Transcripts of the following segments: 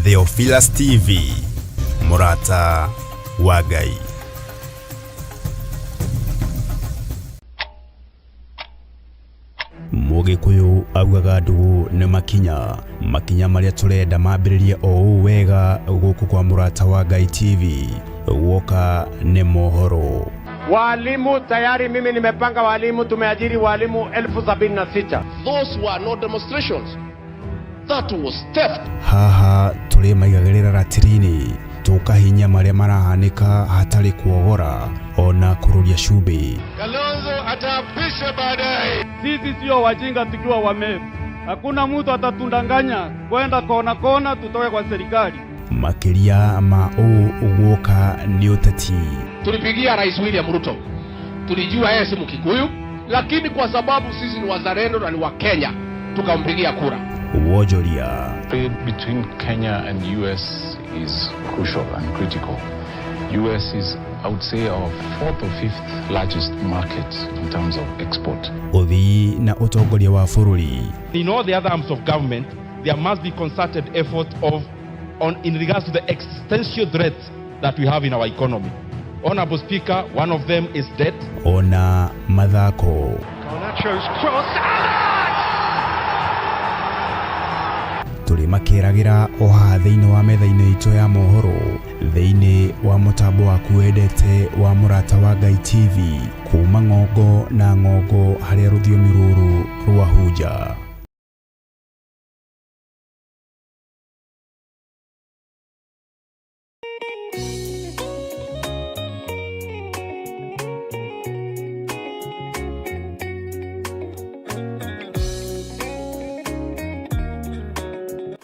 Theophilus TV, Murata wa Ngai. Mugikuyu augaga ndugu nĩ makinya maria turenda mambĩrĩrie o wega guku kwa Murata wa Ngai TV woka nĩ mohoro. Walimu tayari mimi nimepanga walimu, tumeajiri walimu 76,000. Those were not demonstrations. That was theft. Haha tuli maigagĩrĩra ratirini tukahinya maria marahanĩka hatarĩ kuogora ona kururia cumbi. Kalonzo atapisha baadaye. Sisi sio wajinga tukiwa wamevu. Hakuna mtu atatundanganya kwenda kona tutoke kwa serikali. Makiria ma uguoka ni uteti. Tulipigia Rais William Ruto. Tulijua yeye si Mkikuyu, lakini kwa sababu sisi ni wazalendo na ni wa Kenya, tukampigia kura. Wojoria. Trade between Kenya and US is crucial and critical. US is, I would say, our 4th or 5th largest market in terms of export. Uthi na utongoria wa bururi. In all the other arms of government, there must be concerted effort in regards to the existential threats that we have in our economy. Honorable Speaker, one of them is debt. Ona mathako. Garnacho's cross. Tuli makiragira oha thiini wa metha-ini itu ya mohoro thiini wa mutambo waku wendete wa Murata wa Ngai TV kuma ng'ongo na ng'ongo haria ruthiomi ruru rwahuja.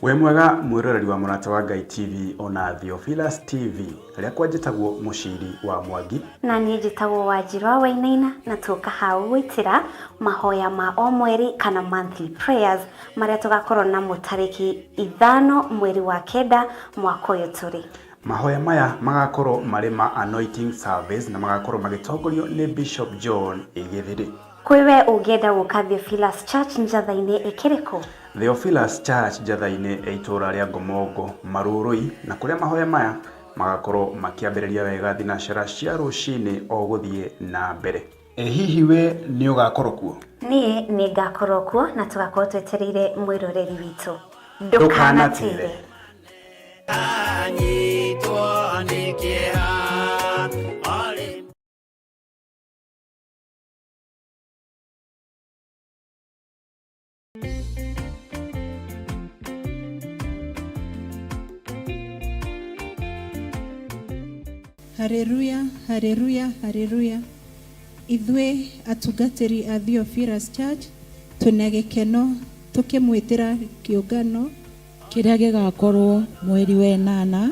We mwega mwiroreri wa Murata wa Ngai TV ona Theophilus TV ria kwanjitagwo muciri wa Mwangi na nie njitagwo Wanjirwa Wainaina na tuka hau gwitira mahoya ma o mweri kana monthly prayers maria tugakorwo na mutariki 5 mweri wa kenda mwaka uyu turi. Mahoya maya magakorwo mari ma anointing service na magakorwo magitongorio ni Bishop John Igithiri. Kwiwe ungienda guka Theophilus Church njatha-ini ikiriko? Theophilus Church njatha-ini eitura ria Ngomongo Marurui, na kuria mahoya maya magakorwo makiambĩrĩria wega thinashara cia rucini o guthie na mbere. Hihi we ni ugakorwo kuo? Nie ni ngakorwo kuo na tugakorwo twetereire mwiroreri witu. Ndukanatire. Haleluya, haleluya, haleluya. Ithwe atugatiri a Theophilus Church tunagekeno tukimwitira kiungano kiria gigakorwo mweri wa 8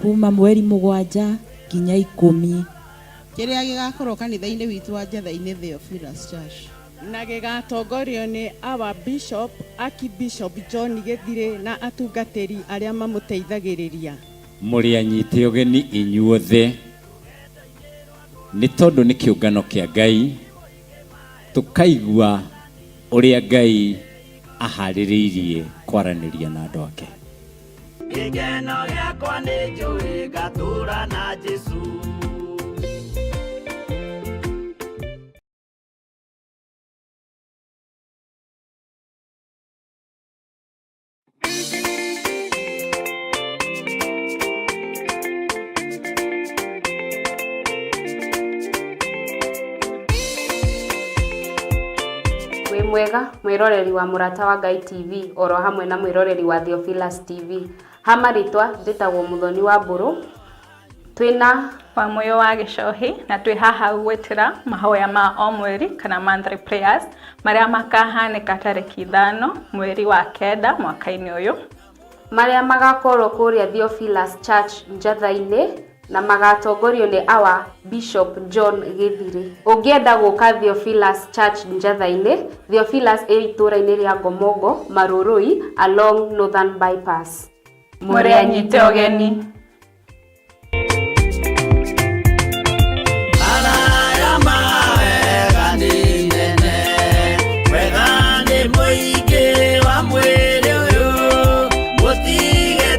kuma mweri 7 nginya 10 kiria gigakorwo kanitha-ini witu wa njatha-ini Theophilus Church na gigatongorio ni our bishop Archbishop John Githire na atungatiri aria mamuteithagiriria. Muri anyite ugeni inyuothe ni tondu ni kiungano kia Ngai tukaigua uria Ngai ahaririirie kwaraniria na andu ake. Igeno giakwa ni njui ngatura na Jesu. Mwega mwiroreri wa Murata wa Ngai TV oro hamwe na mwiroreri wa Theophilus TV. Hamaritwa nditagwo Muthoni wa Mburu. Twina wa moyo wa Gicohi na twi haha gwetira mahoya ma o mweri kana monthly prayers maria makahanika tariki 5 mweri wa kenda mwaka-ini uyu maria magakorwo kuria Theophilus Church njatha-ini na magatongorio ni our Bishop John Githiri. Ungienda guka Theophilus Church njatha-ini, Theophilus eitura-ini ria Ngomongo Marurui along Northern Bypass. Muri anyite ogeni. Mwige wa mwere uyu mutige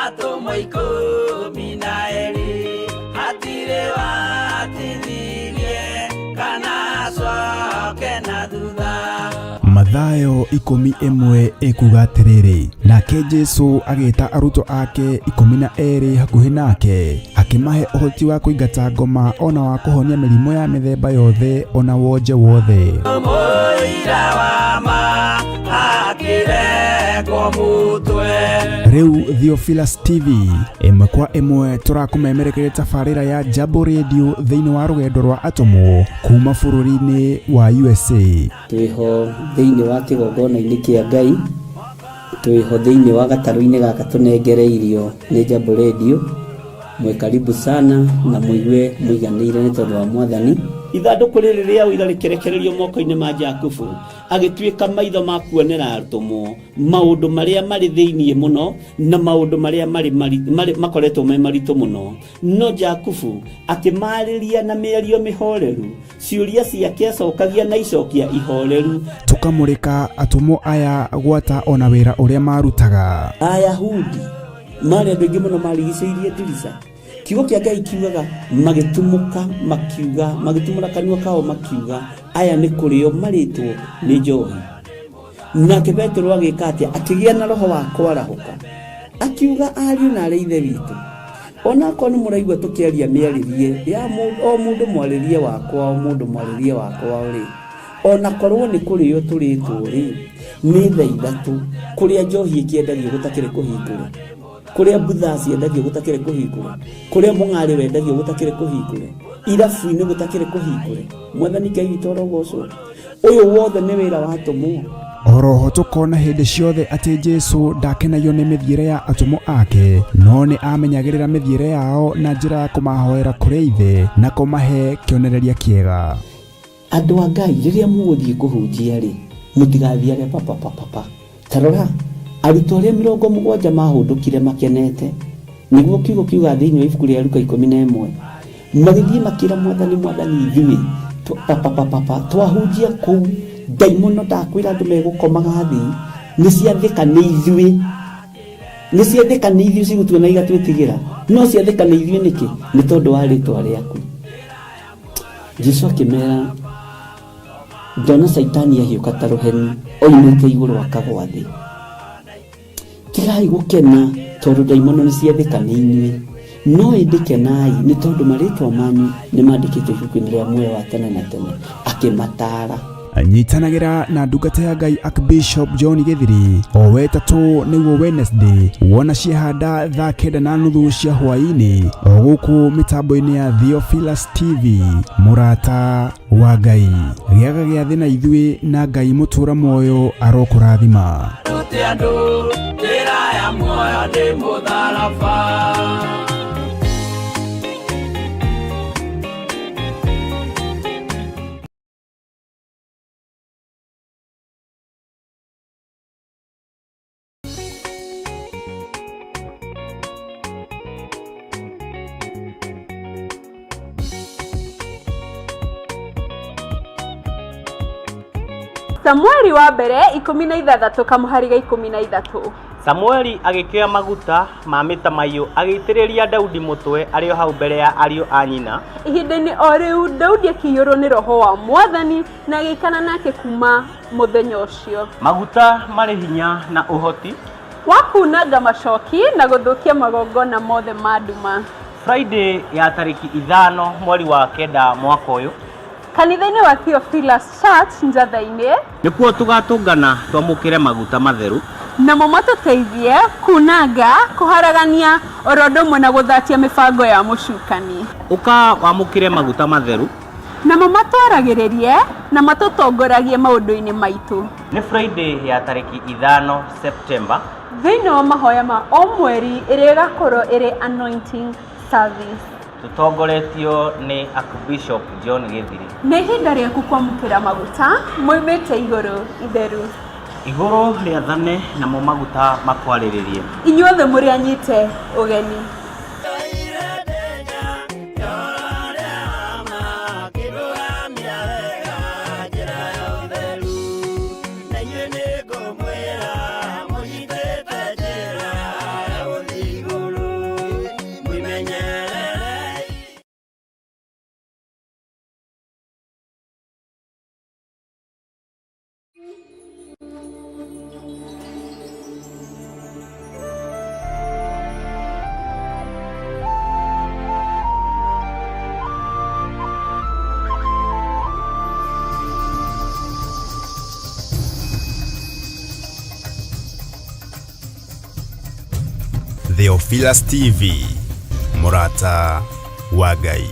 atumwo 12 hatirĩ watithirie kana acoke na thutha. Mathayo 11 ikuga atiriri, nake Jesu agĩta arutwo ake 12 hakuhĩ nake, akĩmahe ũhoti wa kũingata ngoma ona wa kũhonia mĩrimũ ya mĩthemba yothe ona wonje wothe. Mũira wa ma akĩrekwo mũtwe. Rĩu Theophilus TV ĩmwe kwa ĩmwe tũrakũmemerekeria tabarĩra ya Jambo Radio thĩinĩ wa rũgendo rwa atũmwo kuma bũrũri-inĩ wa USA. Twĩho thĩinĩ wa kĩgongona-inĩ kĩa Ngai, twĩho thĩinĩ wa gatarũ-inĩ gaka tũnengereirio nĩ Jambo Radio. Mwe karibu sana na mũigue mũiganĩire nĩ tondũ wa Mwathani. Ithandũkũ rĩrĩ rĩa ũira rĩkĩrekererio moko-inĩ ma Jakubu, agĩtuĩka maitho ma kuonera atũmwo maũndũ marĩa marĩ thĩinĩ mũno na maũndũ marĩa makoretwo me maritũ mũno. No Jakubu akĩmarĩria na mĩario mĩhoreru, ciũria ciake acokagia na icokia ihoreru. Tũkamũrĩka atũmwo aya gwata ona wĩra ũrĩa marutaga. Ayahudi marĩ andũ aingĩ mũno marigicĩirie ndirica. Kiugo kĩa Ngai kiugaga magĩtumũka makiuga, magĩtumũra kanua kao makiuga aya nĩ kũrĩo marĩtwo nĩ njohi. Nake Petero agĩka atĩa? Akĩgĩa na roho wa kwarahũka, akiuga ariũ na arĩ ithe witũ, ona korwo nĩ mũraigua tũkĩaria mĩarĩrie ya o mũndũ mwarĩrie wakwa, o mũndũ mwarĩrie wakwa rĩ, ona korwo nĩ kũrĩo tũrĩtwo rĩ, nĩ thaa ithatũ kũrĩa njohi ĩkĩendagio gũtakĩrĩ kũhingũre, kũrĩa mbutha ciendagio gũtakĩrĩ kũhingũre, kũrĩa mũng'arĩ wendagio gũtakĩrĩ kũhingũre, irabu-inĩ gũtakĩrĩ kũhingũre. Mwathani Ngai witũ arogocwo. Ũyũ wothe nĩ wĩra wa atũmwo. Oroho tũkona hĩndĩ ciothe atĩ Jesu ndakenagio nĩ mĩthiĩre ya atũmwo ake, no nĩ amenyagĩrĩra mĩthiĩre yao na njĩra ya kũmahoera kũrĩ ithe na kũmahe kĩonereria kĩega. Andũ a Ngai rĩrĩa mũgũthiĩ kũhunjia rĩ, mũtigathiage papa. Tarora arutwo arĩa 70 mahũndũkire makenete, nĩguo kiugo kiuga thĩinĩ wa ibuku rĩa Luka 11, magĩthiĩ makĩra Mwathani ithuĩ twahunjia kũu, ndaimono ndakwĩra andũ megũkomaga thĩ, nĩciathĩka nĩ ithuĩ cigũtuona igatwĩtigĩra, no ciathĩka nĩ ithuĩ nĩkĩ? Nĩ tondũ wa rĩtwa rĩaku. Jesu akĩmera, ndona Saitani ahiũka ta rũheni oimĩte igũrũ akagwa thĩ. Tigai gũkena tondũ ndaimono nĩciathĩka nĩ inyuĩ, no ĩndĩkenai nĩ tondũ marĩtwa manyu nĩmandĩkĩtwo ibuku-inĩ rĩa muoyo wa tene na tene. Akĩmataara. Nyitanagĩra na ndungata ya Ngai Archbishop John Gĩthiri o wetatũ nĩguo Wednesday wona ciehanda thaa 9:30 cia hwaĩ-inĩ o gũkũ mĩtambo-inĩ ya Theophilus TV. Mũrata wa Ngai, gĩaga gĩa thĩ na ithuĩ na Ngai mũtũra muoyo arokũrathima. Andũ njĩra ya muoyo nĩ mũtharaba. Samueli wa mbere 16 kamuhariga 13. Samueli agĩkĩoya maguta ma mĩtamaiyũ agĩitĩrĩria Daudi mũtwe arĩ o hau mbere ya ariũ a nyina. Ihinda-inĩ o rĩu Daudi akĩiyũrwo nĩ roho wa Mwathani na agĩikana nake kuma mũthenya ũcio. Maguta marĩ hinya na ũhoti wa kunanga macoki na gũthũkia magongona mothe ma nduma. Friday ya tarĩki 5 mweri wa 9 mwaka ũyũ, kanitha-inĩ wa Theophilus Church Njatha-inĩ nĩkuo tũgatũngana twamũkĩre maguta matheru namo matũteithie kunanga, kũharagania oro ũndũ ũmwe na gũthatia mĩbango ya mũcukani. Ũka wamũkĩre maguta matheru namo matwaragĩrĩrie na matũtongoragie maũndũ-inĩ maitũ. Nĩ Friday ya tarĩki 5 September, thĩinĩ wa mahoya ma o mweri ĩrĩa ĩgakorwo ĩrĩ anointing service. Tutongoretio nĩ Archbishop John Gĩthiri. Nĩ ihinda rĩaku kwamũkĩra maguta moimĩte igũrũ itheru. Igũrũ rĩathane namo maguta makwarĩrĩrie. Inyuothe mũrĩ anyite ũgeni. Theophilus TV, Murata wa Ngai.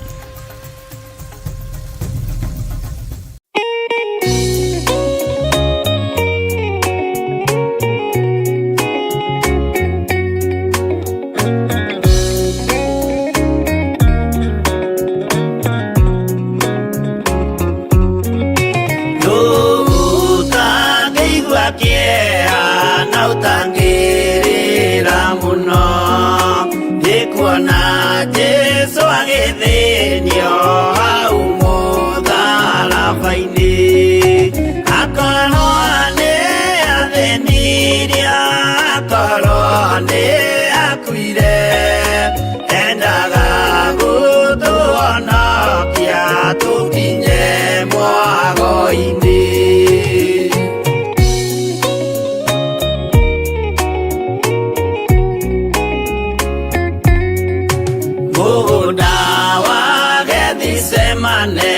Kuona Jesu agithinio hau mutharabaini akorwo nĩ athĩnirie akorwo nĩ akuire endaga gũtũhonokia tũkinye mwago-inĩ. Semane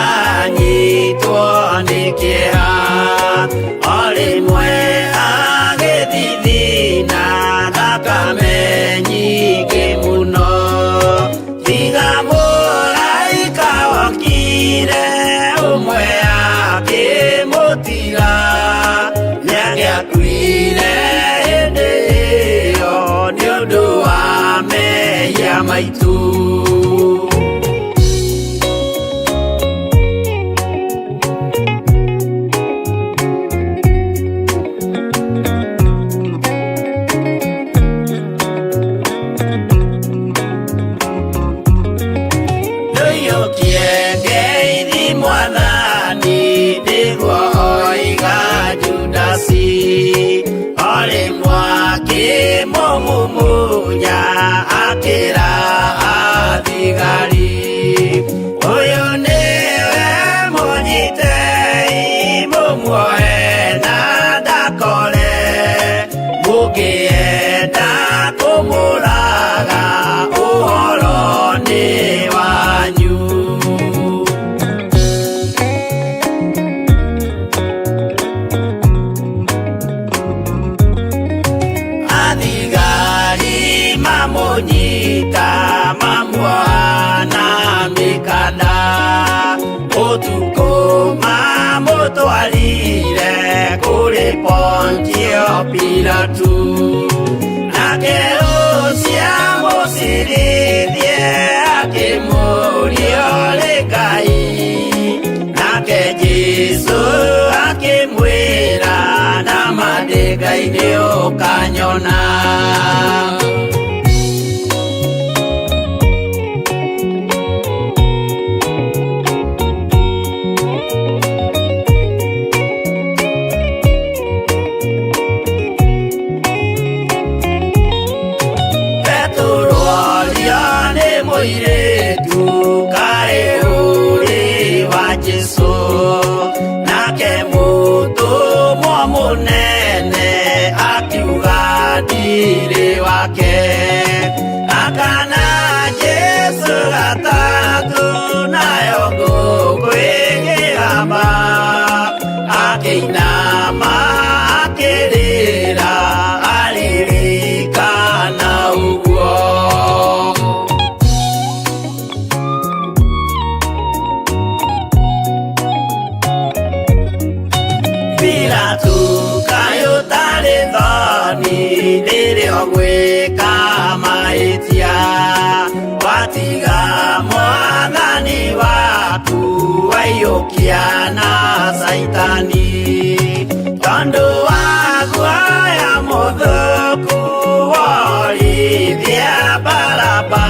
anyitwo nĩ kĩeha o rĩmwe agĩthithina thakame nyingĩ mũno tiga mũraika wokire ũmwe akĩmũtiga nĩagĩakuire hĩndĩ ĩyo nĩ ũndũ wa mehia maitũ. Mumunya akira athigari uyu niwe munyitei mumuoe na ndakore mukienda kumuraga uhoro ni wanyu. Nyita mamwana mikana utuko mamutwarire kuri Pontio Pilatu nake ucia musirithie akimuria ri Ngai nake Jesu akimwira na mandĩka-inĩ ũkanyona. Munene akiuga ndiri wake akana Jesu gatatu nayo ngũkwĩgĩrama akĩinama akĩrĩra aririkana ũguo. Rĩrĩa gwĩka mahĩtia watiga mwathani waku waiyũkia na Saitani tondũ wa guoya mũthũku worithia Baraba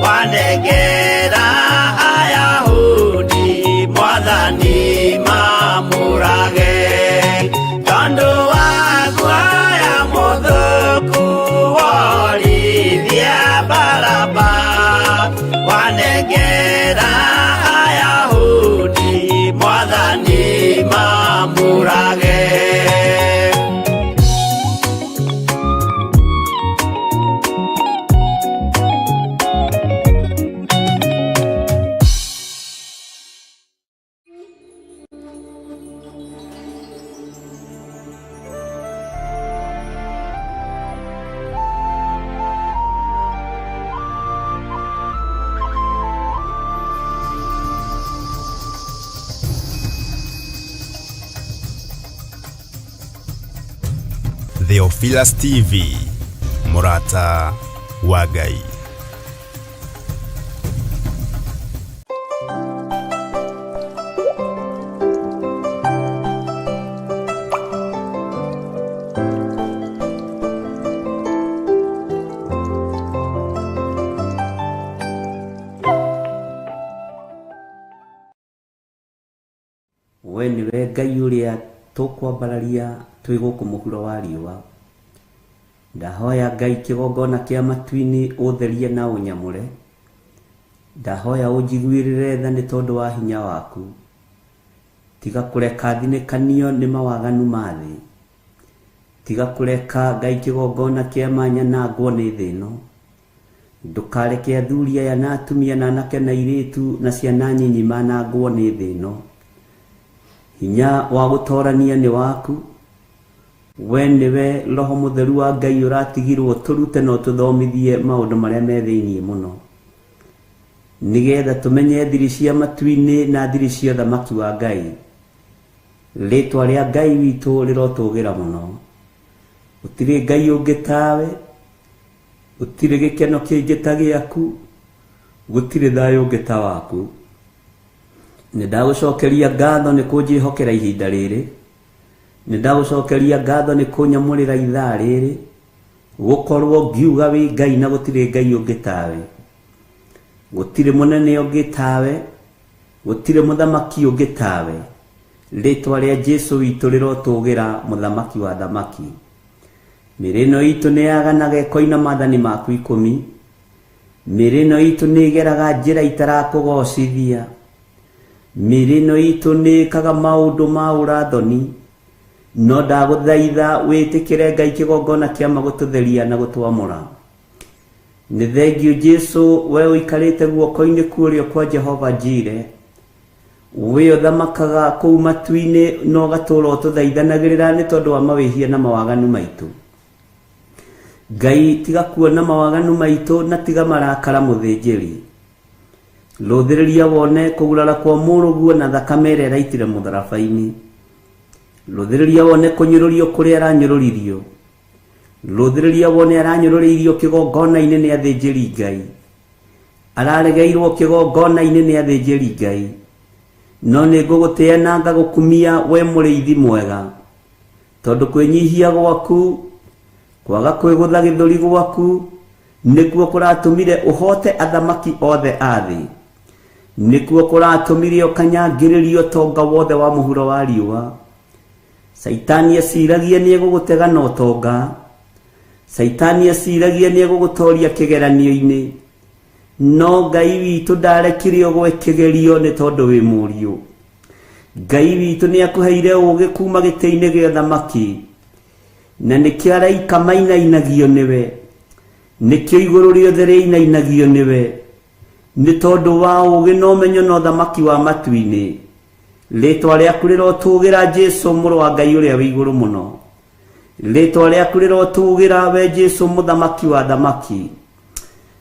wanengera Ayahudi mwathani mamũrage tondũ wa Baraba wanengera Ayahudi mwathani mamũrage. Theophilus TV, Murata wa Ngai. We niwe Ngai uria tukwambararia twi guku muhuro wa riua. Ndahoya Ngai kigongona kia matu-ini utherie na unyamure. Ndahoya unjiguirire tha ni tondu wa hinya waku. Tiga kureka thinikanio ni mawaganu ma thi. Tiga kureka Ngai kigongona kia manyanangwo ni thi ino. Ndukareke athuri aya na atumia na anake na airitu na ciana nyinyi manangwo ni thi ino. Hinya wa gutorania ni waku. We niwe Roho Mutheru wa Ngai uratigirwo turute no tuthomithie maundu maria me thiini muno. Nigetha tumenye thiri cia matu-ini na thiri cia thamaki wa Ngai. Ritwa ria Ngai witu rirotugira muno. Gutiri Ngai ungi tawe. Gutiri gikeno kingi ta giaku. Gutiri thayu ungi ta waku. Nindagucokeria ngatho ni kunjihokera ihinda riri. Nindagucokeria ngatho ni kunyamurira ithaa riri. Gukorwo ngiuga wi Ngai na gutiri Ngai ungi tawe. Gutiri munene ungi tawe. Gutiri muthamaki ungi tawe. Ritwa ria Jesu witu rirotugira muthamaki wa thamaki. Mirino itu ni yaganaga koina mathani maku 10. Mirino itu ni geraga njira itarakugocithia. Mirino itu ni kaga maundu ma urathoni. No ndaguthaitha witikire Ngai kigongona kia magututheria na gutwamura. Ni thengio Jesu we uikarite guoko-ini kurio kwa Jehova Jire. We uthamakaga kuu matu-ini no gatura ututhaithanagirira ni tondu wa mawihia na mawaganu maitu. Ngai tiga kuona mawaganu maitu na tiga marakara muthinjiri. Ruthiriria wone kugurara kwa muruguo na thakame ria raitire mutharabaini. Ruthiriria wone kunyururio kuria aranyururirio. Ruthiriria wone aranyururirio kigongona-ini ni athinjiri Ngai. Araregeirwo kigongona-ini ni athinjiri Ngai. No ni ngugutia na ngagukumia we muriithi mwega. Tondu kwinyihia gwaku kwaga kwigutha githuri gwaku nikuo kuratumire uhote athamaki othe athi. Nikuo kuratumire ukanyangiririo tonga wothe wa muhuro wa riua. Saitani aciragia ni egugutega no tonga. Saitani aciragia ni egugutoria kigeranio-ini. No Ngai witu ndarekire ogwe kigerio ni tondu wi murio. Ngai witu ni akuheire ugi kuma giti-ini gia thamaki. Na nikio araika mainainagio niwe. Nikio iguru riothe riinainagio niwe. Ni tondu wa ugi no menyo no thamaki wa matu-ini. Ritwa riaku rirotugira Jesu muru wa Ngai uria wi iguru muno. Ritwa riaku rirotugira we Jesu muthamaki wa thamaki.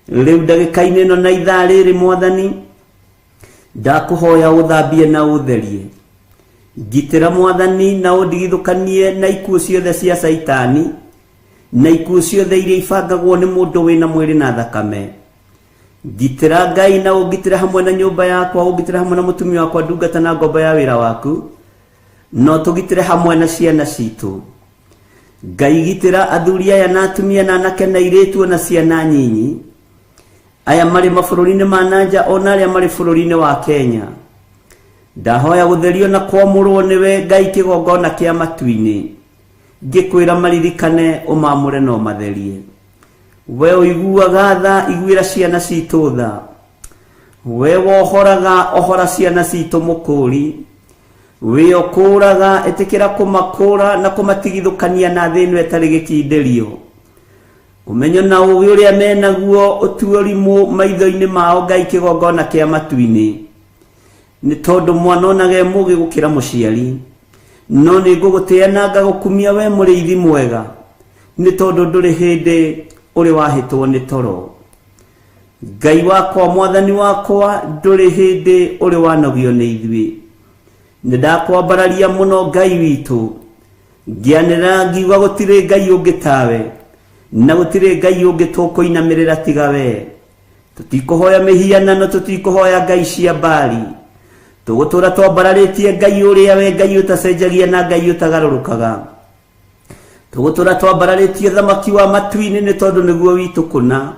Riu ndagika-ini no na ithaa riri Mwathani ndakuhoya uthambie na utherie. Ngitira Mwathani na undigithukanie na ikuo ciothe cia Saitani na ikuo ciothe iria ibangagwo ni mundu wina mwiri na thakame. Ngitira Ngai na ungitira hamwe na nyumba yakwa, ungitira hamwe na mutumia wakwa ndungata na ngombo ya wira waku. No tugitire hamwe na ciana citu. Ngai gitira athuri aya na atumia na anake na airitu na ciana nyinyi. Aya mari mabũrũri-inĩ ma nanja ona aria mari bũrũri-inĩ wa Kenya. Ndahoya gutherio na kwamũrwo niwe Ngai kigongona kia matu-ini. Ngikwira maririkane umamure no matherie. We uiguaga tha iguira ciana citu tha. We wohoraga ohora ciana citu mukuri. We okuraga etikira kumakura na kumatigithukania na thinu etari gikinderio. Umenyo na ugi uria menaguo utuorimu maitho-ini mao Ngai kigongona kia matu-ini. Ni tondu mwana onage mugi gukira muciari. No ni ngugutia na ngagukumia we muriithi mwega. Ni tondu nduri hindi uri wahitwo ni toro. Ngai wakwa Mwathani wakwa nduri hindi uri wanogio ni ithui. Nindakwambararia muno Ngai witu. ngianira ngiuga gutire ngai ungi tawe na gutire ngai ungi tukuinamirira tiga we tutikuhoya mihianano tutikuhoya ngai cia mbari tugutura twambararitie ngai uria we ngai utacenjagia na ngai utagarurukaga tugutura twambararitie thamaki wa matuini ni tondu niguo witu kuna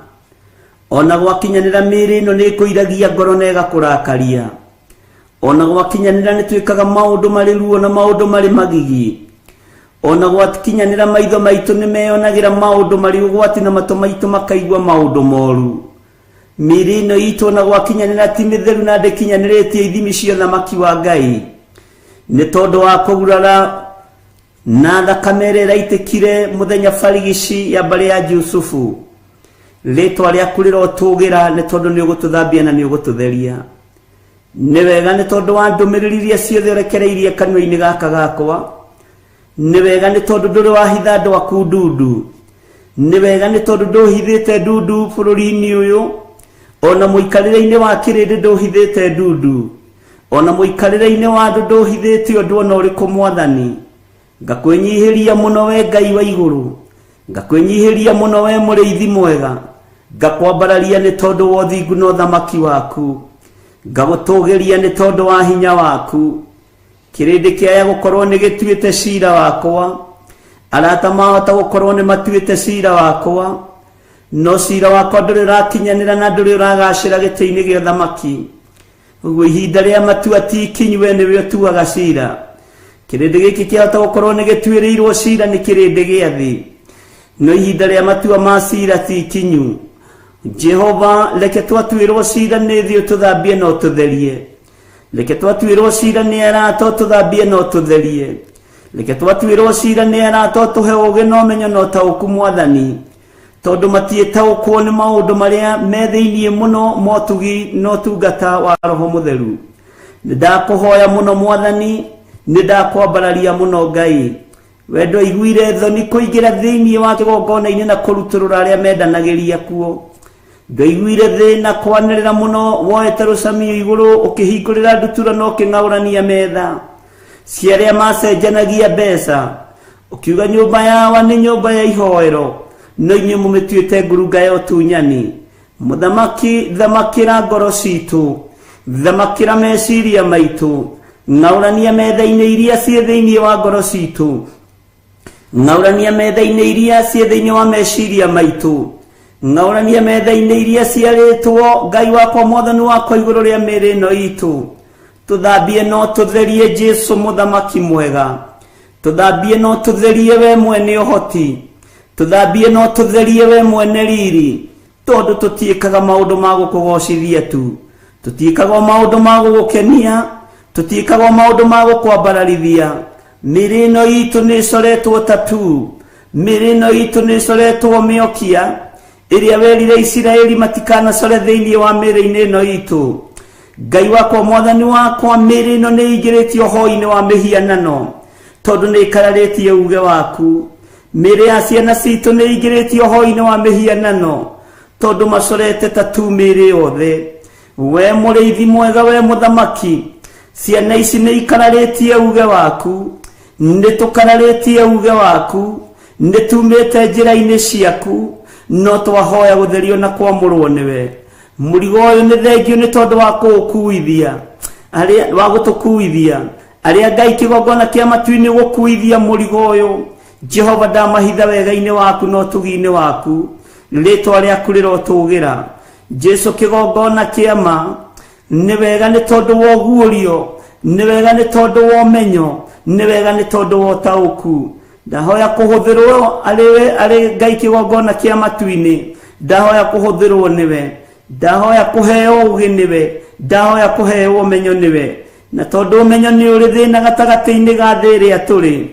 ona gwakinyanira miri ino ni kuiragia ngoro na igakurakaria ona gwakinyanira ni twikaga maundu mari ruo na maundu mari magigi ona gwakinyanira maitho maitu ni meyonagira maundu mari ugwati na mato maitu makaigwa maundu moru miri ino itu na gwakinyanira ti mitheru na ndekinyaniretie ithimi cia thamaki wa ngai ni tondu wa kugurara na thakame raitikire muthenya barigici ya mbari ya Jusufu ritwa riaku rirotugira ni tondu ni ugututhambia na ni ugututheria ni wega ni tondu wa ndumiriri iria ciothe urekereirie kanua-ini gaka gakwa ni wega ni tondu nduri wahitha andu aku ndundu ni wega ni tondu nduhithite ndundu bururi-ini uyu ona muikarire-ini wa kirindi nduhithite ndundu ona muikarire-ini wa andu nduhithite undu ona uriku mwathani ngakwenyihiria muno we ngai wa iguru ngakwenyihiria muno we muriithi mwega ngakwambararia ni tondu wa uthingu na thamaki waku ngagutugiria ni tondu wa hinya waku kirindi kiaya gukorwo ni gituite cira wakwa arata mahota gukorwo ni matuite cira wakwa no cira wakwa nduri rakinyanira na nduri uragacira giti-ini gia thamaki uguo ihinda ria matua ti ikinyu we niwe utuaga cira kirindi giki kiahota gukorwo ni gituirirwo cira ni kirindi gia thi no ihinda ria matua ma cira ti ikinyu Jehova leke twatuirwo cira ni thi ututhambie no tutherie leke twatuirwo cira ni arata tuthambie no tutherie leke twatuirwo cira ni arata tuhe ugi no menyo no tauku mwathani tondu matietaukwo ni maundu maria me thiini muno motugi no tungata wa roho mutheru ndakuhoya muno mwathani ni ndakwambararia muno ngai wendo iguire thoni kuingira thiini wa kigongona-ini na kuruturura aria mendanagiria kuo ndoiguire thina kwanirira muno woete rucamio iguru ukihingurira ndutura no king'aurania metha ciaria macenjanagia mbeca ukiuga nyumba yawa ni nyumba ya ihoero no inyuĩ mumituite ngurunga ya utunyani muthamaki thamakira ngoro citu thamakira meciria maitu ng'aurania metha-ini iria cie thiini wa ngoro citu ng'aurania metha-ini iria cie thiini wa meciria maitu ng'aurania metha-ini iria ciaritwo ngai wakwa mwathani wakwa iguru ria miri ino itu tuthambie no tutherie Jesu muthamaki mwega tuthambie no tutherie we mwene uhoti tuthambie no tutherie we mwene riri tondu tutiikaga maundu ma gukugocithia tu tutiikaga maundu ma gugukenia tutiikaga maundu ma gukwambararithia miri ino itu ni coretwo tatu miri ino itu ni coretwo miokia iria werire Isiraeli matikana core thiini wa miri-ini ino itu ngai wakwa mwathani wakwa miri ino ni ingiritio hoi-ini wa mihianano tondu ni ikararitie uge waku miri ya ciana citu ni ingiritio hoi-ini wa mihianano tondu macorete tatu miri yothe we muriithi mwega we muthamaki ciana ici ni ikararitie uge waku ni tukararitie uge waku ni tumite njira-ini ciaku no twahoya gutherio na kwamurwo niwe murigo uyu ni thengio ni tondu wa kuukuithia aria wa gutukuithia aria ngai kigongona kia matu-ini gukuithia murigo uyu Jehova ndamahitha wega-ini waku no tugi-ini waku ritwa riaku rirotugira Jesu kigongona kiama ni wega ni tondu wa guorio ni wega ni tondu wa menyo ni wega ni tondu wa tauku ndahoya kuhuthirwo ari ngai kigongona kia matu-ini ndahoya kuhuthirwo niwe ndahoya kuheo ugi niwe ndahoya kuheo menyo niwe na tondu menyo ni uri thina gatagati-ini ga thi iria turi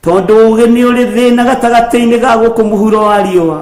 tondu ugi ni uri thina gatagati-ini ga guku muhuro wa riua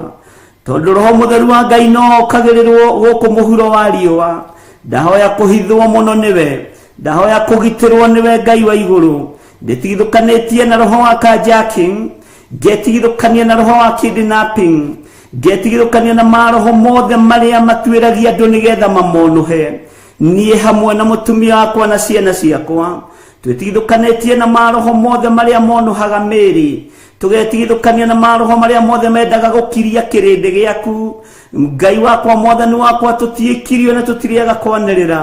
tondu roho mutheru wa ngai no kagirirwo guku muhuro wa riua ndahoya kuhithwo muno niwe ndahoya kugitirwo niwe ngai wa iguru ndetigithukanitie na roho wa carjacking ngetigithukania na roho wa kidnapping ngetigithukania na maroho mothe maria matuiragia andu nigetha mamonuhe nie hamwe na mutumia wakwa na ciana ciakwa Twĩtigithũkanĩtie na maroho mothe marĩa monuhaga mĩĩrĩ, tũgetigithũkania na maroho marĩa mothe mendaga gũkiria kĩrĩndĩ gĩaku. Ngai wakwa, Mwathani wakwa, tũtiĩkirio na tũtirĩaga kwanĩrĩra,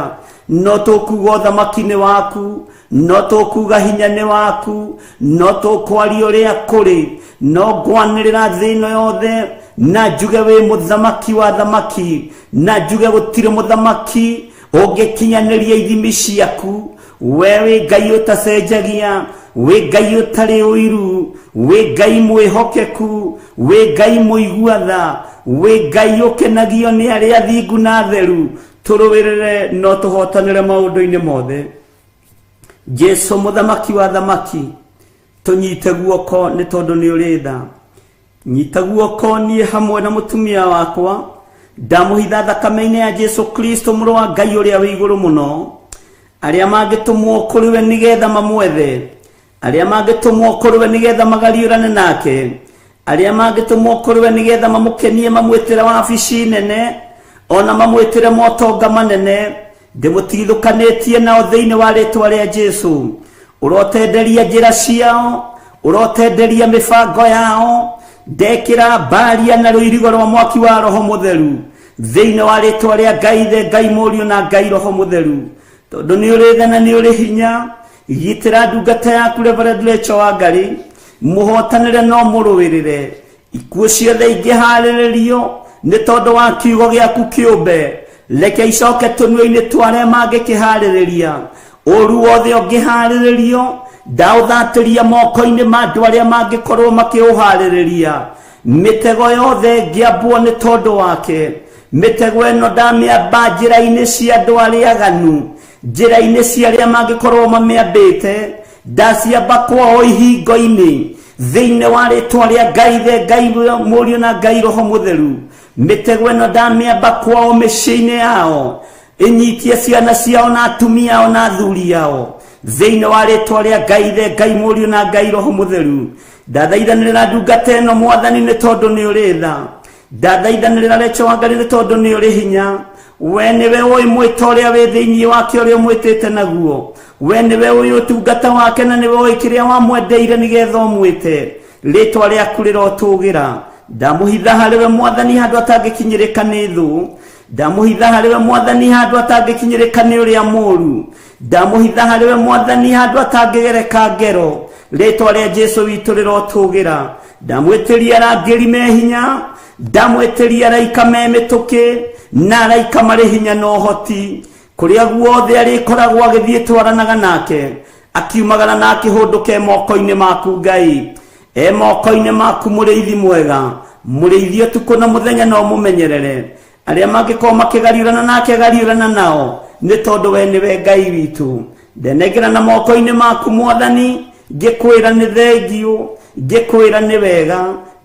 no tũkuga ũthamaki-nĩ waku, no tũkuga hinya nĩ waku, no tũkwaria ũrĩa kũrĩ, no ngwanĩrĩra thĩ ĩno yothe, na njuge wĩ mũthamaki wa thamaki, na njuge gũtirĩ mũthamaki ũngĩkinyanĩria ithimi ciaku. We wĩ Ngai ũtacenjagia, wĩ Ngai ũtarĩ ũiru, wĩ Ngai mwĩhokeku, wĩ Ngai mũigua tha, wĩ Ngai ũkenagio nĩ arĩa athingu na atheru. Tũrũĩrĩre no tũhotanĩre maũndũ-inĩ mothe. Jesu mũthamaki wa thamaki, tũnyite guoko nĩ tondũ nĩ ũrĩ tha. Nyita guoko niĩ hamwe na mũtumia wakwa, ndamũhitha thakame-inĩ ya Jesu Kristo, mũrũ wa Ngai ũrĩa wĩ igũrũ mũno. Arĩa mangĩtũmwo kũrĩ we nĩgetha mamwethe, arĩa mangĩtũmwo kũrĩ we nĩgetha magariũrane nake, arĩa mangĩtũmwo kũrĩ we nĩgetha mamũkenie, mamwĩtĩre wabici nene, ona mamwĩtĩre motonga manene, ndĩmũtigithũkanĩtie nao thĩinĩ wa rĩĩtwa rĩa Jesu. Ũrotenderia njĩra ciao, ũrotenderia mĩbango yao, ndekĩra mbaria na rũirigo rwa mwaki wa Roho Mũtheru thĩinĩ wa rĩĩtwa rĩa Ngai Ithe, Ngai Mũriũ na Ngai Roho Mũtheru. Tondũ nĩ ũrĩ tha na nĩ ũrĩ hinya, gitĩra ndungata yaku Reverend Rachel Wangari, mũhotanĩre no mũrũĩrĩre. Ikuũ ciothe ingĩharĩrĩrio nĩ tondũ wa kiugo gĩaku kĩũmbe, reke icoke tũnua-inĩ twa arĩa mangĩkĩharĩrĩria. Ũru wothe ũngĩharĩrĩrio, ndaũthatĩria moko-inĩ ma andũ arĩa mangĩkorwo makĩũharĩrĩria. Mĩtego yothe ngĩambwo nĩ tondũ wake, mĩtego ĩno ndamĩamba njĩra-inĩ cia andũ arĩa aganu, njĩra-inĩ cia arĩa mangĩkorwo mamĩambĩte, ndaciamba kwao ihingo-inĩ thĩinĩ wa rĩĩtwa rĩa Ngai Ithe, Ngai Mũriũ na Ngai Roho Mũtheru. Mĩtego ĩno ndamĩamba kwao mĩciĩ-inĩ yao, ĩnyitie ciana ciao na atumia ao na athuri yao thĩinĩ wa rĩĩtwa rĩa Ngai Ithe, Ngai Mũriũ na Ngai Roho Mũtheru. Ndathaithanĩrĩra ndungata ĩno Mwathani nĩ tondũ nĩ ũrĩ tha, ndathaithanĩrĩra Rachel Wangari nĩ tondũ nĩ ũrĩ hinya. We nĩwe ũĩ mwĩta ũrĩa wĩ thĩinĩ wake ũrĩa ũmwĩtĩte naguo, we nĩwe ũĩ ũtungata wake na nĩwe ũĩ kĩrĩa wamwendeire nĩgetha ũmwĩte. Rĩĩtwa rĩaku rĩrotũgĩra. Ndamũhitha harĩ we Mwathani handũ atangĩkinyĩrĩka nĩ thũ, ndamũhitha harĩ we Mwathani handũ atangĩkinyĩrĩka nĩ ũrĩa mũũru, ndamũhitha harĩ we Mwathani handũ atangĩgereka ngero. Rĩĩtwa rĩa Jesu witũ rĩrotũgĩra. Ndamwĩtĩria arangĩri me hinya, ndamwĩtĩria araika me mĩtũkĩ na araika marĩ hinya na ũhoti, kũrĩa guothe arĩkoragwo agĩthiĩ twaranaga nake, akiumagara na akĩhũndũke moko-inĩ maku Ngai. Moko-inĩ maku mũrĩithi mwega, mũrĩithi ũtukũ na mũthenya no mũmenyerere. Arĩa mangĩkorwo makĩgariũrana nake agariũrana nao, nĩ tondũ we nĩwe Ngai witũ. Ndenengera na moko-inĩ maku Mwathani, ngĩkwĩra nĩ thengiũ, ngĩkwĩra nĩ wega.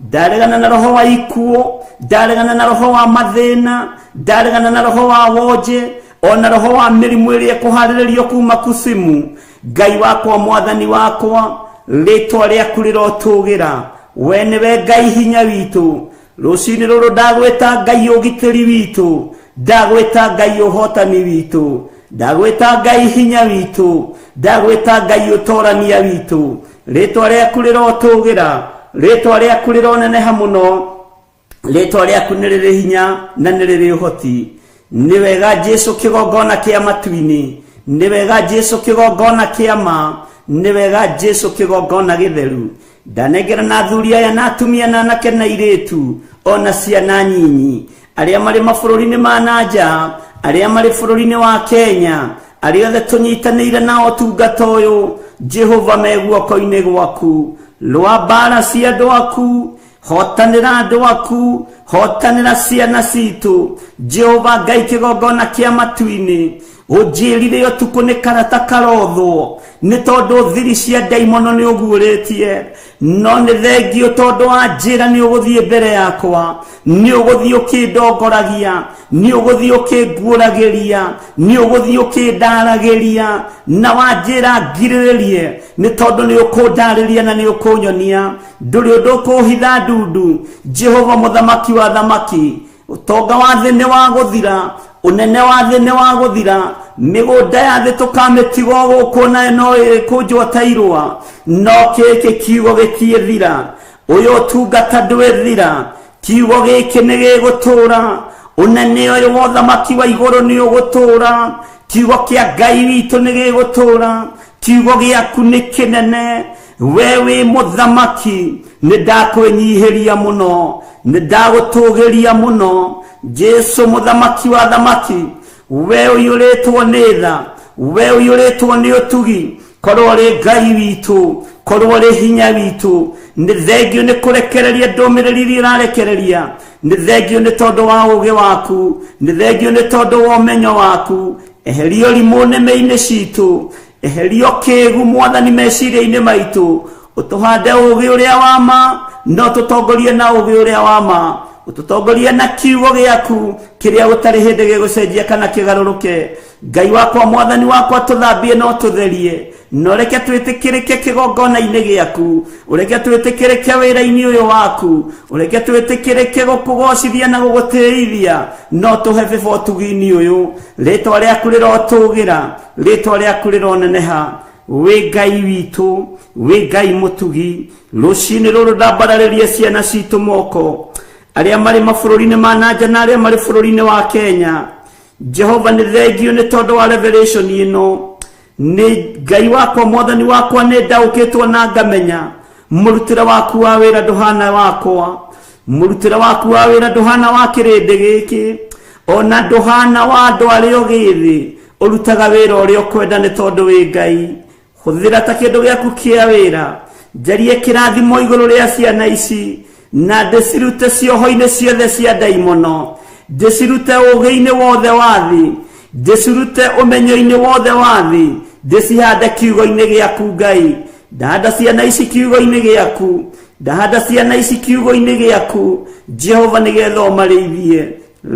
Ndaregana na roho wa ikuũ, ndaregana na roho wa mathĩna, ndaregana na roho wa wonje, ona roho wa mĩrimũ ĩrĩa kũharĩrĩrio kuma kusimu. Ngai wakwa, Mwathani wakwa, rĩĩtwa rĩaku rĩrotũgĩra. We nĩwe Ngai hinya witũ. Rũciinĩ rũrũ ndagwĩta Ngai ũgitĩri witũ, ndagwĩta Ngai ũhotani witũ, ndagwĩta Ngai hinya witũ, ndagwĩta Ngai ũtorania witũ. Rĩĩtwa rĩaku rĩrotũgĩra, rĩĩtwa rĩaku rĩroneneha mũno, rĩĩtwa rĩaku nĩ rĩrĩ hinya na nĩ rĩrĩ ũhoti. Nĩ wega Jesu kĩgongona kĩa matu-inĩ, nĩ wega Jesu kĩgongona kĩa ma, nĩ wega Jesu kĩgongona gĩtheru. Ndanengera na athuri aya na atumia na anake na airĩtu, ona ciana nyinyi, arĩa marĩ mabũrũri-inĩ ma nanja, arĩa marĩ bũrũri-inĩ wa Kenya, arĩa othe tũnyitanĩire na ũtungata ũyũ. Jehova me guoko-inĩ gwaku, rwa mbara cia andũ aku, hotanĩra andũ aku, hotanĩra ciana citũ. Jehova Ngai kĩgongona kĩa matu-inĩ, ũnjĩrire ũtukũ nĩ karata karothwo, nĩ tondũ thiri cia ndaimono nĩ ũguũrĩtie, no nĩ thengio tondũ wa njĩra nĩ ũgũthiĩ mbere yakwa, nĩ ũgũthiĩ ũkĩndongoragia, nĩ ũgũthiĩ ũkĩnguũragĩria, nĩ ũgũthiĩ ũkĩndaragĩria, na wa njĩra ngirĩrĩrie, nĩ tondũ nĩ ũkũndarĩria na nĩ ũkũnyonia. Ndũrĩ ũndũ ũkũhitha ndundu. Jehova mũthamaki wa thamaki, ũtonga wa thĩ nĩ wa gũthira, ũnene wa thĩ nĩ wa gũthira, mĩgũnda ya thĩ tũkamĩtigwo gũkũ nayo no ĩkũnjota no kĩkĩ kiugo gĩtiĩthira ũyũ ũtungata ndwĩthira kiugo gĩkĩ nĩ gĩgũtũũra ũnene ũyũ wa ũthamaki wa igũrũ nĩ ũgũtũũra kiugo kĩa Ngai witũ nĩ gĩgũtũũra kiugo gĩaku nĩ kĩnene we wĩ mũthamaki nĩ ndakwĩnyihĩria mũno nĩ ndagũtũgĩria mũno Jesu mũthamaki wa thamaki we ũiyũrĩtwo nĩ tha we ũiyũrĩtwo nĩ ũtugi korwo rĩ Ngai witũ korwo rĩ hinya witũ nĩ thengio nĩ kũrekereria ndũmĩrĩri iria irarekereria nĩ thengio nĩ tondũ wa ũũgĩ waku nĩ thengio nĩ tondũ wa ũmenyo waku eheria ũrimũ nĩmĩ-inĩ citũ eheria kĩĩgu mwathani meciria-inĩ maitũ ũtũhande ũũgĩ ũrĩa wa ma no tũtongorie na ũũgĩ ũrĩa wa ma ũtũtongorie na kiugo gĩaku kĩrĩa gũtarĩ hĩndĩ gĩgũcenjia kana kĩgarũrũke Ngai wakwa mwathani wakwa tũthambie no tũtherie no reke twĩtĩkĩrĩke kĩgongona-inĩ gĩaku ũreke twĩtĩkĩrĩke wĩra-inĩ ũyũ waku ũreke twĩtĩkĩrĩke gũkũgocithia na gũgũtĩithia no tũhe bĩba ũtugi-inĩ ũyũ rĩtwa rĩaku rĩrotũgĩra rĩtwa rĩaku rĩroneneha wĩ Ngai witũ wĩ Ngai mũtugi rũcinĩ rũrũ ndambararĩrie ciana citũ moko arĩa marĩ mabũrũri-inĩ ma nanja na arĩa marĩ bũrũri-inĩ wa Kenya Jehova nĩ thengio nĩ tondũ wa revelation ĩno nĩ Ngai wakwa mwathani wakwa nĩ ndaũkĩtwo na ngamenya mũrutĩre waku wa wĩra ndũhana wakwa mũrutĩre waku wa wĩra ndũhana wa kĩrĩndĩ gĩkĩ ona ndũhana wa andũ arĩa ũgĩthĩ ũrutaga wĩra ũrĩa ũkwenda nĩ tondũ wĩ Ngai hũthĩra ta kĩndũ gĩaku kĩa wĩra njarie kĩrathimo igũrũ rĩa ciana ici na ndĩcirute cioho-inĩ ciothe cia ndaimono ndĩcirute ũũgĩ-inĩ wothe wa thĩ ndĩcirute ũmenyo-inĩ wothe wa thĩ ndĩcihande kiugo-inĩ gĩaku Ngai ndahanda ciana ici kiugo-inĩ gĩaku ndahanda ciana ici kiugo-inĩ gĩaku Jehova nĩgetha ũmarĩithie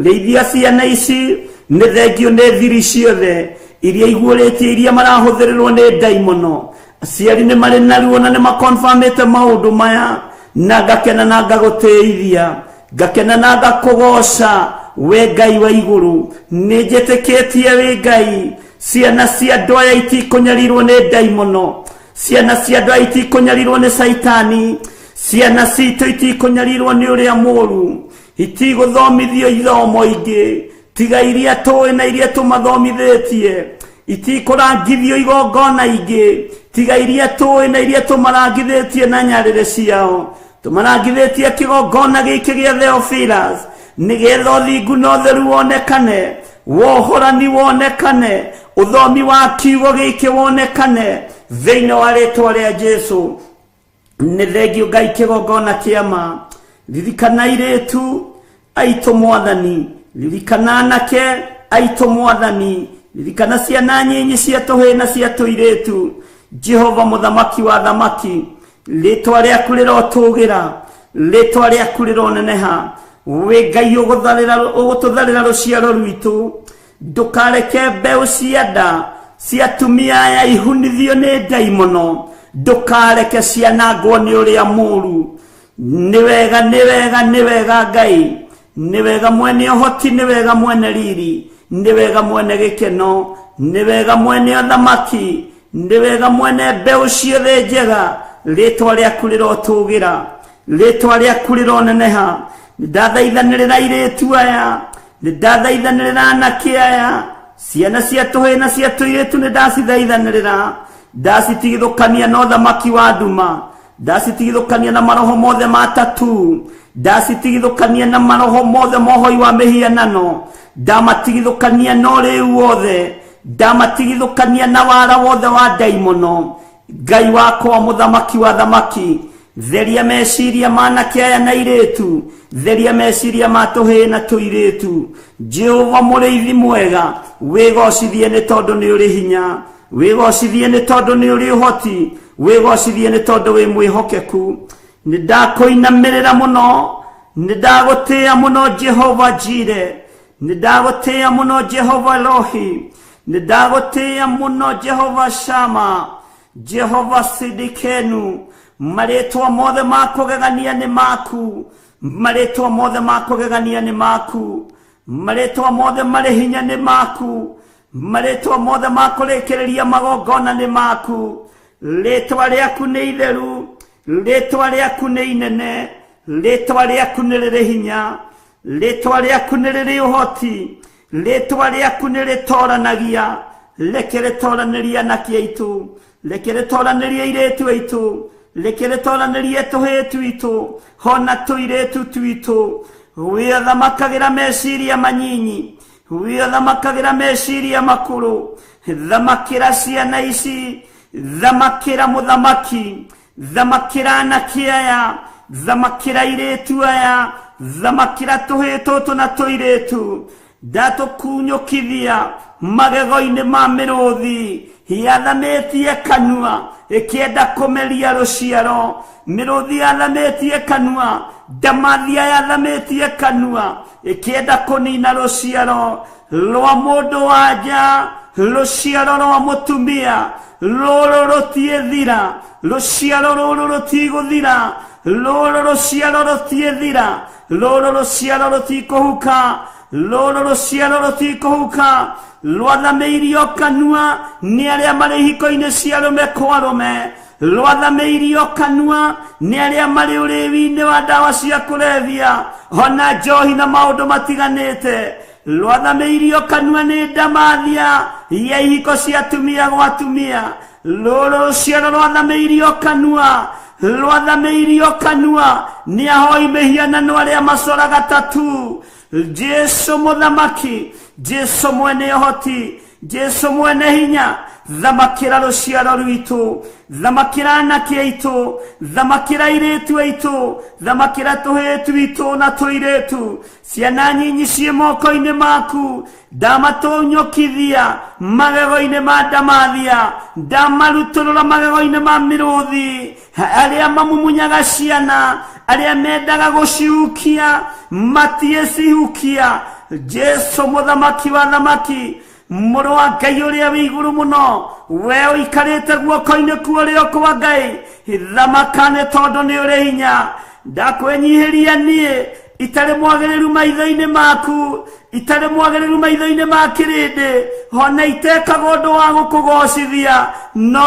rĩithia ciana ici nĩ thengio nĩ thiri ciothe iria iguũrĩtie iria marahũthĩrĩrwo nĩ ndaimono aciari nĩ marĩ naruo na nĩ makonfamĩte maũndũ maya na ngakena na ngagũtĩithia ngakena na ngakũgoca we Ngai wa igũrũ nĩ njĩtĩkĩtie wĩ Ngai ciana cia andũ aya itikũnyarirwo nĩ ndaimono ciana cia andũ aya itikũnyarirwo nĩ saitani ciana citũ itikũnyarirwo nĩ ũrĩa mũũru itigũthomithio ithomo ingĩ tiga iria tũĩ na iria tũmathomithĩtie itikũrangithio igongona ingĩ tiga iria tũĩ na iria tũmarangithĩtie na nyarĩrĩ ciao tũmarangithĩtie kĩgongona gĩkĩ gĩa Theophilus nĩgetha ũthingu na ũtheru wonekane wohorani wonekane ũthomi wa kiugo gĩkĩ wonekane thĩinĩ wa rĩtwa rĩa Jesu nĩ thengio Ngai kĩgongona kĩa ma ririkana airĩtu aitũ mwathani ririkana anake aitũ mwathani ririkana ciana nyinyi cia tũhĩĩ na cia tũirĩtu Jehova mũthamaki wa thamaki rĩtwa rĩaku rĩrotũgĩra rĩtwa rĩaku rĩroneneha wĩ Ngai ũgũtũtharĩra rũciaro rwitũ ndũkareke mbeũ cia nda cia atumia aya ihunithio nĩ ndaimono ndũkareke cianangwo nĩ ũrĩa mũũru nĩ wega nĩ wega nĩ wega Ngai nĩ wega mwene ũhoti nĩ wega mwene riri nĩ wega mwene gĩkeno nĩ wega mwene ũthamaki nĩ wega mwene mbeũ ciothe njega rĩtwa rĩaku rĩrotũgĩra rĩtwa rĩaku rĩroneneha nĩndathaithanĩrĩra airĩtu aya nĩndathaithanĩrĩra anake aya ciana cia tũhĩĩ na cia tũirĩtu nĩndacithaithanĩrĩra ndacitigithũkania na ũthamaki wa nduma ndacitigithũkania na maroho mothe matatu ndacitigithũkania na maroho mothe mohoi wa mĩhianano ndamatigithũkania na ũrĩu wothe ndamatigithũkania na wara wothe wa ndaimono Ngai wakwa mũthamaki wa thamaki theria meciria manake aya na airĩtu theria meciria ma tũhĩĩ na tũirĩtu Jehova mũrĩithi mwega wĩgocithie nĩ tondũ nĩ ũrĩ hinya wĩgocithie nĩ tondũ nĩ ũrĩ ũhoti wĩgocithie nĩ tondũ wĩ mwĩhokeku nĩndakũinamĩrĩra mũno nĩndagũtĩĩa mũno Jehova Jire nĩndagũtĩĩa mũno Jehova Elohi nĩndagũtĩĩa mũno Jehova Shama Jehova Sidikenu marĩtwa mothe ma kũgegania nĩ maku marĩtwa mothe ma kũgegania nĩ maku marĩtwa mothe marĩ hinya nĩ maku maretwa mothe makurekereria magongona ni maku retwa rĩaku nĩ itheru retwa rĩaku nĩ inene retwa rĩaku nĩ rĩrĩ hinya retwa rĩaku nĩ rĩrĩ ũhoti retwa rĩaku nĩ rĩtoranagia reke rĩtoranĩrie anake aitũ reke rĩtoranĩrie airĩtu aitũ reke rĩtoranĩrie tũhĩtu itũ hona tũirĩtu twitũ wĩthamakagĩra meciria manyinyi wĩthamakagĩra meciria makũrũ thamakĩra ciana ici thamakĩra mũthamaki thamakĩra anake aya thamakĩra airĩtu aya thamakĩra tũhĩtũtũ na tũirĩtu ndatũkunyũkithia magego-inĩ ma mĩrũthi yathamĩtie kanua ĩkĩenda kũmeria rũciaro mĩrũthi yathamĩtie kanua ndamathia yathamĩtie kanua ĩkĩenda kũnina rũciaro rwa mũndũ wa nja rũciaro rwa mũtumia rũrũ rũtiĩthira rũciaro rũrũ rũtigũthira rũrũ rũciaro rũtiĩthira rũrũ rũciaro rũtikũhuka rũrũ rũciaro rũtikũhuka rwathamĩirio kanua nĩ arĩa marĩ ihiko-inĩ cia rũme kwa rũme rwathamĩirio kanua nĩ arĩa marĩ ũrĩwi-inĩ wa ndawa cia kũrebia ona njohi na maũndũ matiganĩte rwathamĩirio kanua nĩ ndamathia ya ihiko cia tumia gwa tumia rũrũ rũciaro rwathamĩirio kanua nĩ ahoi mĩhianano arĩa macoraga tatu Jesu mũthamaki Jesu mwene ũhoti Jesu mwene hinya thamakĩra rũciaro rwitũ thamakĩra anake aitũ thamakĩra airĩtu aitũ thamakĩra tũhĩtu itũ na tũirĩtu ciana nyinyi ciĩ moko-inĩ maku ndamatũnyũkithia magego-inĩ ma ndamathia ndamarutũrũra magego-inĩ ma mĩrũthi arĩa mamumunyaga ciana arĩa mendaga gũcihukia matiĩcihukia Jesu mũthamaki wa thamaki mũrũ wa Ngai ũrĩa wĩ igũrũ mũno we ũikarĩte guoko-inĩ kuo kwa Ngai thamaka nĩ tondũ nĩ ũrĩ hinya ndakwĩnyihĩria niĩ itarĩ mwagĩrĩru maitho-inĩ maku itarĩ mwagĩrĩru maitho-inĩ ma kĩrĩndĩ ona itekaga ũndũ wa gũkũgocithia no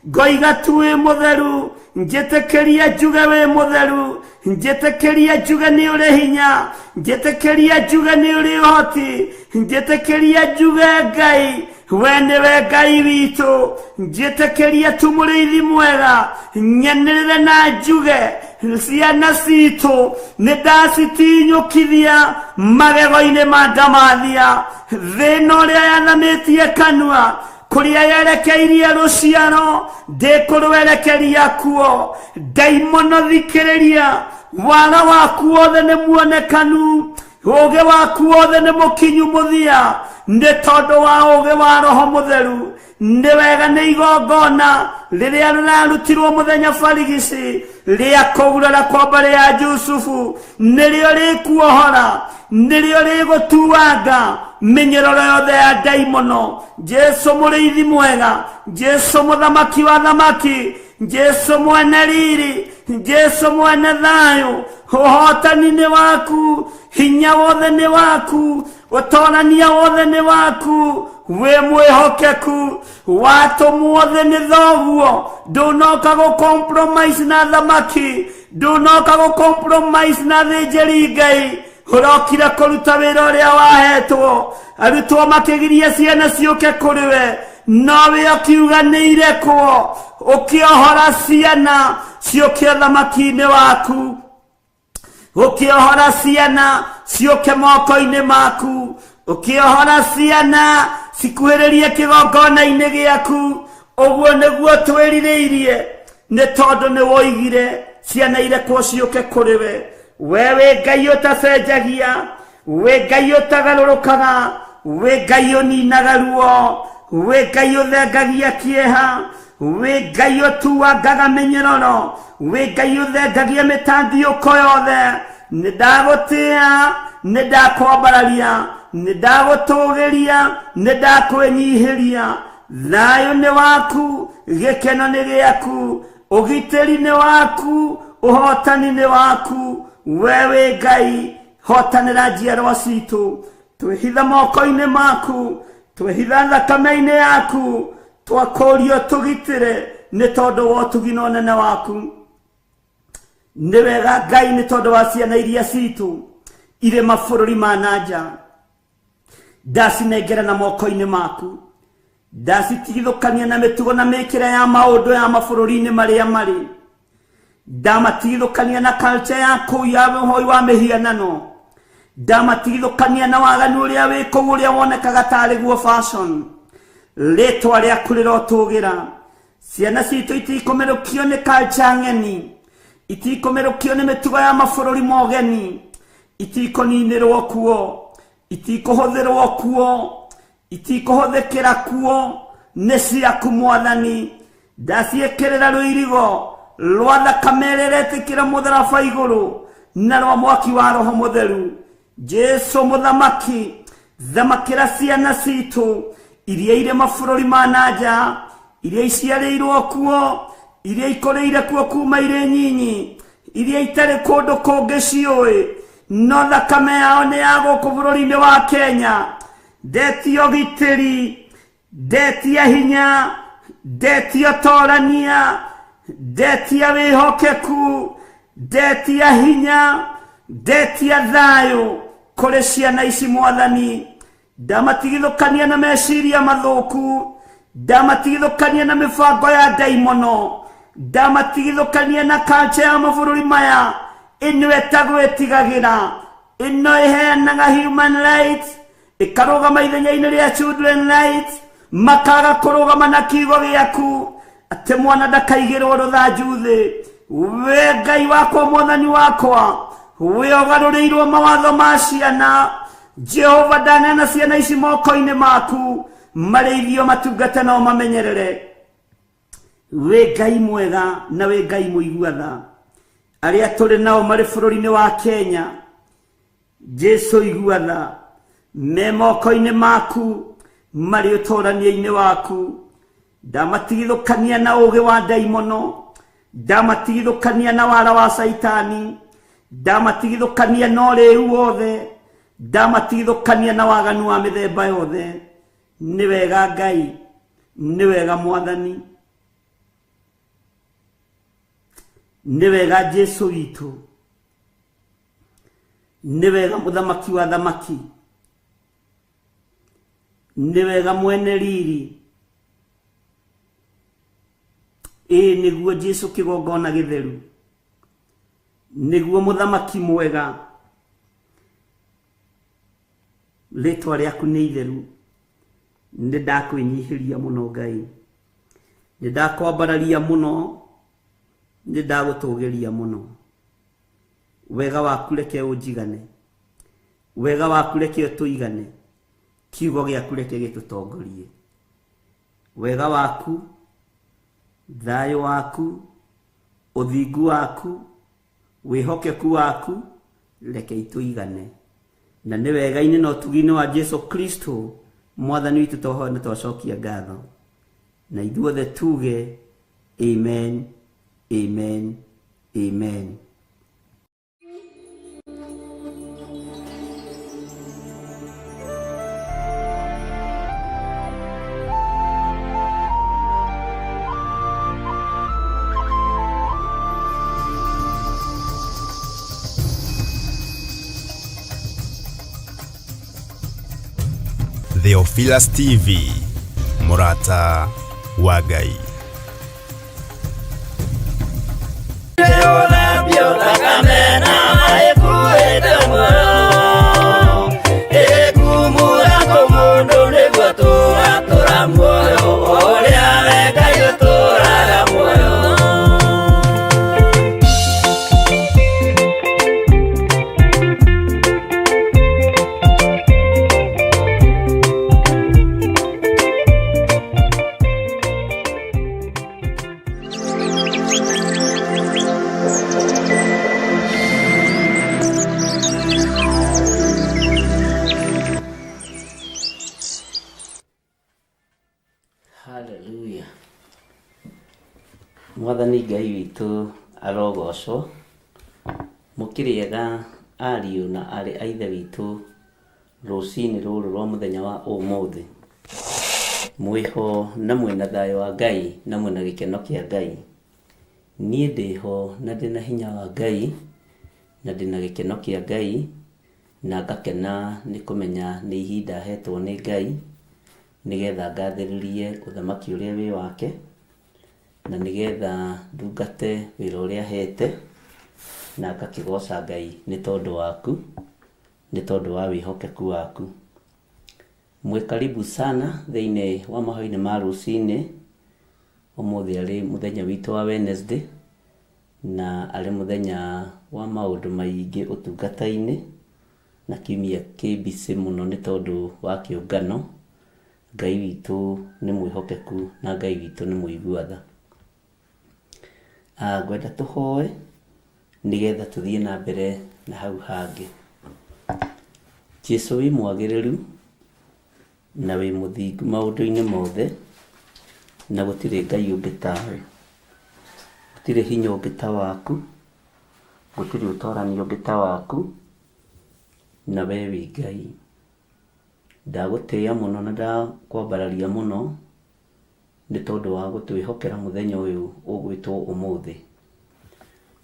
ngoiga tu wĩ mũtheru njĩtĩkĩria njuge wĩ mũtheru njĩtĩkĩria njuge nĩ ũrĩ hinya njĩtĩkĩria njuge nĩ ũrĩ ũhoti njĩtĩkĩria njuge Ngai we nĩwe Ngai witũ njĩtĩkĩria tu mũrĩithi mwega nyanĩrĩre na njuge ciana citũ nĩ ndacitinyũkithia magego-inĩ ma ndamathia thĩna ũrĩa yathamĩtie kanua kũrĩa yerekeirie rũciaro ndĩkũrwerekeria kuo ndaimono thikĩrĩria wara waku wothe nĩ muonekanu ũũgĩ waku wothe nĩ mũkinyu mũthia nĩ tondũ wa ũũgĩ wa roho mũtheru nĩ wega nĩ igongona rĩrĩa rĩrarutirwo mũthenya barigici rĩa kũgurara kwa mbarĩ ya Jusufu nĩrĩo rĩkuohora nĩrĩo rĩgũtuanga mĩnyerero yothe ya ndaimono Jesu mũrĩithi mwega Jesu mũthamaki wa thamaki Jesu mwene riri Jesu mwene thayũ ũhotani nĩ waku hinya wothe nĩ waku ũtonania wothe nĩ waku we mwĩhokeku watũmwo thĩ nĩ thoguo ndũnoka gũcompromise na thamaki ndũnoka gũcompromise na thĩnjĩri Ngai ũrokire kũruta wĩra ũrĩa wahetwo arutwo makĩgiria ciana ciũke kũrĩ we nowe ũkiuga nĩ irekwo ũkĩohora ciana ciũke thamaki-inĩ waku ũkĩohora ciana ciũke moko-inĩ maku ũkĩohora ciana cikuhĩrĩrie kĩgongona-inĩ gĩaku ũguo nĩguo twĩrirĩirie nĩ tondũ nĩ woigire ciana irekwo ciũke kũrĩ we wĩ Ngai ũtacenjagia wĩ Ngai ũtagarũrũkaga wĩ Ngai ũninaga ruo wĩ Ngai ũthengagia kĩeha wĩ Ngai ũtuangaga mĩnyororo wĩ Ngai ũthengagia mĩtangĩũko yothe nĩ ndagũtĩĩa nĩ ndakwambararia nĩ ndagũtũgĩria nĩ ndakwĩnyihĩria thayũ nĩ waku gĩkeno nĩ gĩaku ũgitĩri nĩ waku ũhotani nĩ waku we wĩ Ngai hotanĩra njiarwa citũ twihitha moko-inĩ maku, twihitha thakame-inĩ yaku, twakũrio tũgitĩre nĩ tondũ wa ũtugi na ũnene waku. Nĩ wega Ngai nĩ tondũ wa ciana iria citũ irĩ mabũrũri ma nanja, ndacinengera na moko-inĩ maku, ndacitigithũkania na mĩtugo na mĩkĩre ya maũndũ ya mabũrũri-inĩ marĩa marĩ, ndamatigithũkania na culture ya kũu ya ũhoi wa mĩhianano, ndamatigithũkania na waganu ũrĩa wĩ kũu ũrĩa wonekaga tarĩ guo fashion. Rĩtwa rĩaku rĩrotũgĩra, ciana citũ itikũmerũkio nĩ culture ng'eni, itikũmerũkio nĩ mĩtugo ya mabũrũri ma ũgeni, itikũninĩrwo kuo, itikũhũthĩrwo kuo, itikũhũthĩkĩra kuo, nĩ ciaku Mwathani. Ndaciĩkĩrĩra rũirigo rwa thakame ĩrĩa ĩretĩkĩra mũtharaba igũrũ na rwa mwaki wa Roho Mũtheru. Jesu mũthamaki, thamakĩra ciana citũ iria irĩ mabũrũri ma nanja, iria iciarĩirwo kuo, iria ikũrĩire kuo kuma irĩ nyinyi, iria itarĩ kũndũ kũngĩ ciũĩ, no thakame yao nĩ ya gũkũ bũrũri-inĩ wa Kenya. Ndetia ũgitĩri, ndetia hinya, ndetia ũtorania, ndetia wĩhokeku, ndetia hinya, ndetia thayũ kũrĩ ciana ici Mwathani. Ndamatigithũkania na meciria mathũku, ndamatigithũkania na mĩbango ya ndaimono, ndamatigithũkania na culture ya mabũrũri maya ĩno ĩtagwĩtigagĩra, ĩno ĩheanaga human rights, ĩkarũgama ithenya-inĩ rĩa children rights, makaga kũrũgama na kiugo gĩaku atĩ mwana ndakaigĩrwo rũthanju thĩ. We Ngai wakwa, Mwathani wakwa, we ũgarũrĩirwo mawatho ma ciana, Jehova ndaneana ciana ici moko-inĩ maku, marĩithio matungate no mamenyerere. We Ngai mwega na we Ngai mũigua-tha, arĩa tũrĩ nao marĩ bũrũri-inĩ wa Kenya, Jesu igua-tha, me moko-inĩ maku, marĩ ũtorania-inĩ waku. Ndamatigithũkania na ũgĩ wa ndaimono, ndamatigithũkania na wara wa Saitani, ndamatigithũkania na ũrĩu wothe, ndamatigithũkania na waganu wa mĩthemba yothe. Nĩ wega Ngai, nĩ wega Mwathani, nĩ wega Jesu witũ, nĩ wega mũthamaki wa thamaki, nĩ wega mwene riri. Nĩguo Jesu kĩgongona gĩtheru, nĩguo mũthamaki mwega. Rĩtwa rĩaku nĩ itheru. Nĩ ndakwĩnyihĩria mũno Ngai, nĩ ndakwambararia mũno, nĩ ndagũtũgĩria mũno. Wega waku reke ũnjigane, wega waku reke ũtũigane, kiugo gĩaku reke gĩtũtongorie. Wega waku, thayũ waku, ũthingu waku, wĩhokeku waku reke itũigane. Na nĩ wega-inĩ na ũtugi-inĩ wa Jesu Kristo Mwathani witũ tũhoya na twacokia ngatho, na ithuothe tuge amen, amen, amen. Theophilus TV, Murata wa Ngai. Hallelujah. Mwathani Ngai witũ arogocwo. Mũkĩrĩega ariũ na arĩ a ithe witũ rũcinĩ rũrũ rwa mũthenya wa ũmũthĩ mwĩho na mwĩna thayũ wa Ngai na mwĩna gĩkeno kĩa Ngai. Niĩ ndĩho na ndĩna hinya wa Ngai na ndĩna gĩkeno kĩa Ngai, na ngakena nĩ kũmenya nĩ ihinda hetwo nĩ Ngai nĩgetha ngathĩrĩrie ũthamaki ũrĩa wĩ wake, na nĩgetha ndungate wĩra ũrĩa hete, na ngakĩgoca Ngai nĩ tondũ waku, nĩ tondũ wa wĩhokeku waku. Mwĩ karibu sana thĩinĩ wa mahoya-inĩ ma rũcinĩ. Ũmũthĩ arĩ mũthenya witũ wa Wednesday, na arĩ mũthenya wa maũndũ maingĩ ũtungata-inĩ, na kiumia kĩbici mũno nĩ tondũ wa kĩũngano. Ngai witũ nĩ mwĩhokeku na Ngai witũ nĩ mũiguatha. Ngwenda tũhoe nĩgetha tũthiĩ na mbere na hau hangĩ. Jesũ wĩ mwagĩrĩru na wĩ mũthingu maũndũ-inĩ mothe, na gũtirĩ Ngai ũngĩ tawe. Gũtirĩ hinya ũngĩ ta waku, gũtirĩ ũtoranio ũngĩ ta waku, na we wĩ Ngai. Ndagũtĩĩa mũno na ndakwambararia mũno nĩ tondũ wa gũtwĩhokera mũthenya ũyũ ũgwĩtwo ũmũthĩ.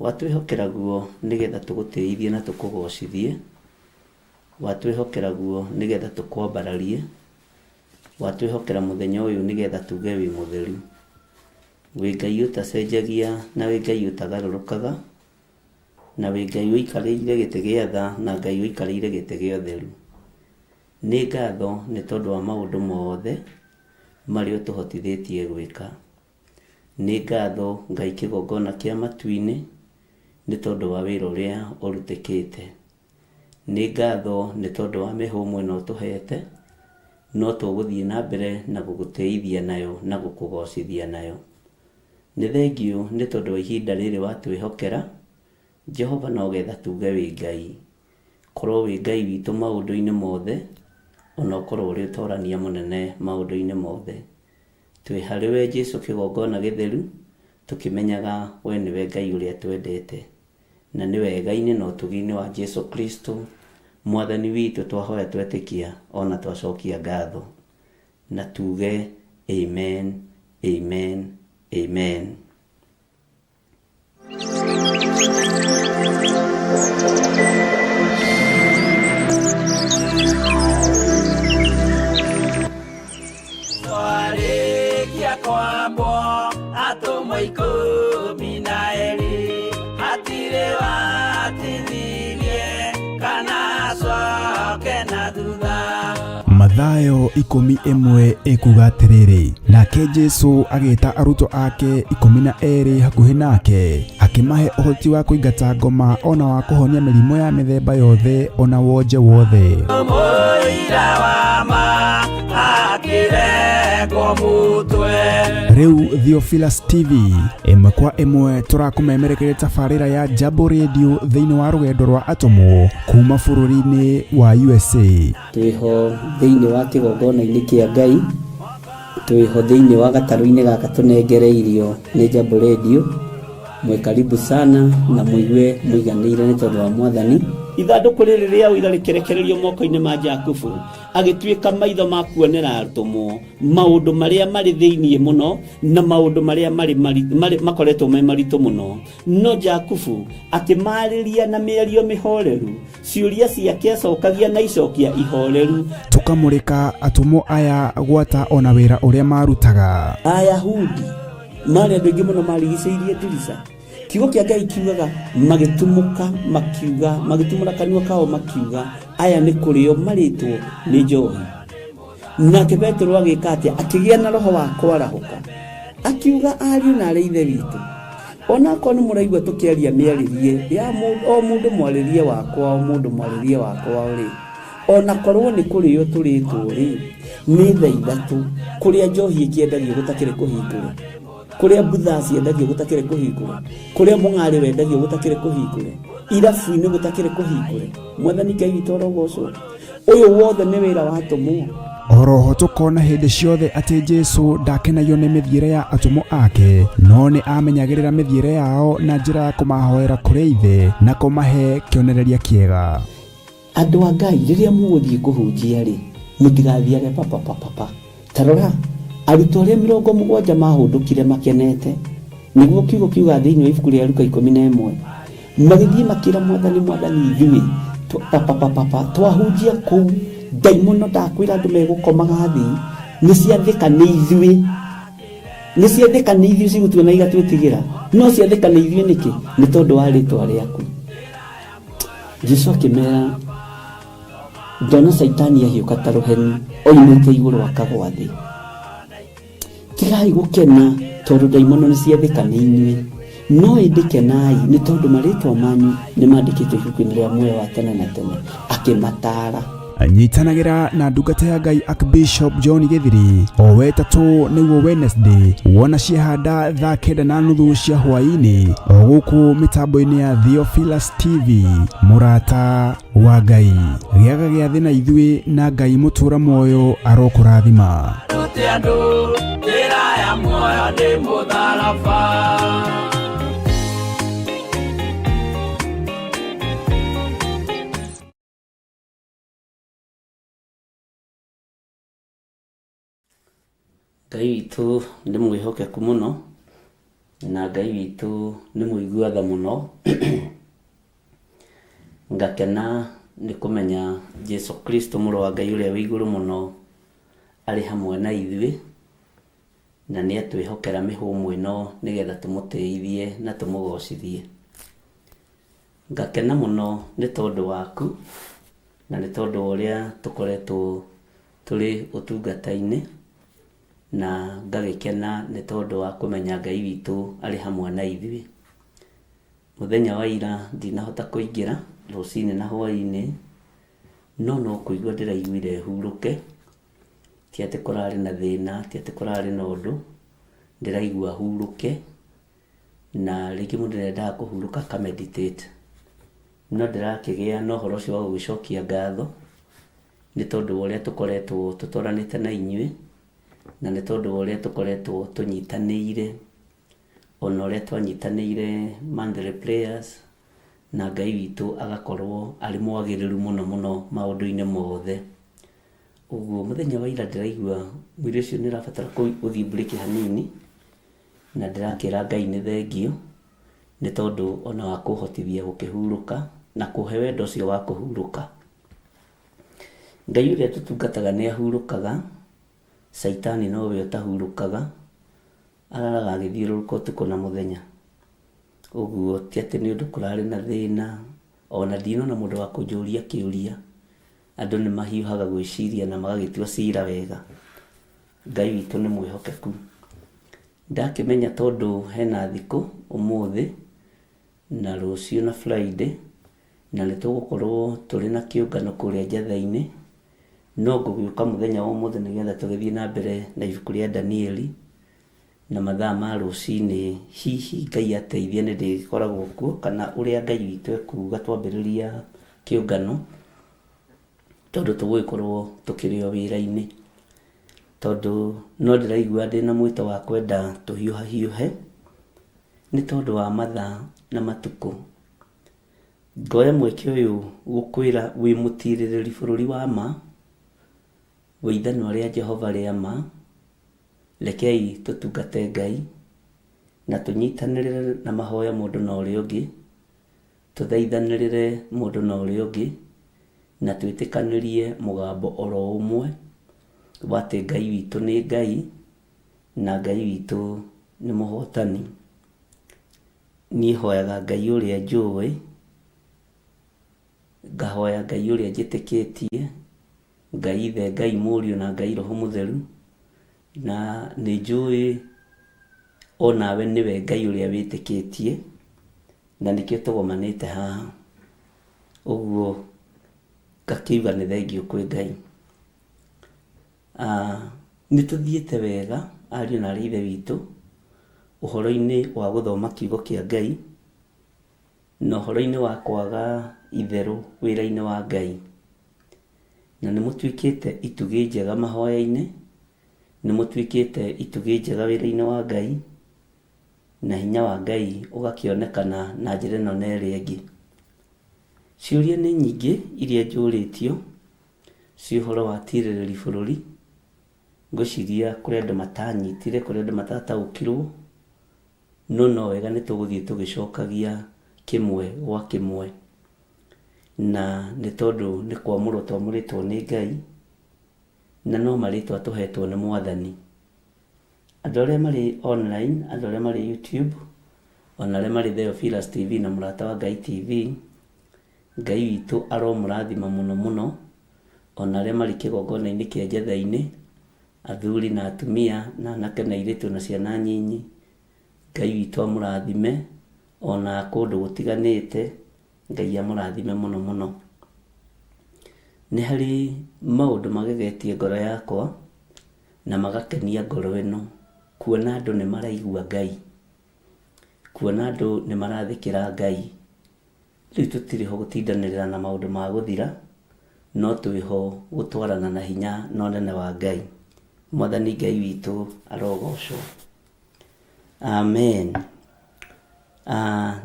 Watwĩhokera guo nĩgetha tũgũtĩithie na tũkũgocithie, watwĩhokera guo nĩgetha tũkwambararie, watwĩhokera mũthenya ũyũ nĩgetha tuge wĩ mũtheru. Wĩ Ngai ũtacenjagia na wĩ Ngai ũtagarũrũkaga, na wĩ Ngai ũikarĩire gĩtĩ gĩa tha na Ngai ũikarĩire gĩtĩ gĩa ũtheru. Nĩ ngatho nĩ tondũ wa maũndũ mothe marĩa ũtũhotithĩtie gwĩka. Nĩ ngatho Ngai kĩgongona kĩa matu-inĩ nĩ tondũ wa wĩra ũrĩa ũrutĩkĩte. Nĩ ngatho nĩ tondũ wa mĩhũmũ ĩno ũtũhete, no tũgũthiĩ na mbere na gũgũtĩithia nayo na gũkũgocithia nayo. Nĩ thengiũ nĩ tondũ wa ihinda rĩrĩ watwĩhokera Jehova, na ũgetha tuge wĩ Ngai. Korwo wĩ Ngai witũ maũndũ-inĩ mothe, ona ũkorwo ũrĩ ũtorania mũnene maũndũ-inĩ mothe. Twĩ harĩ we Jesũ kĩgongona gĩtheru, tũkĩmenyaga we nĩwe Ngai ũrĩa twendete, na nĩ wega-inĩ na ũtugi-inĩ wa Jesũ Kristo mwathani witũ twahoya twetĩkia ona twacokia ngatho, na tuge amen, amen, amen. Twarĩkia kwambwo atũmwo 12 hatirĩ watithirie kana acoke na thutha. Mathayo 11 ikuga atĩrĩrĩ, nake Jesũ agĩĩta arutwo ake 12 hakuhĩ nake, akĩmahe ũhoti wa kũingata ngoma ona wa kũhonia mĩrimũ ya mĩthemba yothe ona wonje wothe. Mũira wa ma akĩrekwo mũtwe. Rĩu Theophilus TV ĩmwe kwa ĩmwe tũrakũmemerekeria tabarĩra ya Jambo Radio thĩinĩ wa rũgendo rwa atũmwo kuma bũrũri-inĩ wa USA. Twĩho thĩinĩ wa kĩgongona-inĩ kĩa Ngai, twĩho thĩinĩ wa gatarũ-inĩ gaka tũnengereirio nĩ Jambo Radio. Mwĩ karibu sana na mũigue mũiganĩire nĩ tondũ wa Mwathani. Ithandũkũ rĩrĩ rĩa ũira rĩkĩrekererio moko-inĩ ma Jakubu, agĩtuĩka maitho ma kuonera atũmwo maũndũ marĩa marĩ thĩinĩ mũno na maũndũ marĩa makoretwo me maritũ mũno. No Jakubu akĩmarĩria na mĩario mĩhoreru, ciũria ciake acokagia na icokia ihoreru. Tũkamũrĩka atũmwo aya gwata ona wĩra ũrĩa marutaga. Ayahudi marĩ andũ aingĩ mũno marigicĩirie ndirica. Kiugo kĩa Ngai kiugaga magĩtumũka makiuga, magĩtumũra kanua kao makiuga, aya nĩ kũrĩo marĩtwo nĩ njohi. Nake Petero agĩka atĩa? Akĩgĩa na roho wa kwarahũka, akiuga ariũ na arĩ ithe witũ, ona korwo nĩ mũraigua tũkĩaria mĩarĩrie ya o mũndũ mwarĩrie wakwa, o mũndũ mwarĩrie wakwa rĩ, ona korwo nĩ kũrĩo tũrĩtwo rĩ, nĩ thaa ithatũ kũrĩa njohi ĩkĩendagio gũtakĩrĩ kũhingũra, kũrĩa mbutha ciendagio gũtakĩrĩ kũhingũra, kũrĩa mũng'arĩ wendagio gũtakĩrĩ kũhingũra, irabu-inĩ gũtakĩrĩ kũhingũra. Mwathani Ngai witũ arogocwo. Ũyũ wothe nĩ wĩra wa atũmwo. Oroho tũkona hĩndĩ ciothe atĩ Jesũ ndakenagio nĩ mĩthiĩre ya atũmwo ake, no nĩ amenyagĩrĩra mĩthiĩre yao na njĩra ya kũmahoera kũrĩ ithe na kũmahe kĩonereria kĩega. andå a Ngai rä rä a mũgũthiĩ kũhunjia rĩ mũtigathiage papa. Tarora arutwo arĩa 70 mahũndũkire makenete nĩguo kiugo kiuga thĩinĩ wa ibuku rĩa Luka 11 magĩthiĩ makĩra mwathani ithuĩ papa twahunjia kũu ndaimono ndakwĩra andũ megũkomaga thĩ nĩ ciathĩka nĩ ithuĩ cigũtuona igatwĩtigĩra no ciathĩka nĩ ithuĩ nĩkĩ nĩ tondũ wa rĩtwa rĩaku. Jesũ akĩmera ndona Saitani ahiũka ta rũheni oimĩte igũrũ akagwa thĩ. Tigai gũkena tondũ ndaimono nĩ ciathĩka nĩ inyuĩ no ĩndĩ kenai nĩ tondũ marĩtwa manyu nĩ mandĩkĩtwo ibuku-inĩ rĩa muoyo wa tene na tene. Akĩmataara anyitanagira na ndungata ya Ngai Archbishop John Githiri o wetatũ nĩguo Wednesday wona ciahanda thaa 9:30 cia hwaĩ-inĩ o gũkũ mĩtambo-inĩ ya Theophilus TV mũrata wa Ngai gĩaga gĩathĩ na ithuĩ na Ngai mũtũra muoyo arokũrathima. Ngai witũ nĩ mwĩhokeku mũno na Ngai witũ nĩ mũiguatha mũno. Ngakena nĩ kũmenya Jesũ Kristo mũrũ wa Ngai ũrĩa wĩ igũrũ mũno arĩ hamwe na ithuĩ na nĩ atwĩhokera mĩhũmũ ĩno nĩgetha tũmũtĩithie na tũmũgocithie. Ngakena mũno nĩ tondũ waku na nĩ tondũ ũrĩa tũkoretwo tũrĩ ũtungata-inĩ na ngagĩkena nĩ tondũ wa kũmenya Ngai witũ arĩ hamwe na ithuĩ. Mũthenya wa ira ndinahota kũingĩra rũcinĩ na hwaĩ-inĩ no kũigua ndĩraiguire hurũke, ti atĩ kũrarĩ na thĩna, ti atĩ kũrarĩ na ũndũ, ndĩraigua hurũke na rĩngĩ mũndũ nĩendaga kũhurũka ka meditate no ndĩrakĩgĩa na ũhoro ũcio wa gũgĩcokia ngatho nĩ tondũ ũrĩa tũkoretwo tũtwaranĩte na inyuĩ na nĩ tondũ ũrĩa tũkoretwo tũnyitanĩire ona ũrĩa twanyitanĩire monthly prayers na Ngai witũ agakorwo arĩ mwagĩrĩru mũno maũndũ-inĩ mothe. Ũguo mũthenya wa ira ndĩraigua mwĩrĩ ũcio nĩ ũrabatara gũthiĩ break hanini na ndĩrakĩra Ngai nĩ thengio nĩ tondũ ona wa kũhotithia gũkĩhurũka na kũhe wendo ũcio wa kũhurũka. Ngai ũrĩa tũtungataga nĩ ahurũkaga, Saitani nowe ũtahurũkaga, araraga agĩthiũrũrũka ũtukũ na mũthenya. Ũguo ti atĩ nĩ ũndũ kũrarĩ na thĩna ona ndinona mũndũ wa kũnjũria kĩũria, andũ nĩ mahiũhaga gwĩciria na magagĩtua cira wega. Ngai witũ nĩ mwĩhokeku. Ndakĩmenya tondũ hena thikũ ũmũthĩ na rũciũ na Friday na nĩ tũgũkorwo tũrĩ na kĩũngano kũrĩa njatha-inĩ, no ngũgĩũka mũthenya wa ũmũthĩ nĩgetha tũgĩthiĩ na mbere na ibuku rĩa Danieli na mathaa ma rũcinĩ. Hihi Ngai ateithia nĩ ndĩgĩkoragwo kuo kana ũrĩa Ngai witũ ekuga twambĩrĩria kĩũngano, tondũ tũgũgĩkorwo tũkĩrĩ o wĩra-inĩ, tondũ no ndĩraigua ndĩna mwĩto wa kwenda tũhiũhahiũhe nĩ tondũ wa mathaa na matukũ. Ngoya mweke ũyũ gũkwĩra wĩ mũtirĩrĩri bũrũri wa ma, wĩithano rĩa Jehova rĩa ma, rekei tũtungate Ngai na tũnyitanĩrĩre na mahoya mũndũ na ũrĩa ũngĩ, tũthaithanĩrĩre mũndũ na ũrĩa ũngĩ na twĩtĩkanĩrie mũgambo oro ũmwe wa atĩ Ngai witũ nĩ Ngai na Ngai witũ nĩ mũhotani. Niĩ hoyaga Ngai ũrĩa njũĩ, ngahoya Ngai ũrĩa njĩtĩkĩtie, Ngai Ithe, Ngai Mũriũ na Ngai Roho Mũtheru, na nĩ njũĩ onawe nĩwe Ngai ũrĩa wĩtĩkĩtie na nĩkĩo tũgomanĩte haha. Ũguo ngakiuga nĩ thengio kwĩ Ngai. Nĩ tũthiĩte wega ariũ na arĩ ithe witũ ũhoro-inĩ wa gũthoma kiugo kĩa Ngai na ũhoro-inĩ wa kwaga itherũ wĩra-inĩ wa Ngai, na nĩ mũtuĩkĩte itugĩ njega mahoya-inĩ, nĩ mũtuĩkĩte itugĩ njega wĩra-inĩ wa Ngai na hinya wa Ngai ũgakĩonekana na njĩra ĩno na ĩrĩa ĩngĩ. Ciũria nĩ nyingĩ iria njũrĩtio cia ũhoro wa tirĩrĩri bũrũri. Ngwĩciria kũrĩ andũ matanyitire, kũrĩ andũ matataũkirwo, no wega nĩ tũgũthiĩ tũgĩcokagia kĩmwe gwa kĩmwe, na nĩ tondũ nĩ kwamũrwo twamũrĩtwo nĩ Ngai, na no marĩtwa tũhetwo nĩ Mwathani. Andũ arĩa marĩ online, andũ arĩa marĩ YouTube, ona arĩa marĩ Theophilus TV na Mũrata wa Ngai TV, Ngai witũ aromũrathima mũno mũno. Ona arĩa marĩ kĩgongona-inĩ kĩa Njatha-inĩ, athuri na atumia na anake na airĩtu na ciana nyinyi, Ngai witũ amũrathime. Ona kũndũ gũtiganĩte, Ngai amũrathime mũno mũno. Nĩ harĩ maũndũ magegetie ngoro yakwa na magakenia ngoro ĩno, kuona andũ nĩ maraigua Ngai, kuona andũ nĩ marathĩkĩra Ngai. Rĩu tũtirĩ ho gũtindanĩrĩra na maũndũ ma gũthira, no twĩ ho gũtwarana na hinya na ũnene wa Ngai. Mwathani Ngai witũ arogocwo. Amen.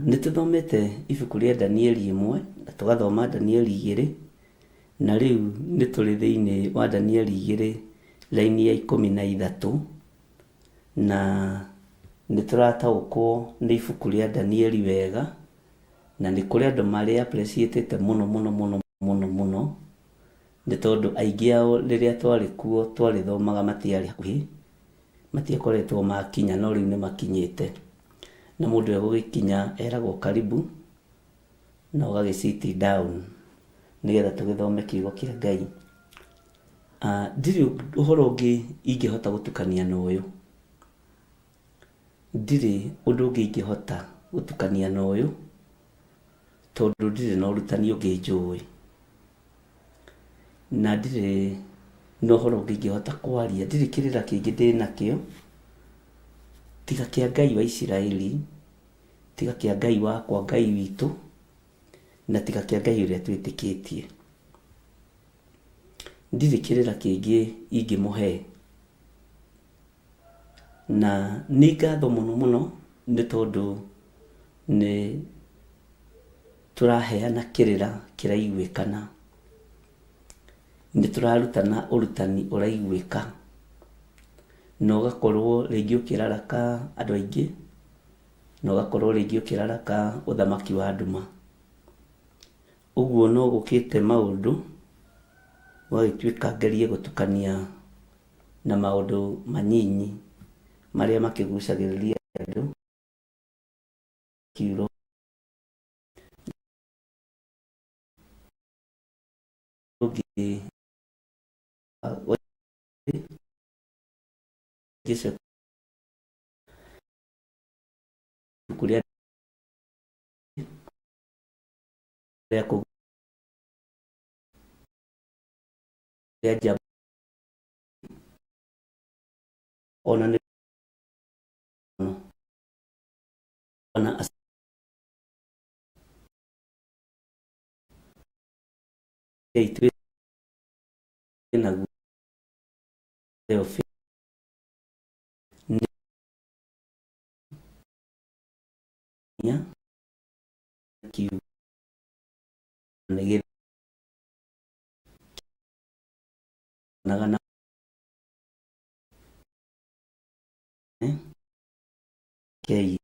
Nĩ tũthomete ibuku rĩa Danieli 1 na tũgathoma Danieli 2, na rĩu nĩ tũrĩ thĩinĩ wa Danieli 2 raini ya 13, na nĩ tũrataũkwo nĩ ibuku rĩa Danieli wega, na nĩ kũrĩ andũ marĩ appreciate mũno mũno mũno mũno mũno, nĩ tondũ aingĩ ao rĩrĩa twarĩ kuo twarĩthomaga matiarĩ hakuhĩ, matiakoretwo makinya, no rĩu nĩ makinyĩte. Na mũndũ egũgĩkinya eragwo karibu na ũgagĩ-sit down nĩgetha tũgĩthome kiugo kĩa Ngai. Ndirĩ ũhoro ũngĩ ingĩhota gũtukania na ũyũ, ndirĩ ũndũ ũngĩ ingĩhota gũtukania na ũyũ, tondũ ndirĩ na ũrutani ũngĩ njũĩ, na ndirĩ na ũhoro ũngĩ ingĩhota kwaria, ndirĩ kĩrĩra kĩngĩ ndĩ nakĩo tiga kĩa Ngai wa Isiraeli, tiga kĩa Ngai wakwa, Ngai witũ, na tiga kĩa Ngai ũrĩa twĩtĩkĩtie. Ndirĩ kĩrĩra kĩngĩ ingĩmũhe, na nĩ ngatho mũno mũno nĩ tondũ nĩ tũraheana kĩrĩra kĩraiguĩkana, nĩ tũrarutana ũrutani ũraiguĩka, na ũgakorwo rĩngĩ ũkĩraraka andũ aingĩ, na ũgakorwo rĩngĩ ũkĩraraka ũthamaki wa nduma. Ũguo no gũkĩte maũndũ gũgagĩtuĩka ngerie gũtukania na maũndũ manyinyi marĩa makĩgucagĩrĩria andũ kiugo ũngĩ Yesu kulia yako ya jabu ona ne ona itu na ya kiu negere nagana kei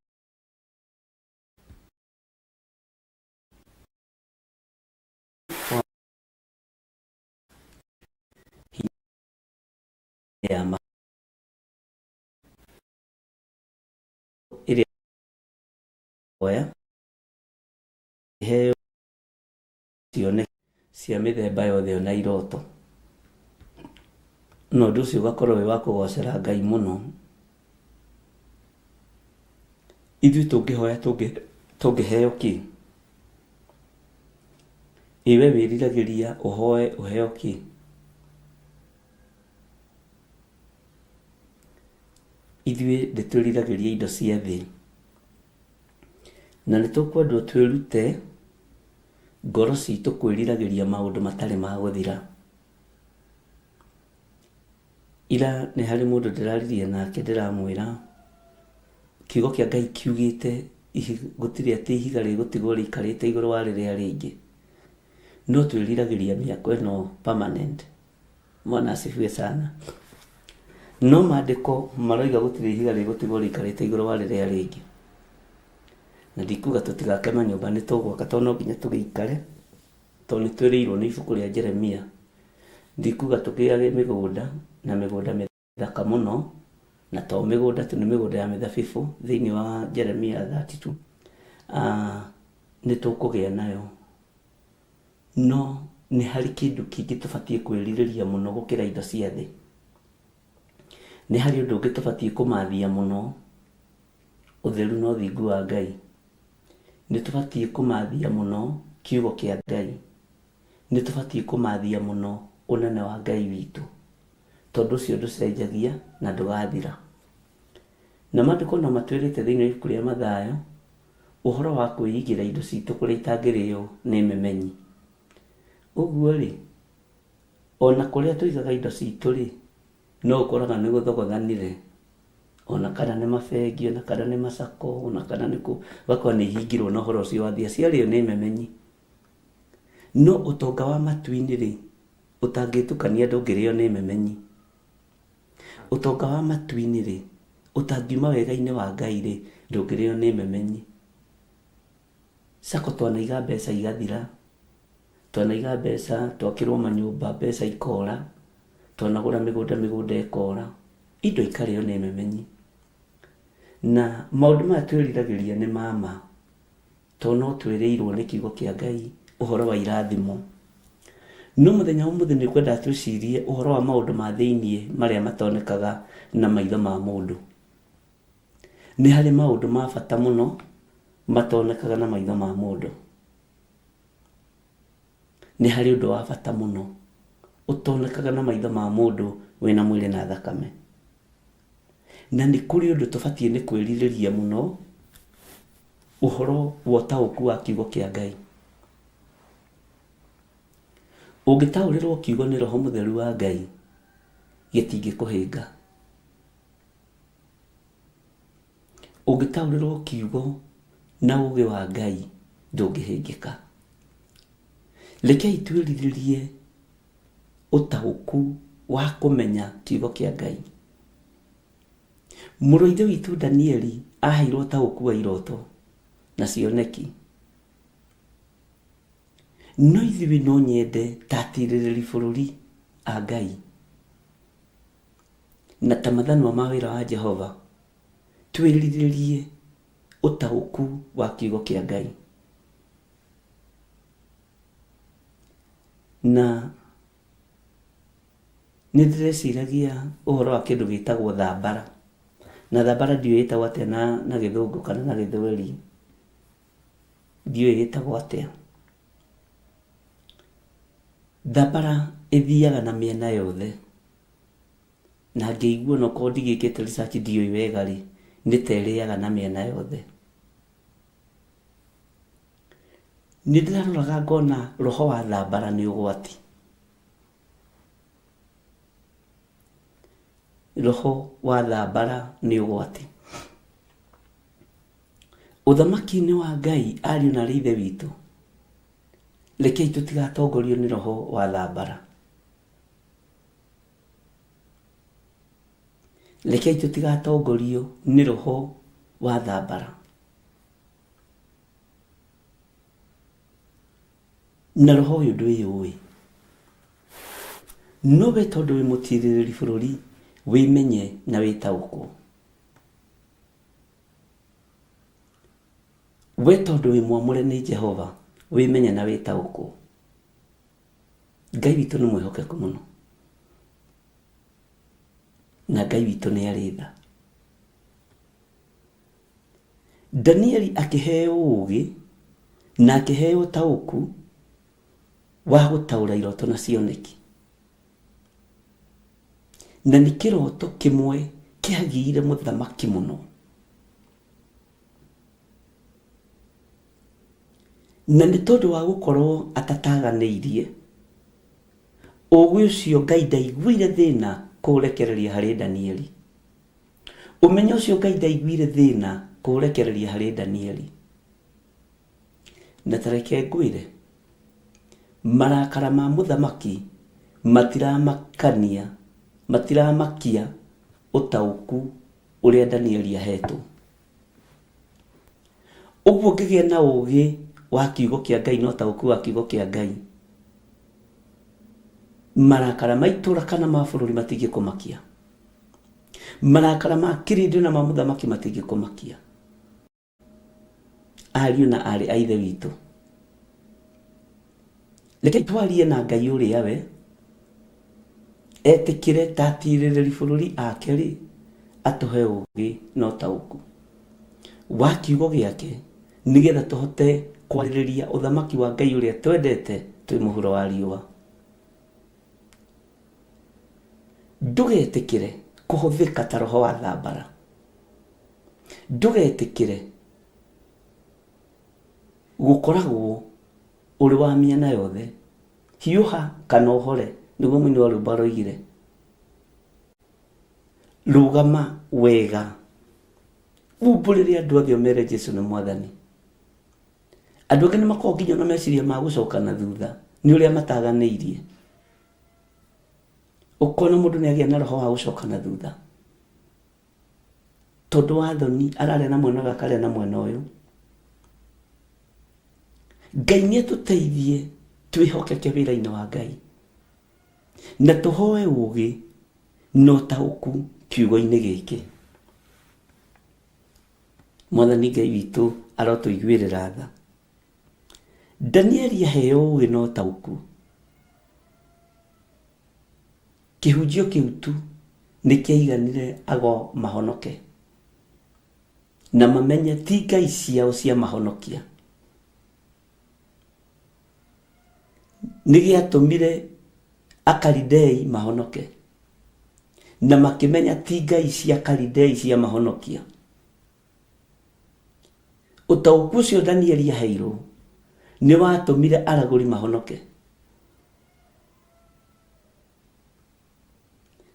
ya ma ile oya heo cione cia mĩthemba yothe na iroto, no ũndũ ũcio ũgakorwo wĩ wa kũgocera Ngai mũno. Ithuĩ tũngĩhoya tũngĩheo kĩ? Iwe wĩriragĩria ũhoe ũheo kĩ? Ithuĩ ndĩtwĩriragĩria indo cia thĩ, na nĩtũkwendwo twĩrute ngoro citũ kwĩriragĩria maũndũ matarĩ ma gũthira. Ira nĩ harĩ mũndũ ndĩraririe nake ndĩramwĩra kiugo kĩa Ngai kiugĩte gũtirĩ atĩ ihiga rĩgũtigwo rĩikarĩte igũrũ wa rĩrĩa rĩngĩ, no twĩriragĩria mĩako ĩno permanent. Mwana asifiwe sana. No maandĩko maroiga gũtirĩ ihiga rĩgũtigwo rĩikarĩte igũrũ wa rĩrĩa rĩngĩ. Na ndikuga tũtigake manyũmba nĩ tũgwaka tondũ no nginya tũgĩikare tondũ nĩ twĩrĩirwo nĩ ibuku rĩa Jeremia. Ndikuga tũkĩage mĩgũnda na mĩgũnda mĩthaka mũno, na to mĩgũnda tu nĩ mĩgũnda ya mĩthabibũ thĩinĩ wa Jeremia 32. Nĩ tũkũgĩa nayo. No nĩ harĩ kĩndũ kĩngĩ tũbatiĩ kwĩrirĩria mũno gũkĩra indo cia thĩ. Nĩ harĩ ũndũ ũngĩ tũbatiĩ kũmathia mũno, ũtheru na ũthingu wa Ngai. Nĩ tũbatiĩ kũmathia mũno kiugo kĩa Ngai. Nĩ tũbatiĩ kũmathia mũno ũnene wa Ngai witũ, tondũ ũcio ndũcenjagia na ndũgathira. Na maandĩko no matwĩrĩte thĩinĩ wa ibuku rĩa Mathayo ũhoro wa kwĩigĩra indo citũ kũrĩa itangĩrĩo nĩ memenyi. Ũguo rĩ, ona kũrĩa tũigaga indo citũ rĩ, no ũkoraga nĩ gũthogothanire, ona kana nĩ mabengi, ona kana nĩ macako, ona kana nĩ gũkorwo nĩ ihingirwo na ũhoro ũcio wa thia ciarĩo nĩ memenyi. No ũtonga wa matu-inĩ rĩ, ũtangĩtukania ndũngĩrĩo nĩ memenyi. Ũtonga wa matu-inĩ rĩ, ũtangiuma wega-inĩ wa Ngai rĩ, ndũngĩrĩo nĩ memenyi. Sako twanaiga mbeca igathira, twanaiga mbeca twakĩrwo manyũmba, mbeca ikora, twanagũra mĩgũnda ĩkora, indo ikarĩo nĩ memenyi. Na maũndũ maya twĩriragĩria nĩ mama, tondũ no twĩrĩirwo nĩ kiugo kĩa Ngai ũhoro wa irathimo. No mũthenya ũmũthĩ nĩ kwenda twĩcirie ũhoro wa maũndũ ma thĩiniĩ marĩa matonekaga na maitho ma mũndũ. Nĩ harĩ maũndũ ma bata mũno matonekaga na maitho ma mũndũ. Nĩ harĩ ũndũ wa bata mũno ũtonekaga na maitho ma mũndũ wĩna mwĩrĩ na thakame. Na nĩ kũrĩ ũndũ tũbatiĩ nĩ kwĩrirĩria mũno, ũhoro wa ũtaũku wa kiugo kĩa Ngai. Ũngĩtaũrĩrwo kiugo nĩ Roho Mũtheru wa Ngai, gĩtingĩkũhĩnga. Ũngĩtaũrĩrwo kiugo na ũũgĩ wa Ngai, ndũngĩhĩngĩka. Rekei twĩrirĩrie ũtaũku wa kũmenya kiugo kĩa Ngai. Mũrũ ithe witũ Danieli aheirwo ũtaũku wa iroto na cioneki. No ithuĩ no nyende ta atirĩrĩri bũrũri a Ngai na ta mathanwa ma wĩra wa Jehova twĩrirĩrie ũtaũku wa kiugo kĩa Ngai. Na nĩ ndĩreciragia ũhoro wa kĩndũ gĩtagwo thambara. Na thambara ndiũĩ ĩtagwo atĩa na gĩthũngũ kana na gĩthweri. Ndiũĩ ĩtagwo atĩa. Thambara ĩthiaga na mĩena yothe. Na ngĩigua no korwo ndigĩkĩte research ndiũĩ wega rĩ, nĩ ta ĩrĩaga na mĩena yothe. Nĩ ndĩraroraga ngona roho wa thambara nĩ ũgwati. Roho wa thambara nĩ ũgwati. Ũthamaki-inĩ wa Ngai ariũ na arĩ ithe witũ, rekei tũtigatongorio nĩ roho wa thambara. Rekei tũtigatongorio nĩ roho wa thambara. Na roho ũyũ ndwĩyũĩ. No we tondũ wĩ mũtirĩrĩri bũrũri, wĩmenye na wĩtaũkwo. We tondũ wĩ mwamũre nĩ Jehova, wĩmenye na wĩtaũkwo. Ngai witũ nĩ mwĩhokeku mũno. Na Ngai witũ nĩ arĩ tha. Danieli akĩheo ũũgĩ na akĩheo ũtaũku wa gũtaũra iroto na cioneki. Na nĩ kĩroto kĩmwe kĩagiire mũthamaki mũno. Na nĩ tondũ wa gũkorwo atataganĩirie, ũũgĩ ũcio Ngai ndaiguire thĩna kũũrekereria harĩ Danieli. Ũmenyo ũcio Ngai ndaiguire thĩna kũũrekereria harĩ Danieli. Na ta reke ngwĩre, marakara ma muthamaki matiramakia utauku uria Danieli ahetwo. Uguo ngigia na ugi wa kiugo kia Ngai no utauku wa kiugo kia Ngai, marakara maitura kana mabururi matige kumakia, marakara ma kirindi na mamuthamaki matige kumakia. Ariũ na arĩ a ithe witũ, reke twarie na Ngai ũrĩa we etĩkĩre tatirĩrĩri bũrũri ake rĩ atũhe ũgĩ na ũtaũku wa kiugo gĩake, nĩgetha tũhote kwarĩrĩria ũthamaki wa Ngai ũrĩa twendete twĩ mũhuro wa riũa. Ndũgetĩkĩre kũhũthĩka ta roho wa thambara, ndũgetĩkĩre gukoragwo uri wa miena yothe, hiuha kana uhore, niguo mwini wa rwĩmbo aroigire. Rũgama wega umbũrĩre andũ othe ũmere Jesu nĩ mwathani. Andũ angĩ nĩmakoragwo nginya na meciria ma gũcoka na thutha nĩ ũrĩa mataganĩirie. Ũkona mũndũ nĩagĩa na roho wa gũcoka na thutha tondũ wa thoni, ararĩa na mwena gakarĩa na mwena ũyũ. Ngai nĩatũteithie twĩhokeke wĩra-inĩ wa Ngai na tũhoe ũgĩ na ũtaũku kiugo-inĩ gĩkĩ. Mwathani Ngai witũ arotũiguĩrĩra tha. Danieli aheo ũgĩ na ũtaũku, kĩhunjio kĩu tu nĩkĩaiganire ago mahonoke na mamenye ti ngai ciao cia mahonokia. Nĩgĩatũmire Akalidei mahonoke na makĩmenya ti ngai cia Kalidei cia mahonokia. Ũtaũku ũcio Danieli aheirwo nĩ watũmire aragũri mahonoke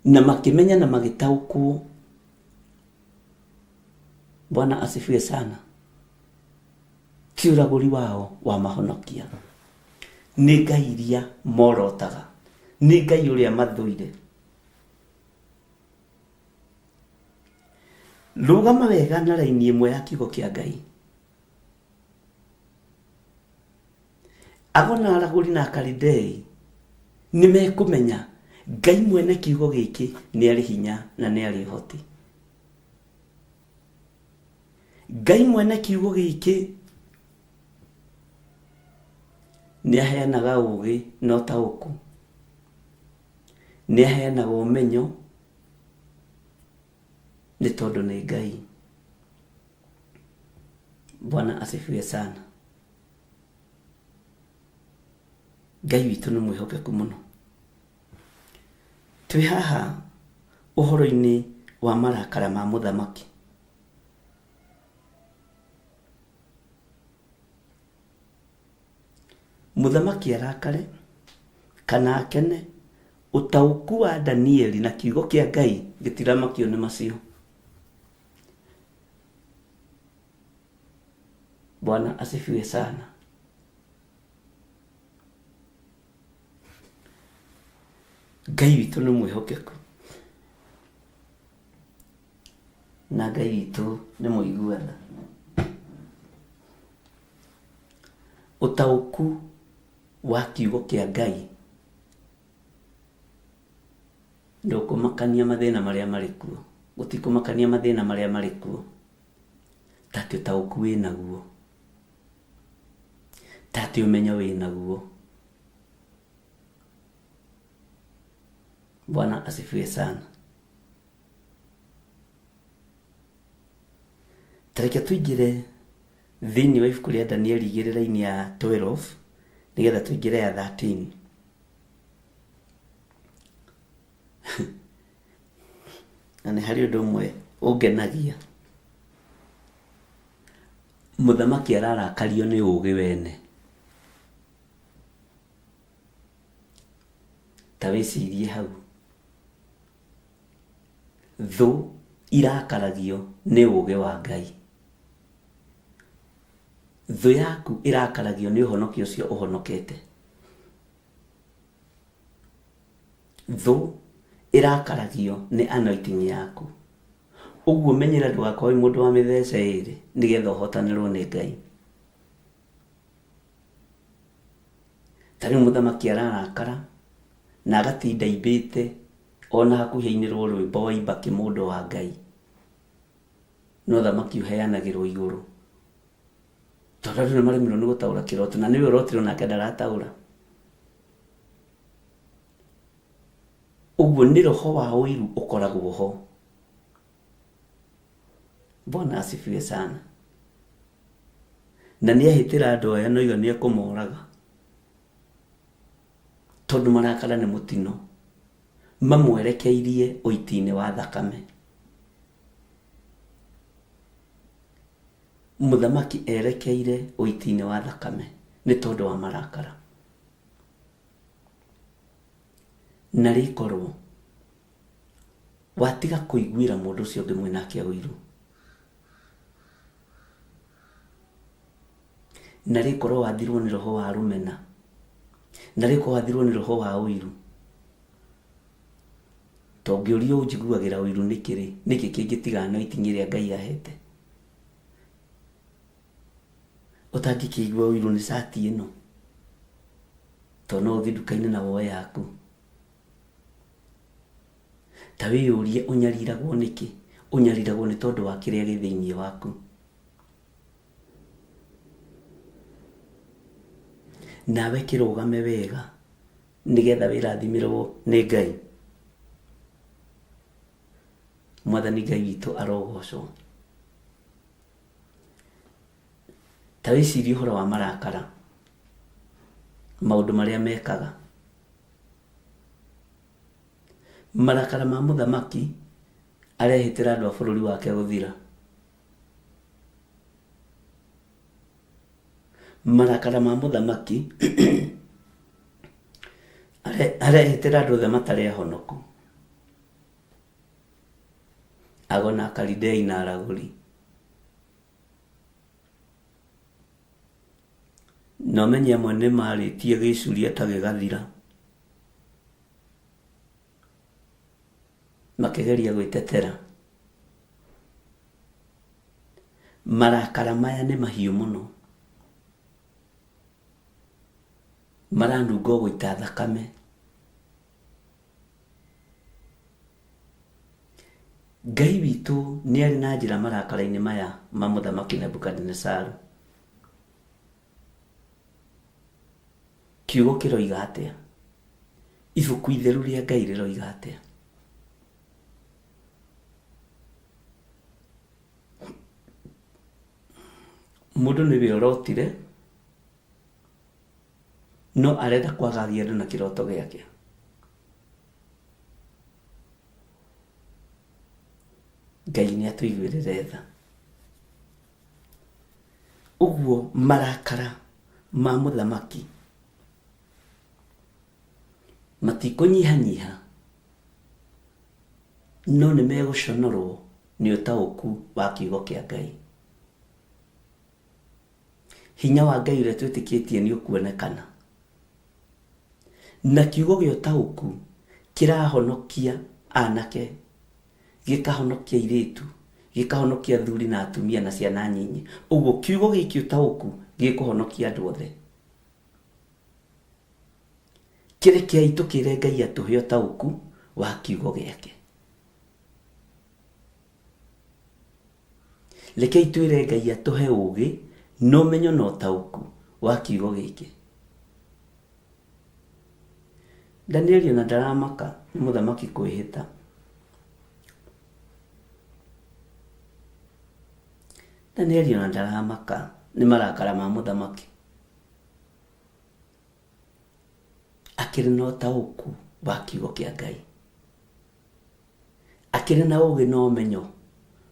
na makĩmenya na magĩtaũkwo. Bwana asifiwe sana. Kiuragũri wao wa mahonokia nĩ ngai iria morotaga, nĩ ngai ũrĩa mathũire. Rũgama wega na raini ĩmwe ya kiugo kĩa Ngai. Ago na aragũri na Akalidei nĩmekũmenya Ngai mwene kiugo gĩkĩ nĩ arĩ hinya na nĩ arĩ ũhoti. Ngai mwene kiugo gĩkĩ nĩ aheanaga ũgĩ na ũtaũku, nĩ aheanaga ũmenyo nĩ tondũ nĩ Ngai. Bwana asifiwe sana. Ngai witũ nĩ mwĩhokeku mũno. Twĩ haha ũhoro-inĩ wa marakara ma mũthamaki. Mũthamaki arakare kana akene, ũtaũku wa Danieli na kiugo kĩa Ngai gĩtiramakio nĩ macio. Bwana asifiwe sana. Ngai witũ nĩ mwĩhokeku na Ngai witũ nĩ mũiguana. Ũtaũku wa kiugo kĩa Ngai ndũkũmakania mathĩna marĩa marĩ kuo, gũtikũmakania mathĩna marĩa marĩ kuo, tatĩ ũtaũku wĩ naguo, tatĩ ũmenyo wĩ naguo. Bwana asifiwe sana. Tareke tuingĩre thĩinĩ wa ibuku rĩa Danieli 2 ya 12 nĩgetha tuingĩre ya 13. Na nĩ harĩ ũndũ ũmwe ũngenagia. Mũthamaki ararakario nĩ ũũgĩ wene. Ta wĩcirie hau. Thũ irakaragio nĩ ũũgĩ wa Ngai. Thũ yaku irakaragio nĩ ũhonokio ũcio ũhonokete. Thũ irakaragio nĩ anointing yaku. Ũguo menyera ndũgakorwo mũndũ wa mĩthece ĩrĩ nĩgetha ũhotanĩrwo nĩ Ngai. Tarĩ mũthamaki ararakara na agatinda imbĩte ona hakuhĩ-inĩrwo rwĩmbo waimba kĩmũndũ wa Ngai. No thamaki ũheanagĩrwo igũrũ. Tondũ andũ nĩmaremirwo nĩ gũtaũra kĩroto na nĩwe ũrotirwo nake ndarataũra. Ũguo nĩ roho wa ũiru ũkoragwo ho. Bwana asifiwe sana. Na nĩahĩtĩra andũ aya no iga nĩekũmoraga. Tondũ marakara nĩ mũtino. Mamwerekeirie ũiti-inĩ wa thakame. Mũthamaki erekeire ũiti-inĩ wa thakame nĩ tondũ wa marakara. Na rĩkorwo watiga kũiguĩra mũndũ ũcio ũngĩ mwĩnake ũiru. Na rĩkorwo wathirwo nĩ roho wa rũmena. Na rĩkorwo wathirwo nĩ roho wa ũiru. Tongĩũrio ũnjiguagĩra ũiru nĩkĩrĩ, nĩkĩ kĩngĩtigana na itinyi rĩa Ngai ahete. Ũtangĩkĩigua ũiru nĩ cati ĩno. To no ũthiĩ nduka-inĩ na woe yaku. Ta wĩyũrie ũnyariragwo nĩkĩ? Ũnyariragwo nĩ tondũ wa kĩrĩa gĩ thĩinĩ waku. Nawe kĩrũgame wega nĩgetha wĩrathimirwo nĩ Ngai. Mwathani Ngai witũ arogocwo. Ta wĩcirie ũhoro wa marakara. Maũndũ marĩa mekaga. Marakara ma mũthamaki arehĩtĩra andũ a bũrũri wake gũthira. Marakara ma mũthamaki arehĩtĩra andũ othe matarĩ ahonoku. Agona Akalidei na aragũri. No menye amwe nĩ marĩtie gĩcuria ta gĩgathira. Makĩgeria gwĩtetera. Marakara maya nĩ mahiũ mũno. Maranunga gũita thakame. Ngai witũ nĩ arĩ na njĩra marakara-inĩ maya ma mũthamaki Nebukadnezaru. Kiugo kĩroiga atĩa? Ibuku itheru rĩa Ngai rĩroiga atĩa? Mũndũ nĩwe ũrotire no arenda kwagagia andũ na kĩroto gĩake. Ngai nĩatũiguĩrĩre tha. Ũguo marakara ma mũthamaki matikũnyihanyiha no nĩ megũconorwo nĩ ũtaũku wa kiugo kĩa Ngai. Hinya wa Ngai ũrĩa twĩtĩkĩtie nĩ ũkuonekana. Na kiugo gĩa ũtaũku kĩrahonokia anake, gĩkahonokia airĩtu, gĩkahonokia athuri na atumia na ciana nyinyi. Ũguo kiugo gĩkĩ ũtaũku gĩkũhonokia andũ othe. Kĩrekei tũkĩre Ngai atũhe ũtaũku wa kiugo gĩake. Rekei twĩre Ngai atũhe ũũgĩ na ũmenyo na ũtaũku wa kiugo gĩkĩ. Danieli ona ndaramaka nĩ mũthamaki kwĩhĩta. Danieli ona ndaramaka nĩ marakara ma mũthamaki. Akĩrĩ na ũtaũku wa kiugo kĩa Ngai. Akĩrĩ na ũũgĩ na ũmenyo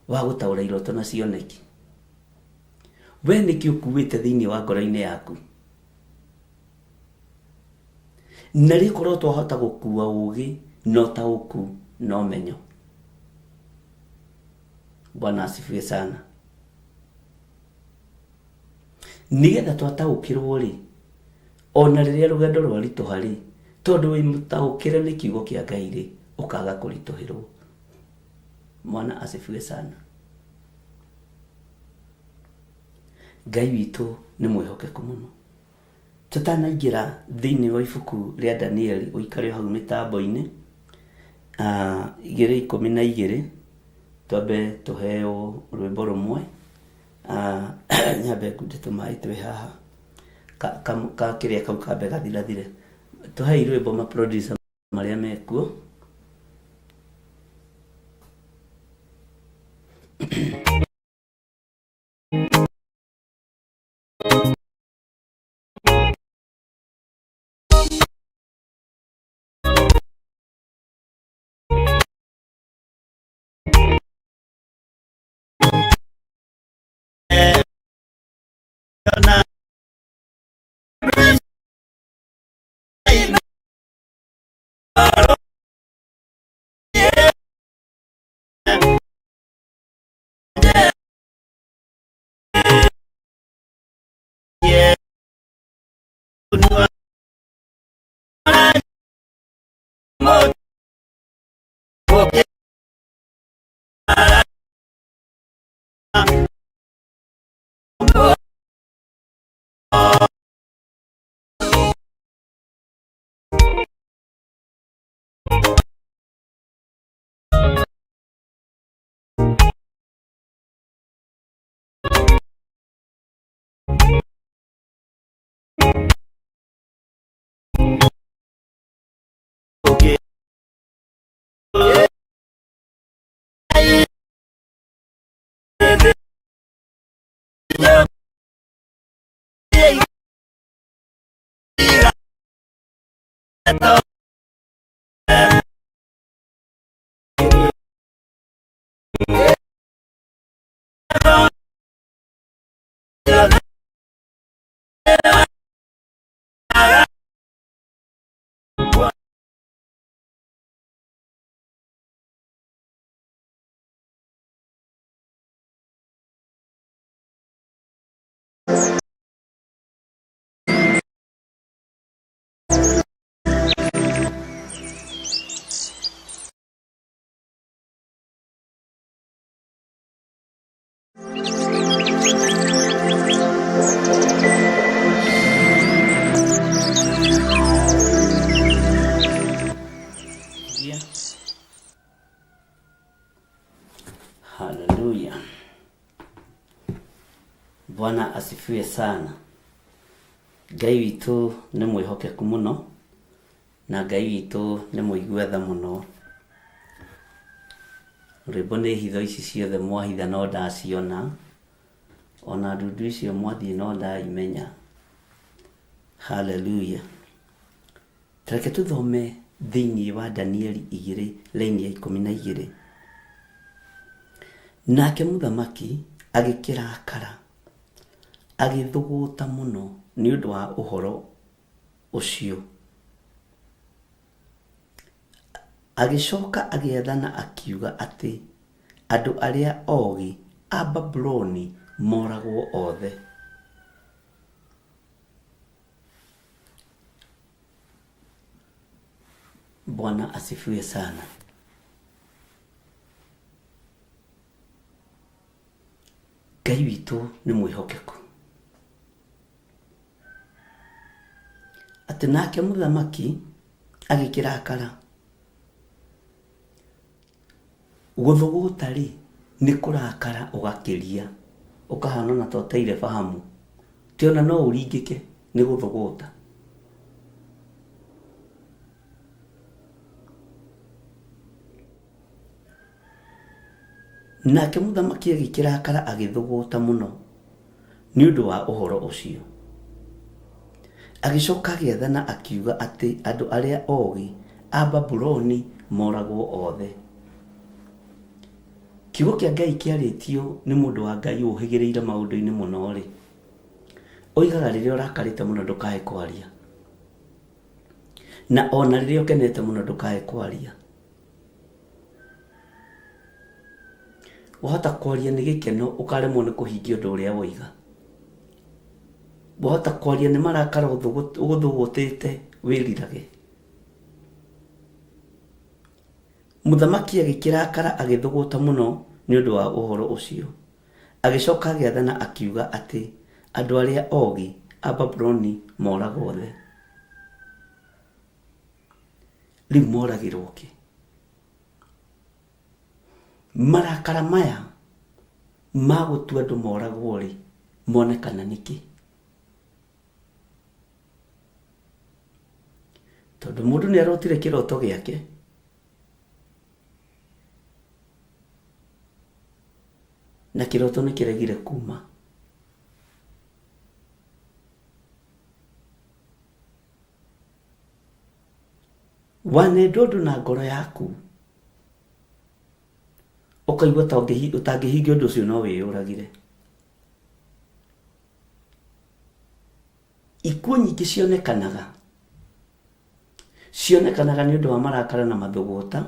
wa gũtaũra iroto na cioneki. We nĩkĩ ũkuĩte thĩinĩ wa ngoro-inĩ yaku? Na rĩkorwo twahota gũkua ũũgĩ na ũtaũku na ũmenyo. Bwana asifiwe sana. Nĩgetha twataũkĩrwo rĩ, ona rĩrĩa rũgendo rwaritũha rĩ, tondu wi mutaukire ni kiugo kia Ngai ri ukaga kurituhirwo. Mwana asifiwe sana. Ngai witu ni mwihokeku muno. Tutanaingira thiini wa ibuku ria Danieli uikare hau mitambo-ini 2:12 twambe tuheo rwimbo rumwe nyambe ngundite mai twi haha ka kiria kau kambe gathirathire tuhei rwimbo ma producer maria mekuo. Haleluya. Bwana asifiwe sana. Ngai witu ni mwihokeku muno na Ngai witu ni muiguatha muno. Rwimbo ni hitho ici ciothe mwahitha no ndaciona, ona ndundu icio mwathie no ndaimenya. Haleluya. Reke tuthome thiini wa Danieli 2 laini ya 12. Nake muthamaki agikirakara agithuguta muno ni undu wa uhoro ucio. Agicoka agiathana akiuga ati andu aria ogi a Babuloni moragwo othe. Bwana asifiwe sana. Ngai witu ni mwihokeku. Ati nake muthamaki agikirakara guthuguta ri ni kurakara ugakiria ukahana na toteire fahamu tiona no uringike ni guthuguta. Nake muthamaki agikirakara agithuguta muno ni undu wa uhoro ucio. Agicoka agiathana akiuga ati andu aria ogi a Babuloni moragwo othe. Kiugo kia Ngai kiaritio ni mundu wa Ngai uhigireire maundu-ini muno ri. Oigaga riria urakarite muno ndukae kwaria, na ona riria ukenete muno ndukae kwaria. Wahota kwaria ni gikeno ukaremwo ni kuhingia undu uria woiga. Wahota kwaria ni marakara uguthugutite wirirage. Muthamaki agĩkĩrakara agĩthũgũta mũno nĩ ũndũ wa ũhoro ũcio. Agĩcoka agĩathana akiuga atĩ andũ arĩa ogĩ a Babuloni moragwo othe. Rĩu moragĩrwo kĩ? Marakara maya ma gũtua andũ moragwo rĩ monekana nĩkĩ? Tondũ mũndũ nĩ arotire kĩroto gĩake, na kĩroto nĩ kĩregire kuma. Wanenda ũndũ na ngoro yaku, ũkaigua ta ũtangĩhingia ũndũ ũcio no wĩyũragire. Ikuũ nyingĩ cionekanaga nĩ ũndũ wa marakara na mathũgũta,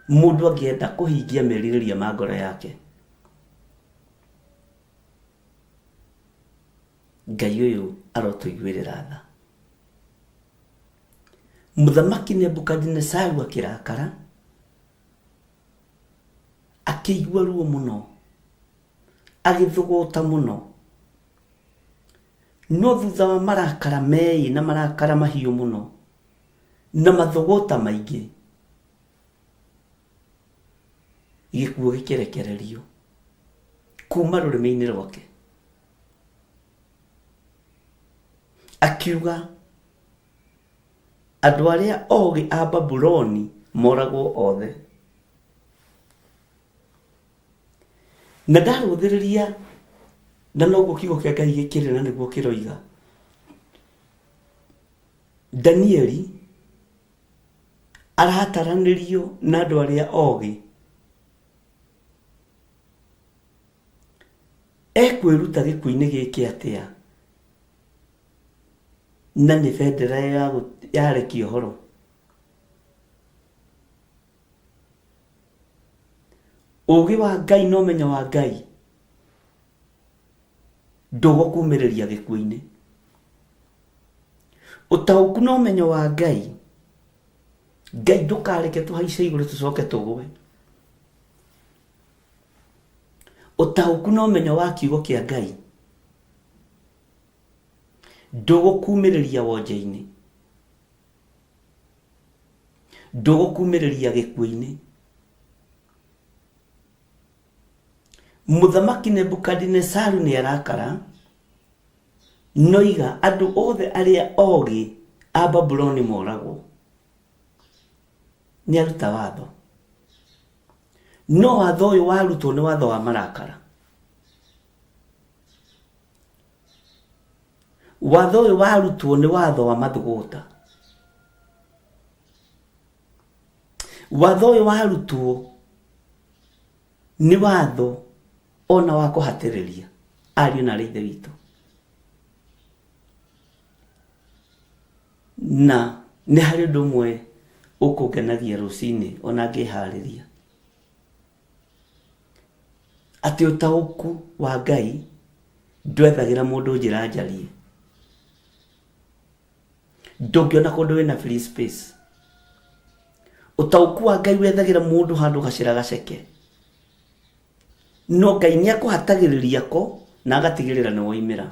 mũndũ angĩenda kũhingia merirĩria ma ngoro yake. Ngai ũyũ arotũiguĩrĩra tha. Muthamaki Nebukadinezaru akĩrakara, akĩigua ruo mũno, agĩthũgũta mũno. No thutha wa marakara mei na marakara mahiũ mũno na mathũgũta maingĩ, gĩkuũ gĩkĩrekererio kuma rũrĩmĩ-inĩ rwake. Akiuga andũ arĩa ogĩ a Babuloni moragwo othe. Na ndarũthĩrĩria, na noguo kiugo kĩa Ngai gĩkĩrĩ na nĩguo kĩroiga, Danieli arataranĩrio na andũ arĩa ogĩ, ekwĩruta gĩkuũ-inĩ gĩkĩ atĩa, na nĩ bendera yarekia ũhoro. Ũgĩ wa Ngai na ũmenyo wa Ngai ndũgũkumĩrĩria gĩkuũ-inĩ. Ũtaũku na ũmenyo wa Ngai, Ngai ndũkareke tũhaice igũrũ tũcoke tũgwe. Ũtaũku na ũmenyo wa kiugo kĩa Ngai ndũgũkumĩrĩria wonje-inĩ, ndũgũkumĩrĩria gĩkuũ-inĩ. Muthamaki Nebukadinezaru nĩ arakara, noiga andũ othe arĩa ogĩ a Babuloni moragwo. Nĩ aruta watho, no watho ũyũ warutwo nĩ watho wa marakara. Watho ũyũ warutwo nĩ watho wa mathũgũta. Watho ũyũ warutwo nĩ watho ona wa kũhatĩrĩria ariũ na ithe witũ. Na nĩ harĩ ũndũ ũmwe ũkũngenagia rũcinĩ ona ngĩharĩria, atĩ ũtaũku wa Ngai ndwethagĩra mũndũ njĩra njarie. Ndũngĩona kũndũ wĩna free space. Ũtaũku wa Ngai wethagĩra mũndũ handũ gacĩra gaceke. No Ngai nĩ akũhatagĩrĩria ko na agatigĩrĩra nĩ woimĩra.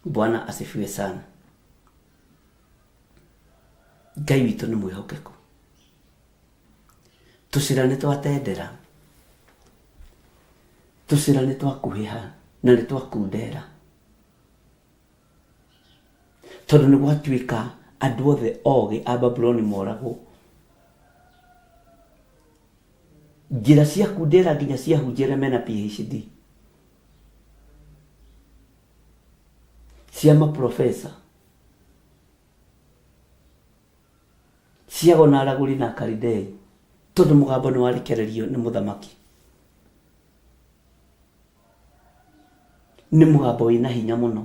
Bwana asifiwe sana. Ngai witũ nĩ mwĩhokeku. Tũcĩra nĩ twatendera, tũcĩra nĩ twakũhĩha na nĩ twakundera, tondũ nĩ gwatuĩka andũ othe ogĩ a Babuloni moragwo. Njĩra cia kundera nginya ciahunjĩra mena PhD, cia maprofesa, cia gona aragũri na Kalidei, tondũ mũgambo nĩ warekererio nĩ mũthamaki. Nĩ mũgambo wĩna hinya mũno,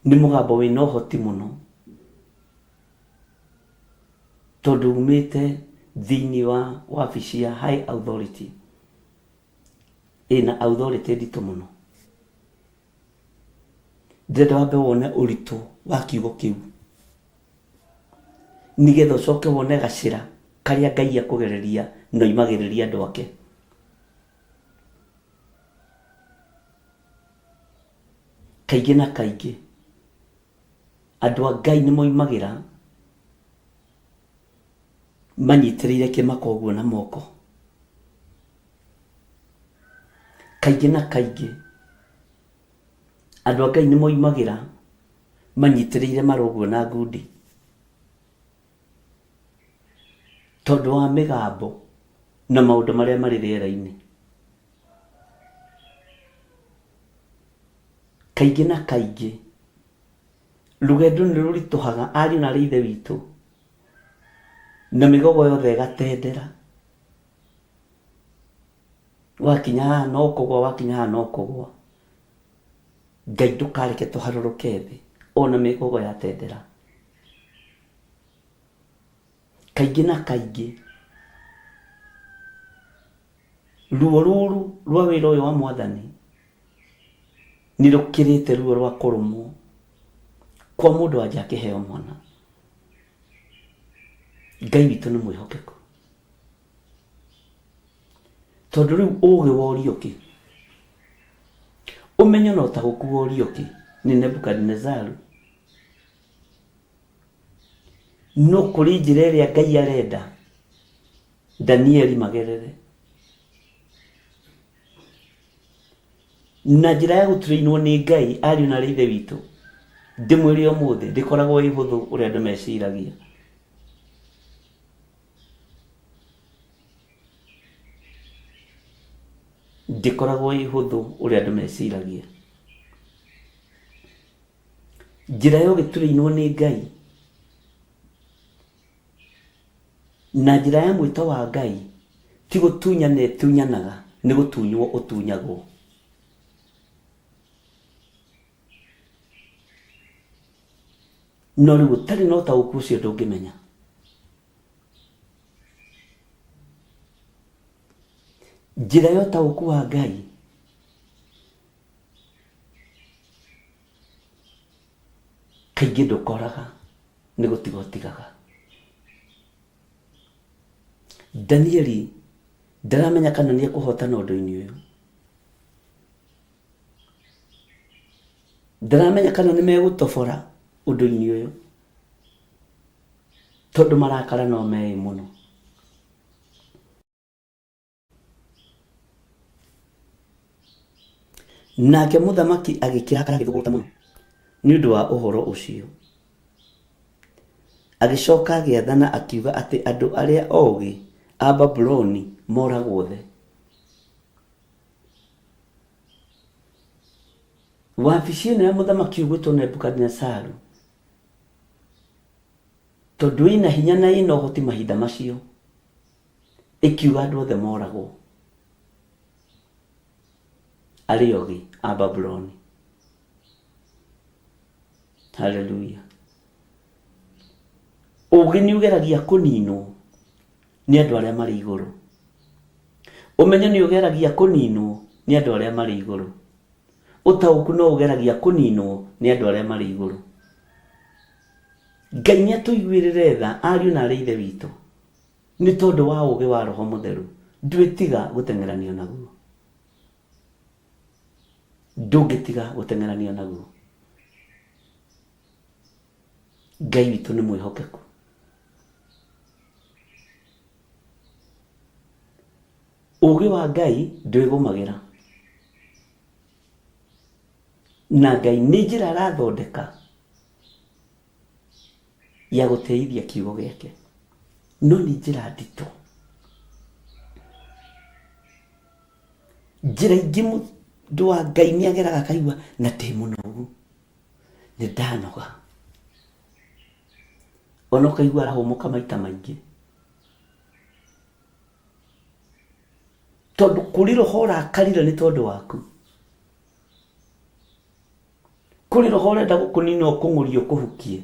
nĩ mũgambo wĩna ũhoti mũno, tondũ umĩte thĩinĩ wa wabici ya high authority, ĩna authority nditũ mũno. Ndĩrenda wambe wone ũritũ wa kiugo kiu nigetha ucoke wone gacira karia Ngai akugereria no imagiriria andu ake. Kaingĩ na kaingĩ andũ a Ngai nĩ moimagira manyitĩrĩire kĩmako ũguo na moko. Kaingĩ na kaingĩ andũ a Ngai nĩ moimagira manyitĩrĩire maroguo na ngundi tondũ wa mĩgambo na maũndũ marĩa marĩ rĩera-inĩ. Kaingĩ na kaingĩ rũgendo nĩ rũritũhaga ariũ na ithe witũ na mĩgogo yothe ĩgatendera. Wakinya haha no kũgwa, wakinya haha no kũgwa. Ngai ndũkareke tũharũrũke thĩ ona mĩgogo yatendera. Kaingĩ na kaingĩ ruo rũrũ rwa wĩra ũyũ wa Mwathani nĩ rũkĩrĩte ruo rwa kũrũmwo kwa mũndũ anja akĩheo mwana. Ngai witũ nĩ mwĩhokeku tondũ rĩu ũũgĩ wa Ũriũki, ũmenyo na ũtaũku wa Ũriũki nĩ Nebukadinezaru no kũrĩ njĩra ĩrĩa Ngai arenda Danieli magerere na njĩra ya gũturĩinwo nĩ Ngai ariũ na ithe witũ. Ndĩmwĩre ũmũthĩ ndĩkoragwo ĩ hũthũ ũrĩa andũ meciragia. Ndĩkoragwo ĩ hũthũ ũrĩa andũ meciragia. Njĩra ya gũturĩinwo nĩ Ngai na njĩra ya mwĩto wa Ngai ti gũtunyana ĩtunyanaga, nĩ gũtunywo ũtunyagwo. No rĩu gũtarĩ na ũtaũku ũcio ndũngĩmenya. Njĩra ya ũtaũku wa Ngai kaingĩ ndũkoraga, nĩ gũtiga ũtigaga. Danieli ndaramenya kana nĩ ekũhotana ũndũ-inĩ ũyũ. Ndaramenya kana nĩ megũtobora ũndũ-inĩ ũyũ tondũ marakara no meĩ mũno. Nake mũthamaki agĩkĩrakara gĩthũgũta mũno nĩ ũndũ wa ũhoro ũcio. Agĩcoka agĩathana akiuga atĩ andũ arĩa oogĩ a Babuloni moragwo othe. Wabici ĩno ya mũthamaki ũgwĩtwo Nebukadinezaru tondũ ĩna hinya na ĩna ũhoti mahinda macio, ĩkiuga andũ othe moragwo arĩ oogĩ a Babuloni. Haleluya. Ũũgĩ nĩ ũgeragia kũninwo nĩ andũ arĩa marĩ igũrũ. Ũmenyo nĩ ũgeragia kũninwo nĩ andũ arĩa marĩ igũrũ. Ũtaũku no ũgeragia kũninwo nĩ andũ arĩa marĩ igũrũ. Ngai nĩ atũiguĩrĩre tha ariũ na arĩ ithe witũ nĩ tondũ wa ũũgĩ wa Roho Mũtheru. Ndwĩtiga gũteng'eranio naguo. Ndũngĩtiga gũteng'eranio naguo. Ngai witũ nĩ mwĩhokeku. Ũũgĩ wa Ngai ndwĩgũmagĩra. Na Ngai nĩ njĩra arathondeka ya gũteithia kiugo gĩake, no nĩ njĩra nditũ. Njĩra ingĩ mũndũ wa Ngai nĩ ageraga akaigua na ndĩ mũnogu, nĩ ndanoga. Ona ũkaigua arahũmũka maita maingĩ tondũ kũrĩ roho ũrakarire nĩ tondũ waku. Kũrĩ roho ũrenda gũkũnina ũkũng'ũrie ũkũhukie.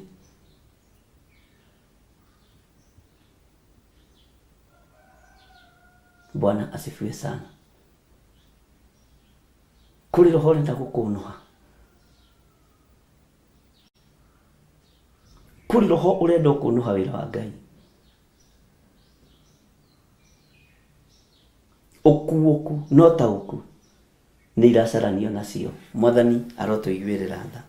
Bwana asifiwe sana. Kũrĩ roho ũrenda gũkũnũha. kuri roho urenda kunuha wira wa Ngai okuoku no tauku ni iracaranio nacio. Mwathani arotuiguirira tha.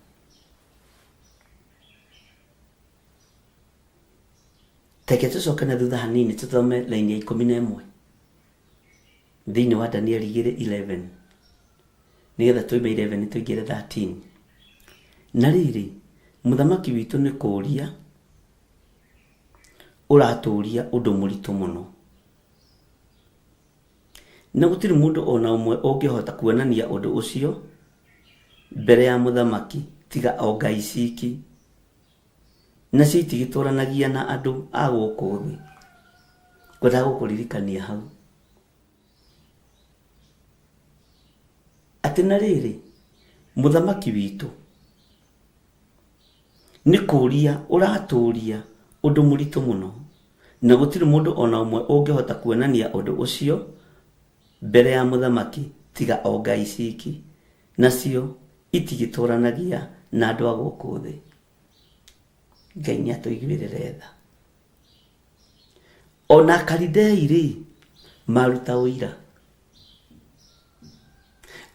Teke tucokane thutha hanini tuthome laini ya 11 thiini wa Danieli 11 nigetha tuime 11 tuingire 13. Na riri muthamaki witu ni kuria uraturia undu muritu muno, na gutiri mundu ona umwe ungihota kuonania undu ucio mbere ya muthamaki tiga o ngai ciki, na citigitũranagia na andu a gũkũ thĩ. Ngwenda gũkũririkania hau atĩ na rĩrĩ muthamaki witũ nĩ kũria ũratũria ũndũ mũritũ mũno, na gũtirĩ mũndũ ona ũmwe ũngĩhota kuonania ũndũ ũcio mbere ya muthamaki tiga o ngai ciki, nacio itigitũranagia na andũ a gũkũ thĩ. Ngai nĩatũiguĩrĩre tha. Ona Akalidei rĩ maruta ũira,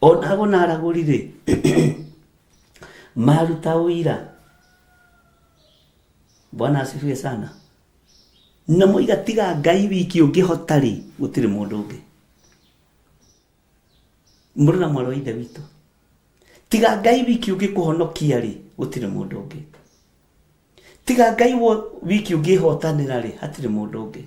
ona ago na aragũri rĩ maruta ũira. Bwana asifiwe sana. Na moiga tiga Ngai wiki ũngĩhota rĩ gũtirĩ mũndũ ũngĩ. Mũrũ na mwarĩ wa ithe witũ, tiga Ngai wiki ũngĩkũhonokia rĩ gũtirĩ mũndũ ũngĩ. Tiga Ngai wiki ũngĩhotanĩra rĩ hatirĩ mũndũ ũngĩ.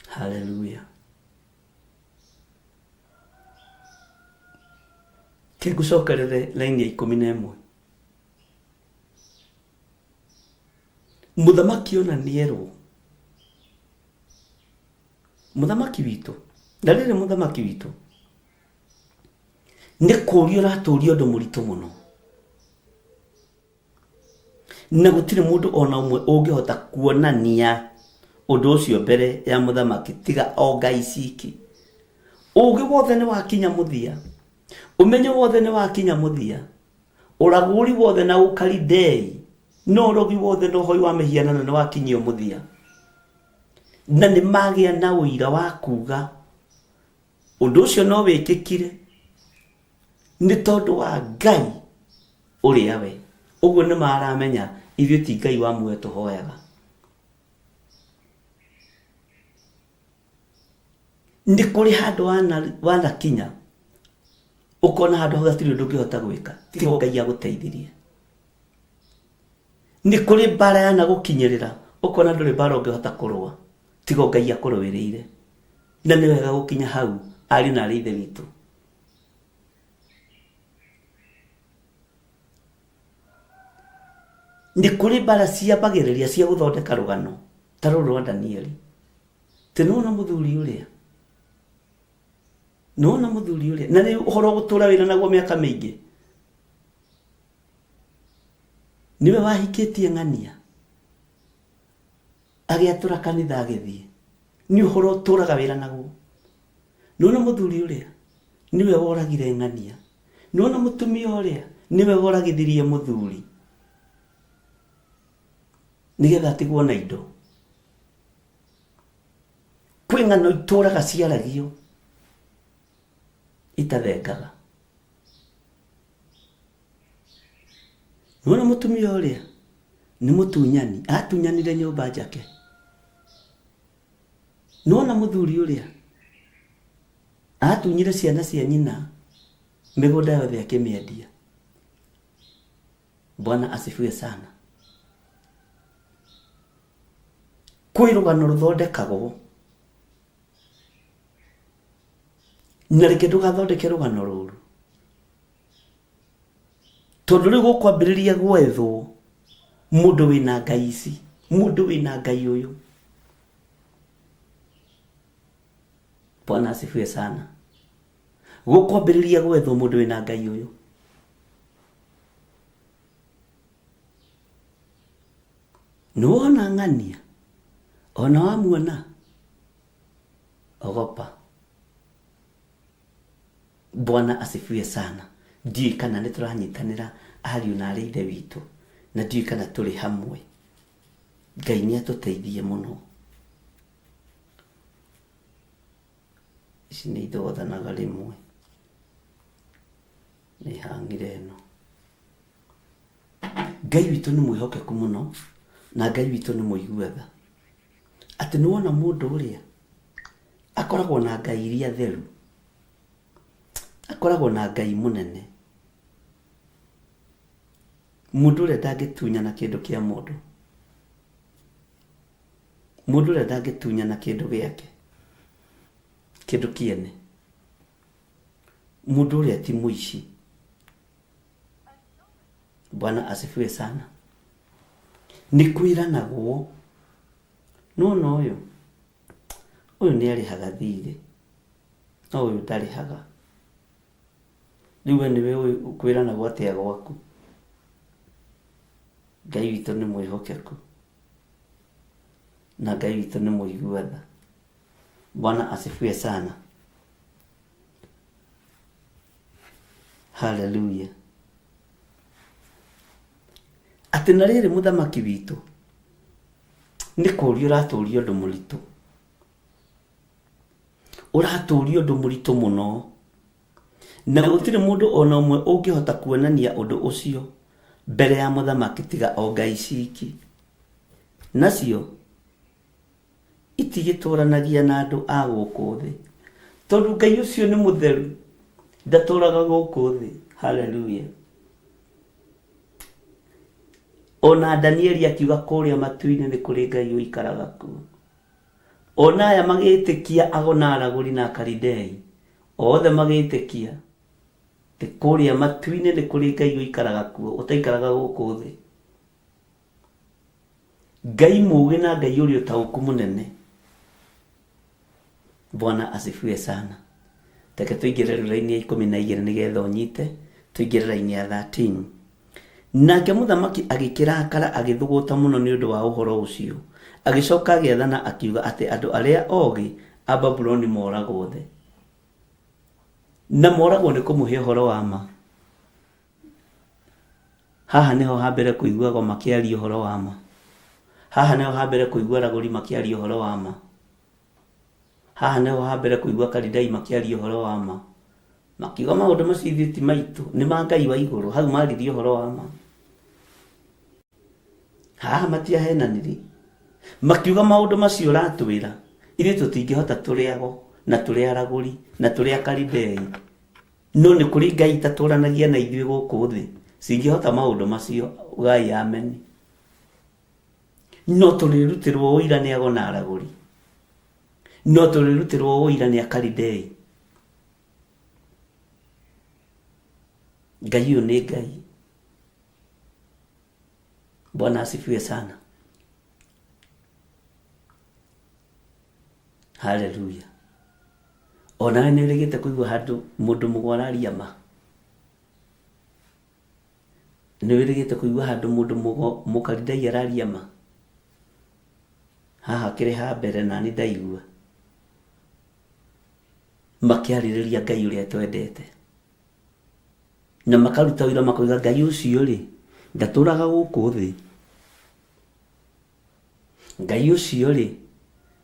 Hallelujah. Kĩngũcokerere laini ya 11. Muthamaki ona nĩerwo, muthamaki witũ, na rĩrĩ muthamaki witũ nĩ kũria ũratũria ũndũ mũritũ mũno, na gũtirĩ mũndũ ona ũmwe ũngĩhota kuonania ũndũ ũcio mbere ya muthamaki tiga o ngai ciki. Ũgĩ wothe nĩ wakinya mũthia, umenyo wothe nĩ wakinya mũthia, ũragũri wothe na Akalidei no ũrogi wothe no hoi wa mĩhianano nĩ wakinyio mũthia, na nĩ magĩa na ũira wa kuga ũndũ ũcio no wĩkĩkire nĩ tondũ wa Ngai ũrĩa we. Ũguo nĩ maramenya ithuĩ ti Ngai wa muoyo tũhoyaga. Nĩ kũrĩ handũ wanakinya ũkona handũ hau hatirĩ ũndũ ũngĩhota gwĩka tiga Ngai agũteithirie. Nĩ kũrĩ mbara yanagũkinyĩrĩra ũkona ndũrĩ mbara ũngĩhota kũrũa tiga Ngai akũrũĩrĩire. Na nĩ wega gũkinya hau ari na arĩ ithe witũ. Nĩ kũrĩ mbara ciambagĩrĩria cia gũthondeka rũgano ta rũrũ rwa Danieli. Tĩnona mũthuri ũrĩa, nona mũthuri ũrĩa, na nĩ ũhoro gũtũra wĩra naguo mĩaka mĩingĩ, niwe wahikĩtie ng'ania agĩatũra kanitha agĩthiĩ, nĩ ũhoro ũtũraga wĩra naguo. Nona mũthuri ũrĩa niwe woragire ng'ania, nona mũtumia ũrĩa niwe woragithirie mũthuri nigetha atigwo na indo. Kwĩ ng'ano itũraga ciaragio itathengaga. Nona mũtumia ũrĩa nĩ mũtunyani, atunyanire nyũmba njake. Nona mũthuri ũrĩa atunyire ciana cia nyina mĩgũnda yothe akĩmĩendia. Bwana asifiwe sana. Kwĩ rũgano rũthondekagwo, na reke ndũgathondeke rũgano rũrũ, tondũ rĩu gũkwambĩrĩria gwethwo mũndũ wĩna ngai ici, mũndũ wĩna ngai ũyũ. Bwana asifiwe sana. Gũkwambĩrĩria gwethwo mũndũ wĩna ngai ũyũ. Nĩwona ng'ania, ona wamuona ogopa. Bwana asifiwe sana. ndiĩ kana nĩ tũranyitanĩra ariũ na arĩ ithe witũ, na ndiĩ kana tũrĩ hamwe. Ngai nĩ atũteithie mũno. Ici nĩ ithothanaga rĩmwe, nĩ hangire ĩno. Ngai witũ nĩ mwĩhokeku mũno, na Ngai witũ nĩ mũigua-tha. Atĩ nĩ wona mũndũ ũrĩa akoragwo na Ngai iria theru, akoragwo na Ngai mũnene, mũndũ ũrĩa ndangĩtunyana kĩndũ kĩa mũndũ, mũndũ ũrĩa ndangĩtunyana kĩndũ gĩake, kĩndũ kĩene, mũndũ ũrĩa ti mũici. Bwana asifiwe sana. Nĩ kwĩranagwo nona ũyũ nĩ arĩhaga thirĩ, no ũyũ ndarĩhaga. Rĩu we nĩwe kwĩranagwo atĩa gwaku. Ngai witũ nĩ mwĩhokeku, na Ngai witũ nĩ mũigua-tha. Bwana asifiwe sana. Hallelujah. Atĩ na rĩrĩ mũthamaki witũ nĩ kũũrio ũratũũrio ũndũ mũritũ, ũratũũrio ũndũ mũritũ mũno, na gũtirĩ mũndũ ona ũmwe ũngĩhota kuonania ũndũ ũcio mbere ya mũthamaki tiga o ngai ciki. Nacio itigĩtũranagia na andũ a gũkũ thĩ, tondũ Ngai ũcio nĩ mũtheru, ndatũraga gũkũ thĩ. Hallelujah. Ona Danieli akiuga kũrĩa matu-inĩ nĩ kũrĩ Ngai ũikaraga kuo. Ona aya magĩtĩkia Ago na Aragũri na Akalidei, othe magĩtĩkia atĩ kũrĩa matu-inĩ nĩ kũrĩ Ngai ũikaraga kuo, ũtaikaraga gũkũ thĩ. Ngai mũũgĩ na Ngai ũrĩa ũtaũku mũnene. Bwana asifiwe sana. Teke tũingĩre raini ya 12 nĩgetha ũnyite, tũingĩre raini ya 13. Nake mũthamaki agĩkĩrakara agĩthũgũta mũno nĩ ũndũ wa ũhoro ũcio. Agĩcoka agĩathana akiuga atĩ andũ arĩa ogĩ a Babuloni moragwo thĩ. Na moragwo nĩ kũmũhe ũhoro wa ma. Haha nĩho hambere kũiguagwo makĩaria ũhoro wa ma. Haha nĩho hambere kũigua Aragũri makĩaria ũhoro wa ma. Haha nĩho hambere kũigua Akalidei makĩaria ũhoro wa ma. Makiuga maũndũ macio ti maitũ, nĩ ma Ngai wa igũrũ. Hau maririe ũhoro wa ma. Haha matiahenanire. Makiuga maũndũ macio ũratwĩra ithuĩ tũtingĩhota tũrĩ Ago na tũrĩ Aragũri na tũrĩ Akalidei, no nĩ kũrĩ Ngai itatũranagia na ithuĩ gũkũ thĩ cingĩhota maũndũ macio. Ngai amen. No tũrĩrutĩrwo ũira nĩ Ago na Aragũri, no tũrĩrutĩrwo ũira nĩ Akalidei. Ngai ũyũ nĩ Ngai. Bwana asifiwe sana. Hallelujah. Ona nĩ ũrĩgĩte kũigua handũ mũndũ mũgwa araria ma. Nĩ ũrĩgĩte kũigua handũ mũndũ Mũkalidei araria ma. Haha kĩrĩ ha mbere na nĩ ndaigua makĩarĩrĩria Ngai ũrĩa twendete, na makaruta wĩra makoiga Ngai ũcio rĩ ndatũraga gũkũ thĩ. Ngai ũcio rĩ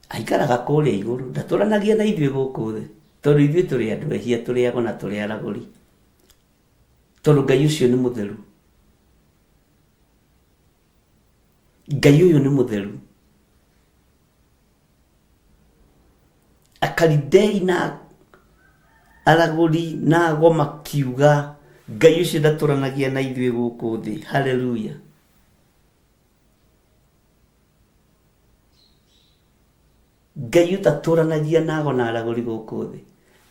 aikaraga kũrĩa igũrũ, ndatũranagia na ithuĩ gũkũ thĩ, tondũ ithuĩ tũrĩ andũ ehia, tũrĩ Ago na tũrĩ Aragũri, tondũ Ngai ũcio nĩ mũtheru. Ngai ũyũ nĩ mũtheru. Akalidei na Aragũri na Ago makiuga Ngai ũcio ndatũranagia na ithuĩ gũkũ thĩ. Hallelujah. Ngai ũtatũranagia na Ago na Aragũri gũkũ thĩ,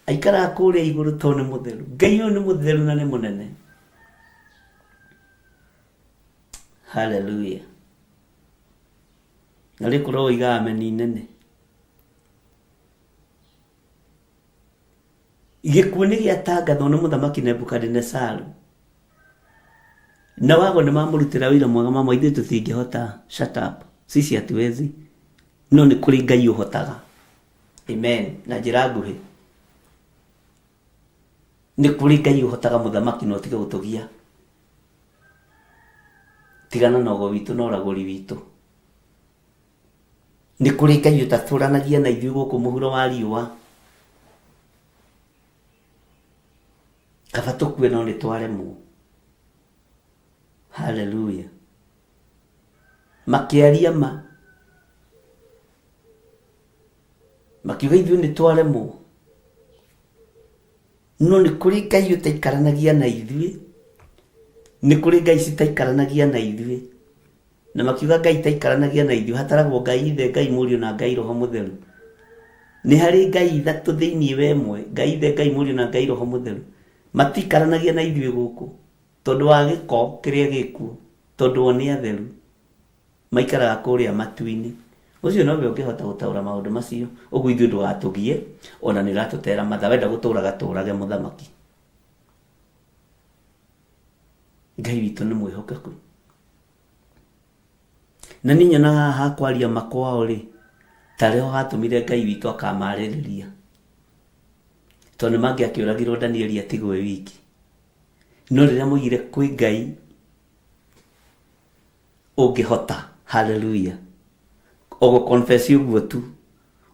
aikaraga kũrĩa igũrũ tondũ nĩ mũtheru. Ngai ũyũ nĩ mũtheru na nĩ mũnene. Hallelujah. Na rĩkorwo oiga ameni nene. Gĩkuũ nĩ gĩatangathwo nĩ mũthamaki Nebukadinezaru, na Ago nĩ mamũrutĩra wĩra mwega mamwe, ithuĩ tũtingĩhota. Shut up. Sisi hatuwezi. No nĩ kũrĩ Ngai ũhotaga. Amen. Na njĩra nguhĩ nĩ kũrĩ Ngai ũhotaga mũthamaki no tiga gũtũgia. Tigana na ũgo witũ na ũragũri witũ. Nĩ kũrĩ Ngai ũtatũranagia na ithuĩ gũkũ mũhuro wa riũa. Kaba tũkue no nĩ twaremwo. Hallelujah. Makĩaria ma. Makiuga ithuĩ nĩ twaremwo. No nĩ kũrĩ Ngai ũtaikaranagia na ithuĩ. Nĩ kũrĩ Ngai citaikaranagia na ithuĩ. Na makiuga Ngai taikaranagia na ithuĩ hataragwo Ngai Ithe, Ngai Mũriũ na Ngai Roho Mũtheru. Nĩ harĩ Ngai ithatũ thĩinĩ we mwe, Ngai Ithe, Ngai Mũriũ na Ngai Roho Mũtheru. Matikaranagia na ithuĩ gũkũ tondũ wa gĩko kĩrĩa gĩkuo, tondũ o nĩ atheru. Maikaraga kũrĩa matu-inĩ. Ũcio nowe ũngĩhota gũtaũra maũndũ macio. Ũguo ithuĩ ndũgatũgie ona nĩ ũratũtera matha. Wenda gũtũũraga tũũrage mũthamaki. Ngai witũ nĩ mwĩhokeku. Na niĩ nyonaga haha kwaria makwao rĩ, tarĩho hatũmire Ngai witũ akamarĩrĩria. Tondũ mangĩakĩũragirwo Danieli atigwo e wiki. No rĩrĩa moigire kwĩ Ngai ũngĩhota. Hallelujah. Ogo confess ũguo tu.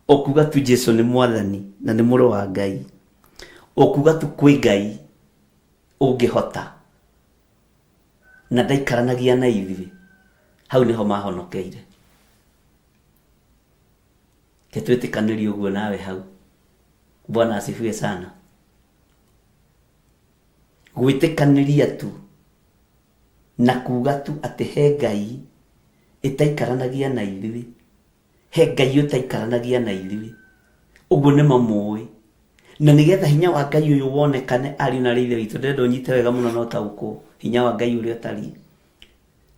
Okuga tu Jesu nĩ mwathani na nĩ mũrũ wa Ngai. Okuga tu kwĩ Ngai ũngĩhota. Na ndaikaranagia na ithuĩ. Hau niho mahonokeire. Ketwĩtĩkanĩrie ũguo nawe hau. Bwana asifiwe sana. Gwĩtĩkanĩria tu na kuga tu atĩ he Ngai ĩtaikaranagia na ithuĩ. He Ngai ũtaikaranagia na ithuĩ. Ũguo nĩ mamũĩ. Na nĩgetha hinya wa Ngai ũyũ wonekane ariũ na Ithe witũ, ndĩrenda ũnyite wega mũno no taũkwo hinya wa Ngai ũrĩa ũtariĩ.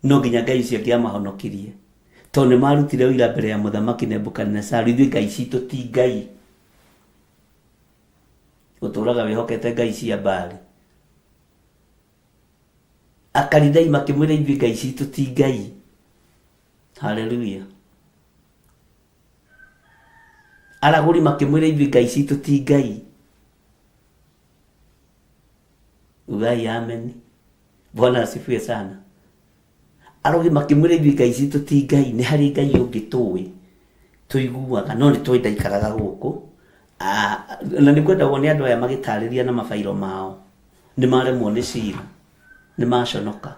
No nginya Ngai ũcio angĩamahonokirie. Tondũ nĩ marutire ũira mbere ya mũthamaki Nebukadinezaru. Ithuĩ Ngai citũ ti Ngai. Ũtũũraga wĩhokete Ngai cia Baali. Akalidai makĩmwĩra ithuĩ Ngai citũ ti Ngai. Hallelujah. Aragũri makĩmwĩra ithuĩ Ngai citũ ti Ngai. Ugai amen. Bwana asifiwe sana. Arogi makĩmwĩra ithuĩ Ngai citũ ti Ngai. Nĩ harĩ Ngai ũngĩ tũĩ tũiguaga no nĩ tũĩ ndaikaraga gũkũ. Na nĩ kwenda wone andũ aya magĩtarĩria na mabairo mao. Nĩ maremwo nĩ cira. Nĩ maconoka.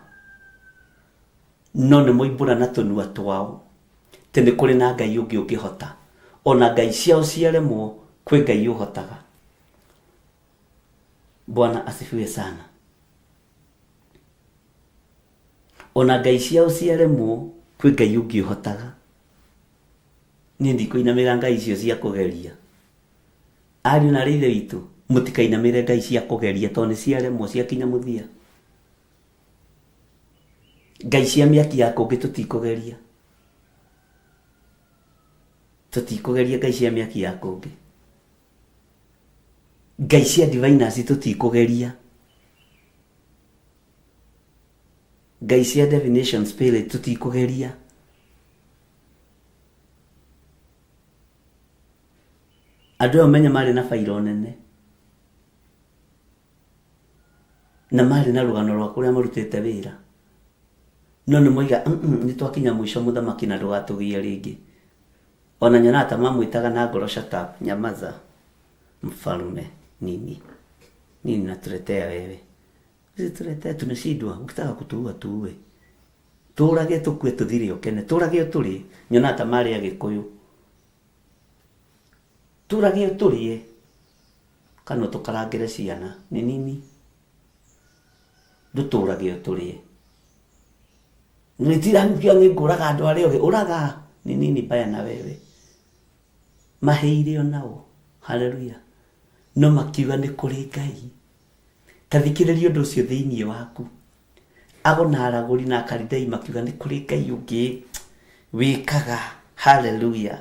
No nĩ moimbũra na tũnua twao. Tĩ nĩ kũrĩ na Ngai ũngĩ ũngĩhota. Ona Ngai ciao ciaremwo kwĩ Ngai ũhotaga. Bwana asifiwe sana. Ona Ngai ciao ciaremwo kwĩ Ngai ũngĩ ũhotaga. Niĩ ndikũinamĩra Ngai icio cia kũgeria. Ariũ na Ithe witũ, mũtikainamĩre Ngai cia kũgeria tondũ nĩ ciaremwo ciakinya mũthia. Ngai cia mĩaki ya kũngĩ tũtikũgeria. Tũtikũgeria Ngai cia mĩaki ya kũngĩ. Ngai cia diviners tũtikũgeria. Ngai cia divination spirit tũtikũgeria. Andũ amenya marĩ na fairo nene. Na marĩ na rũgano rwa kũrĩa marutĩte wĩra. No nĩ moiga nĩ twakinya mũico mũthamaki na ndũgatũgie rĩngĩ. Ona nyona ta mamwĩtaga na ngoro shut up, nyamaza mfalme nini. Nini natuletea wewe. Sisi tuletea tumeshindwa, ukitaka kutuua tuue. Tũrage tũkue tũthire ũkene, tũrage ũtũrie. Nyona ta marĩ Agĩkũyũ. Tũrage ũtũrie. Kana tũkarangĩre ciana, nĩ nini. Ndũtũrage ũtũrie. Nĩtirahukia ngũraga andũ arĩa othe, ũraga nĩ nini baya na wewe. Maheire onao. Hallelujah. No makiuga nĩ kũrĩ Ngai. Tathikĩrĩria ũndũ ũcio thĩinĩ waku. Ago na aragũri na akalidai makiuga nĩ kũrĩ Ngai ũngĩ wĩkaga. Hallelujah.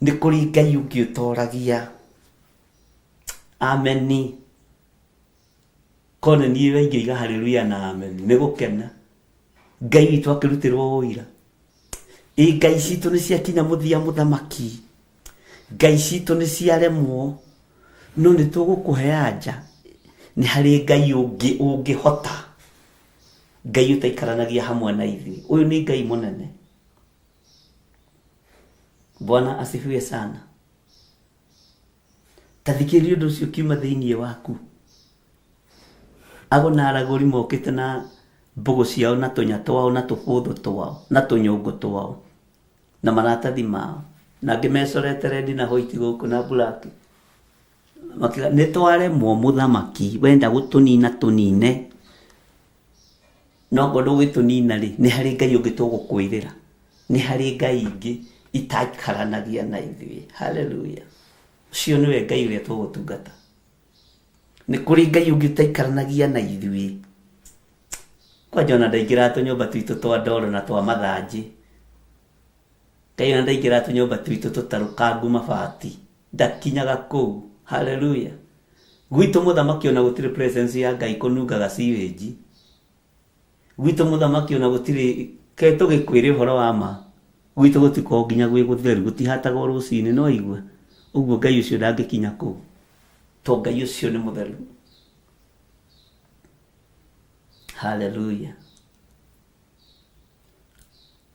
Nĩ kũrĩ Ngai ũngĩ ũtoragia. Amen. Kone niĩ waingĩiga hallelujah na amen. Nĩ gũkena. Ngai witũ akĩrutĩrwo ũira. Ngai citũ nĩ ciakinya mũthia mũthamaki. Ngai citũ nĩ ciaremwo. No nĩ tũgũkũhe anja. nĩ harĩ Ngai ũngĩ ũngĩhota, Ngai ũtaikaranagia hamwe na ithuĩ. Ũyũ nĩ Ngai mũnene. Bwana asifiwe sana. Tathikĩrĩria ũndũ ũcio kiuma thĩinĩ waku. Ago na aragũri mokĩte na mbogo ciao na tũnya twao na tũbũthũ twao na tũnyũngũ twao na maratathi mao, na angĩ mecorete rendi na hoiti gũkũ na black. Makiga nĩ twaremwo mũthamaki, wenda gũtũnina tũnine. No ngo ndũgĩtũnina rĩ, nĩ harĩ Ngai ũngĩ tũgũkwĩrĩra, nĩ harĩ Ngai ingĩ itakaranagia na ithuĩ. Haleluya. Ũcio nĩwe Ngai ũrĩa tũgũtungata. Nĩ kũrĩ Ngai ũngĩ utaikaragia na ithuĩ. Kwanja ona ndaingĩra tũnyũmba twitũ twa ndoro na twa mathanjĩ. Ngai ona ndaingĩra tũnyũmba twitũ tũtarũkangu mabati, ndakinyaga kũu. Haleluya. Gwitũ mũthamaki ona gũtirĩ presence ya Ngai kũnungaga sewage. Gwitũ mũthamaki ona gũtirĩ ke tũgĩkwĩra ũhoro wa ma. Gwitũ gũtiko nginya gwĩ gũtheru, gũtihataga rũcinĩ, no igwe. Ũguo Ngai ũcio ndangĩkinya kũu. To Ngai ũcio nĩ mũtheru. Haleluya.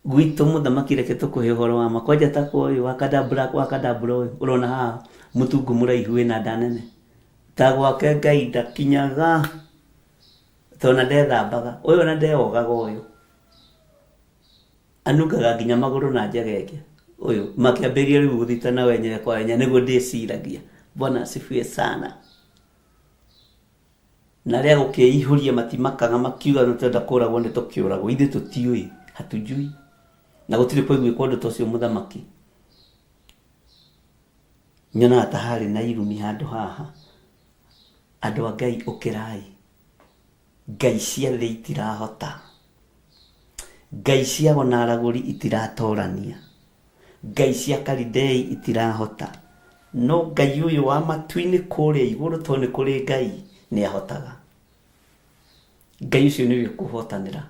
Gwitũ mũthamaki reke tũkũhe ũhoro wa ma. Kwanja ta kũyũ wakadabra ũyũ ũrona haha mũtungu mũraihu wĩna nda nene. Ta gwake Ngai ndakinyaga. Tona ndethambaga. Ũyũ ona ndeogaga ũyũ. Anungaga nginya magũrũ na njegeke. Ũyũ makĩambĩrĩria rĩu gũthitana wenyewe kwa wenyewe nĩguo ndĩciragia. Bwana asifiwe sana. Na rĩa gũkĩihũria matimakaga makiuga nĩtwenda kũragwo nĩ tũkĩũragwo. Ithuĩ tũtiũĩ, hatujui. Na gũtirĩ kũiguĩka ũndũ ta ũcio mũthamaki. Nyonaga ta harĩ na irumi handũ haha. Andũ a Ngai ũkĩrai. Ngai cia thĩ itirahota. Ngai cia gona aragũri itiratorania. Ngai cia Kalidei itirahota. No Ngai ũyũ wa matu-inĩ kũrĩa igũrũ to nĩ kũrĩ Ngai nĩ ahotaga. Ngai ũcio nĩwe ũkũhotanĩra.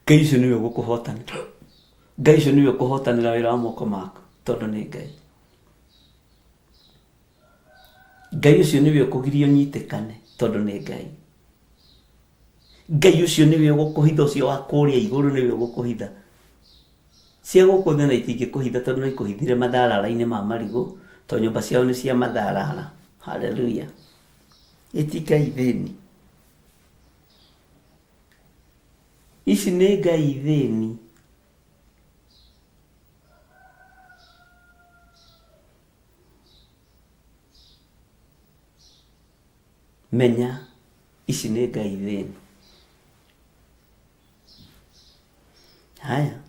Ngai ũcio nĩwe ũgũkũhotanĩra. Ngai ũcio nĩwe ũkũhotanĩra wĩra wa moko maku tondũ nĩ Ngai. Ngai ũcio nĩwe ũkũgiria ũnyitĩkane tondũ nĩ Ngai. Ngai ũcio nĩwe ũgũkũhitha ũcio wa kũrĩa igũrũ nĩwe ũgũkũhitha. Cia gũkũ thĩ na itingĩkũhitha tondũ no ikũhithire matharara-inĩ ma marigũ to nyũmba ciao nĩ cia matharara. Haleluya. Iti Ngai thĩni. Ici nĩ Ngai thĩni. Menya ici nĩ Ngai thĩni. Haya.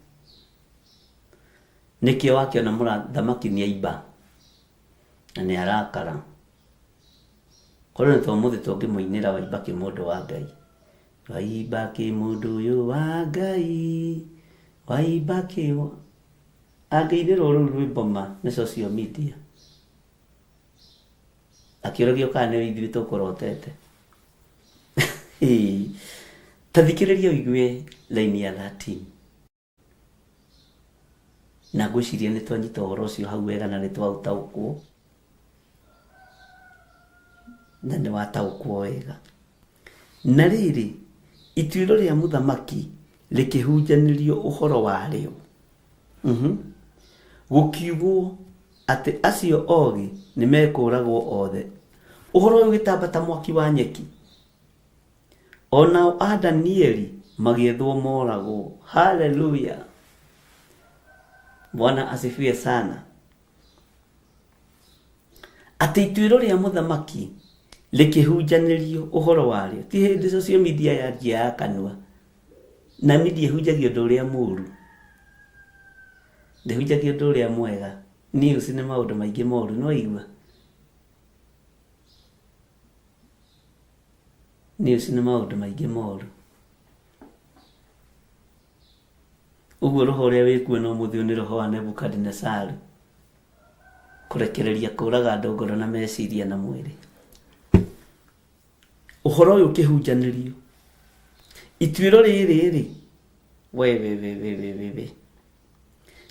Nĩkĩo wakĩona mũthamaki nĩ aimba na nĩ arakara. Korwo nĩ tũmũthĩ tũngĩmũinĩra waimba kĩmũndũ wa Ngai. Waimba kĩmũndũ ũyũ wa Ngai. Waimba kĩwa. Angĩinĩrwo rũu rwĩmbo ma nĩ social media. Akĩũragio kana nĩ ithuĩ tũkũrotete. Tathikĩrĩria ũigue laini ya 13. Na ngwĩciria nĩ twanyita ũhoro ũcio hau wega na nĩ twaũtaũkwo. Na nĩ wataũkwo wega. Na rĩrĩ, ituĩro rĩa mũthamaki rĩkĩhunjanĩrio ũhoro warĩo. Gũkiugwo atĩ acio ogĩ nĩ mekũragwo othe. Ũhoro ũyũ gĩtambata mwaki wa nyeki. Onao a Danieli magĩethwo moragwo. Haleluya. Bwana asifiwe sana. Atĩ ituĩro rĩa mũthamaki rĩkĩhunjanĩrio ũhoro warĩo. Ti hĩndĩ social media yanjia ya kanua. Na media hunjagia ũndũ ũrĩa mũũru. Ndĩhunjagia ũndũ ũrĩa mwega. News nĩ maũndũ maingĩ moru no igua. News nĩ maũndũ maingĩ moru. Ũguo roho ũrĩa wĩkuona ũmũthĩ nĩ roho wa Nebukadnezar. Kũrekereria kũraga andũ ngoro na meciria na mwĩrĩ. Ũhoro ũyũ ũkĩhunjanĩrio. Ituĩro rĩrĩ we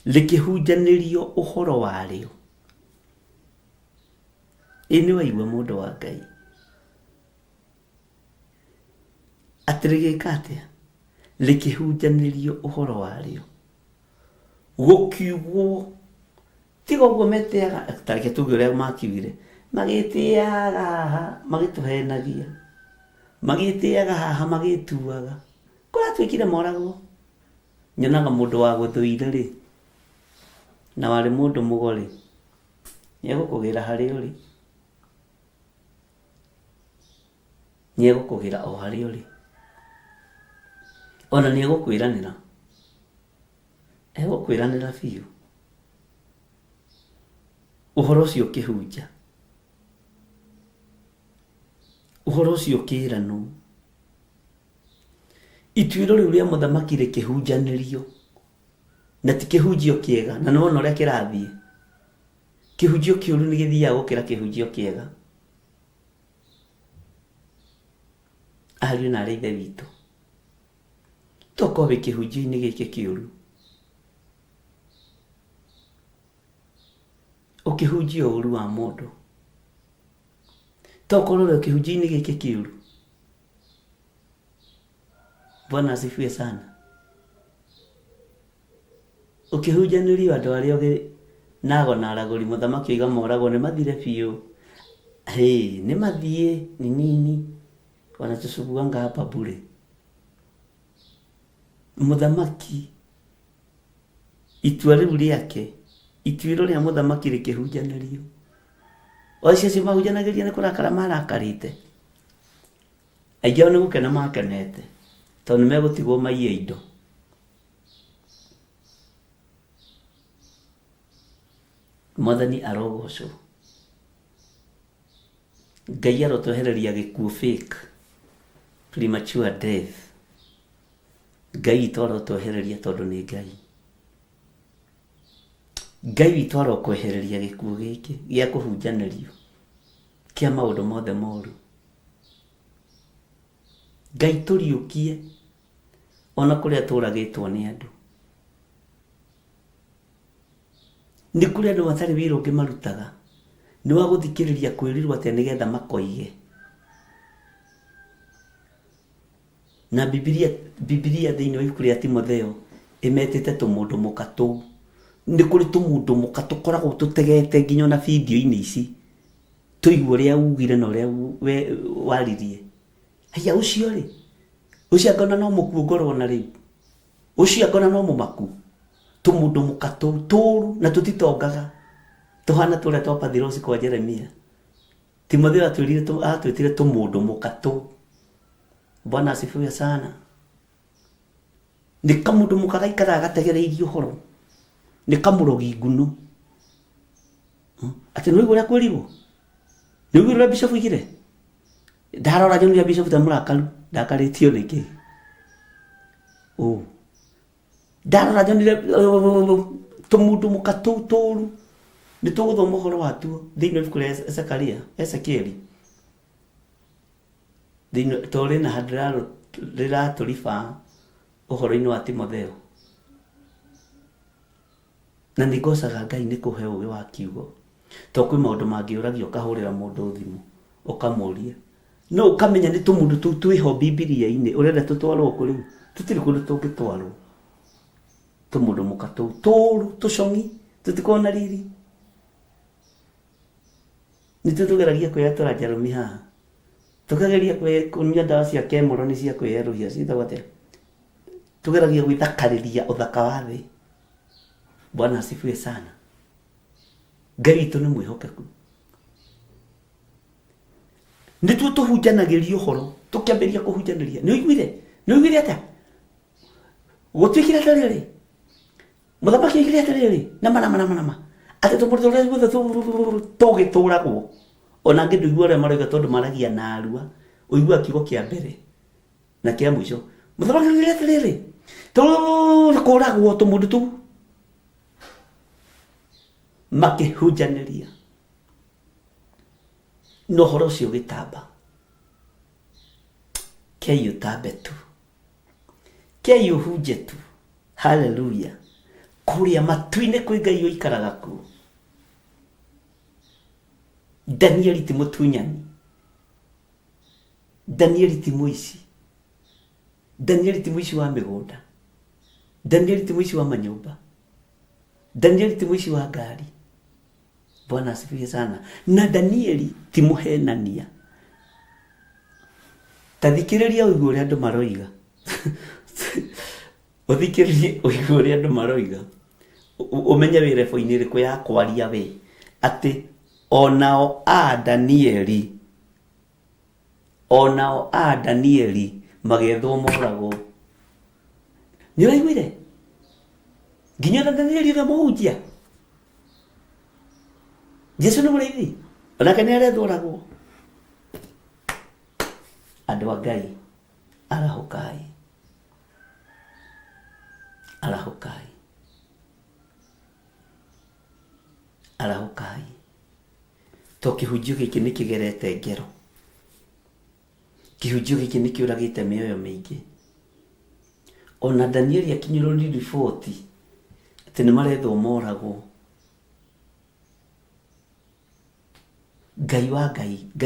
rĩkĩhunjanĩrio ũhoro warĩo. Nĩ waigua mũndũ wa Ngai. atirigika atia likihunjanirio uhoro wario gukiugwo tiga uguo meteaga tareke tuge uria makiugire magitiaga magituhenagia magitiaga haha magituaga kora twikire morago nyonaga mundu wa guthuire ri na wari mundu mugori niegukugira hari uri niegukugira o hari uri ona niegukwiranira egukwiranira biu uhoro ucio kihunja uhoro ucio kirano ituiro riu ria muthamaki rikihunjanirio na ti kihunjio kiega na no ria kirathie kihunjio kiuru ni githia gukira kihunjio kiega ari na ri thevito toko be kihunjio ni gike kiuru ukihunjio uru wa mundu toko ro kihunjio ni gike kiuru. Bwana asifiwe sana. Ukihunjanirio andu aria oge nago na araguri muthamaki iga morago ni mathire biu ni mathie ni nini wanatusubuanga hapa bure. Muthamaki itua riu riake ituiro ria muthamaki rikihunjanirio oicio cio mahunjanagiria ni kurakara marakarite aigao ni gukena makenete tondu megutigwo maiye indo. Mwathani arogocwo. Ngai arotwehereria gikuo fake premature death. Ngai itwaro twehereria tondu ni Ngai. Ngai itwaro kwehereria gikuo giki gia kuhunjanirio kia maundu mothe moru. Ngai turiukie ona kuria turagitwo ni andu. Ni kuria andu matari wira ungi marutaga ni wa guthikiriria kwirirwo ati nigetha makoige. Na Biblia thiini wa ibuku ria Timotheo imetete tumundu mukatu. Ni kuri tumundu mukatu koragwo tutegete nginya na video-ini ici tuigwe ria ugire na ria waririe. Haya ucio ri ucio akona no mukuo ngoro na ri ucio akona no mumaku tumundu mukatu turu na tutitongaga tuhana turia twapathirwo kwa Jeremia. Timotheo atwitire tumundu mukatu. Bwana asifiwe sana. Ni kamundu mukagaikara agategereirio horo ni kamurogi ngunu ati no igura kwiriwo ni igura bishop igire ndarora jonu ya bishop tamurakaru ndakaritio niki ndarora jonu tumundu mukatu turu ni tuguthoma horo watu thiini wa kule Zakaria Ezekieli thiini tore na hadraro rira turifa uhoro-ini wa Timotheo. Na nigocaga Ngai ni kuhe ugi wa kiugo to kwi maundu mangiuragio kahurira mundu thimu ukamuria no ukamenya ni tumundu tu twiho Biblia-ini urenda tutwarwo kuri tutiri kundu tungitwarwo tumundu mukatu turu tucongi tutikona riri ni tutugeragia kwiyatura Jeremi haha tukageria kunyua ndawa cia kemoro ni cia kwiyeruhia cithawate tugeragia gwithakariria uthaka wa thi. Bwana asifiwe sana. Ngai witu ni mwihokeku. Ni tuhunjanagirio horo tukiambiria kuhunjaniria ni uiguire ata gutwikira tariri muthamaki igire tariri na mana ati tumuruto ria guothe tugituragwo ona ngi nduigua ria marauga tondu maragia na arua uigua kiugo kia mbere na kia mwisho muthamaki igire tariri kuragwo tumundu tu makihunjaniria no horo cio gitamba keyo tabetu keyo hunjetu. Haleluya. Kuria matuine kwi Ngai uikaraga ku. Danieli ti mutunyani, Danieli ti muici, Danieli ti muici wa migunda. Danieli ti muici wa manyumba. Danieli ti muici wa ngari. Bwana asifiwe sana. Na Danieli ti muhenania. Tathikiriria uiguo ria andu maroiga. Uthikiririe uiguo ria andu maroiga. Umenye wire foini riku ya kwaria we ati onao Danieli magethwo morago. Ni raiguire nginya Danieli na muhunjia Jesu ni murithi onake ni arethoragwo. Andu a Ngai arahukai to kihunjio giki ni kigerete ngero. Kihunjio giki ni kiuragite mioyo mingi. Ona Danieli akinyirwo ni riboti ati ni marethwo moragwo. Ngai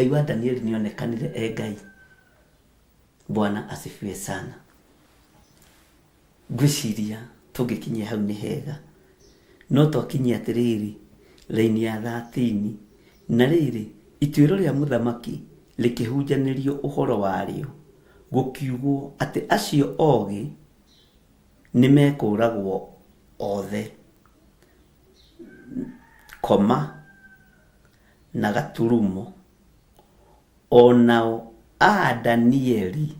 wa Danieli ni onekanire Ngai. Bwana asifiwe sana. Gwiciria tungikinyia hau ni hega. No twakinyia atiriri laini ya 13 na riri ituiro ria muthamaki likihunjanirio uhoro wario gukiugwo ati acio ogi nimekuragwo othe koma na gaturumo onao Danieli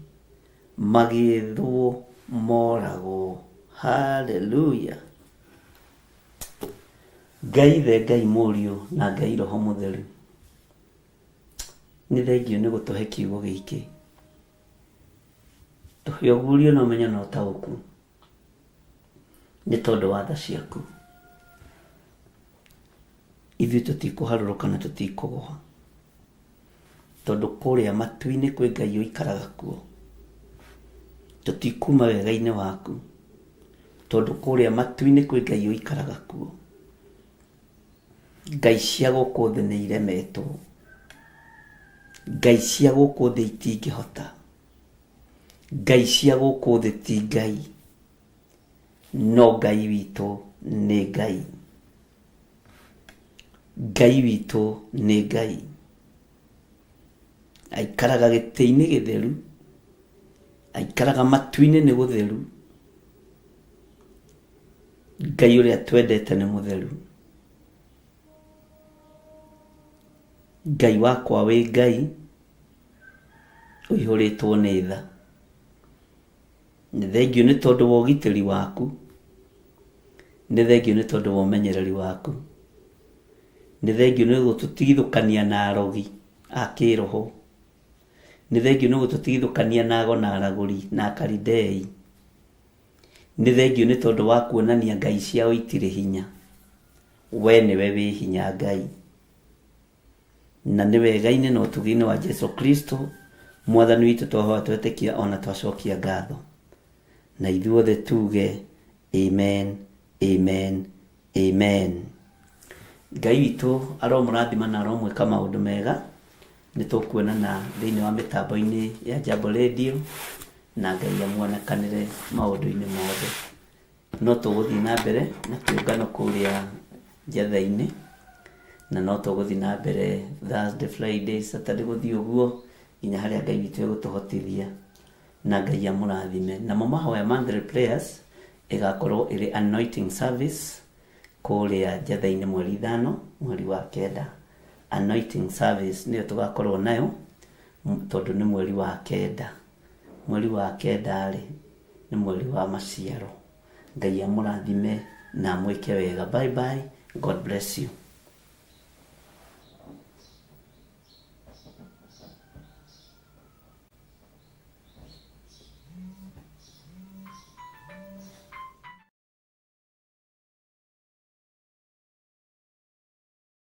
magethwo morago. Hallelujah. Ngai murio na Ngai Roho Mutheru ni thengio ni gutuhe kiugo giki. Tuhiogulio no menya no tauku ni tondu wa tha ciaku. Ithuĩ tutikuharũrũka na tutikũgũa tondu kuria matu-inĩ kwĩ Ngai ũikaraga kuo. Tutikuma wega-inĩ waku tondu kuria matu-inĩ kwĩ Ngai ũikaraga kuo. Ngai cia gũkũ thĩ nĩ iremetwo. Ngai cia gũkũ thĩ itingĩhota. Ngai cia gũkũ thĩ ti Ngai, no Ngai witũ nĩ Ngai. Ngai witũ nĩ Ngai. Aikaraga gĩtĩ-inĩ gĩtheru, aikaraga matu-inĩ nĩ gũtheru. Ngai ũrĩa twendete nĩ mũtheru. Ngai wakwa wĩ Ngai ũihũrĩtwo nĩ tha. Nĩ thengio nĩ tondũ wa ũgitĩri waku. Nĩ thengio nĩ tondũ wa ũmenyereri waku. Nĩ thengio nĩ gũtũtigithũkania na arogi a kĩroho. Nĩ thengio nĩ gũtũtigithũkania na ago na aragũri na Akalidei. Nĩ thengio nĩ tondũ wa kuonania Ngai ciao itirĩ hinya. We nĩwe wĩ hinya Ngai. Na nĩ wega-inĩ na ũtugi-inĩ wa Jesu Kristo mwathani witũ twahoya twetĩkia ona twacokia ngatho. Na ithuothe tuge amen, amen, amen. Ngai witũ aromũrathima na aromwĩka maũndũ mega. Nĩ tũkuonana thĩinĩ wa mĩtambo-inĩ ya Jambo Radio na Ngai amuonekanĩre maũndũ-inĩ mothe. No tũgũthiĩ na mbere na kĩũngano kũrĩa njatha-inĩ, na no tũgũthiĩ na mbere Thursday, Friday, Saturday gũthiĩ ũguo nginya harĩa Ngai witũ egũtũhotithia na Ngai amũrathime. Namo mahoya monthly prayers ĩgakorwo ĩrĩ anointing service kũrĩa njatha-inĩ mweri 5 mweri wa 9. Anointing service nĩyo tũgakorwo nayo tondũ nĩ mweri wa 9. Mweri wa 9 rĩ nĩ mweri wa maciaro. Ngai amũrathime na mwĩke wega. Bye bye. God bless you.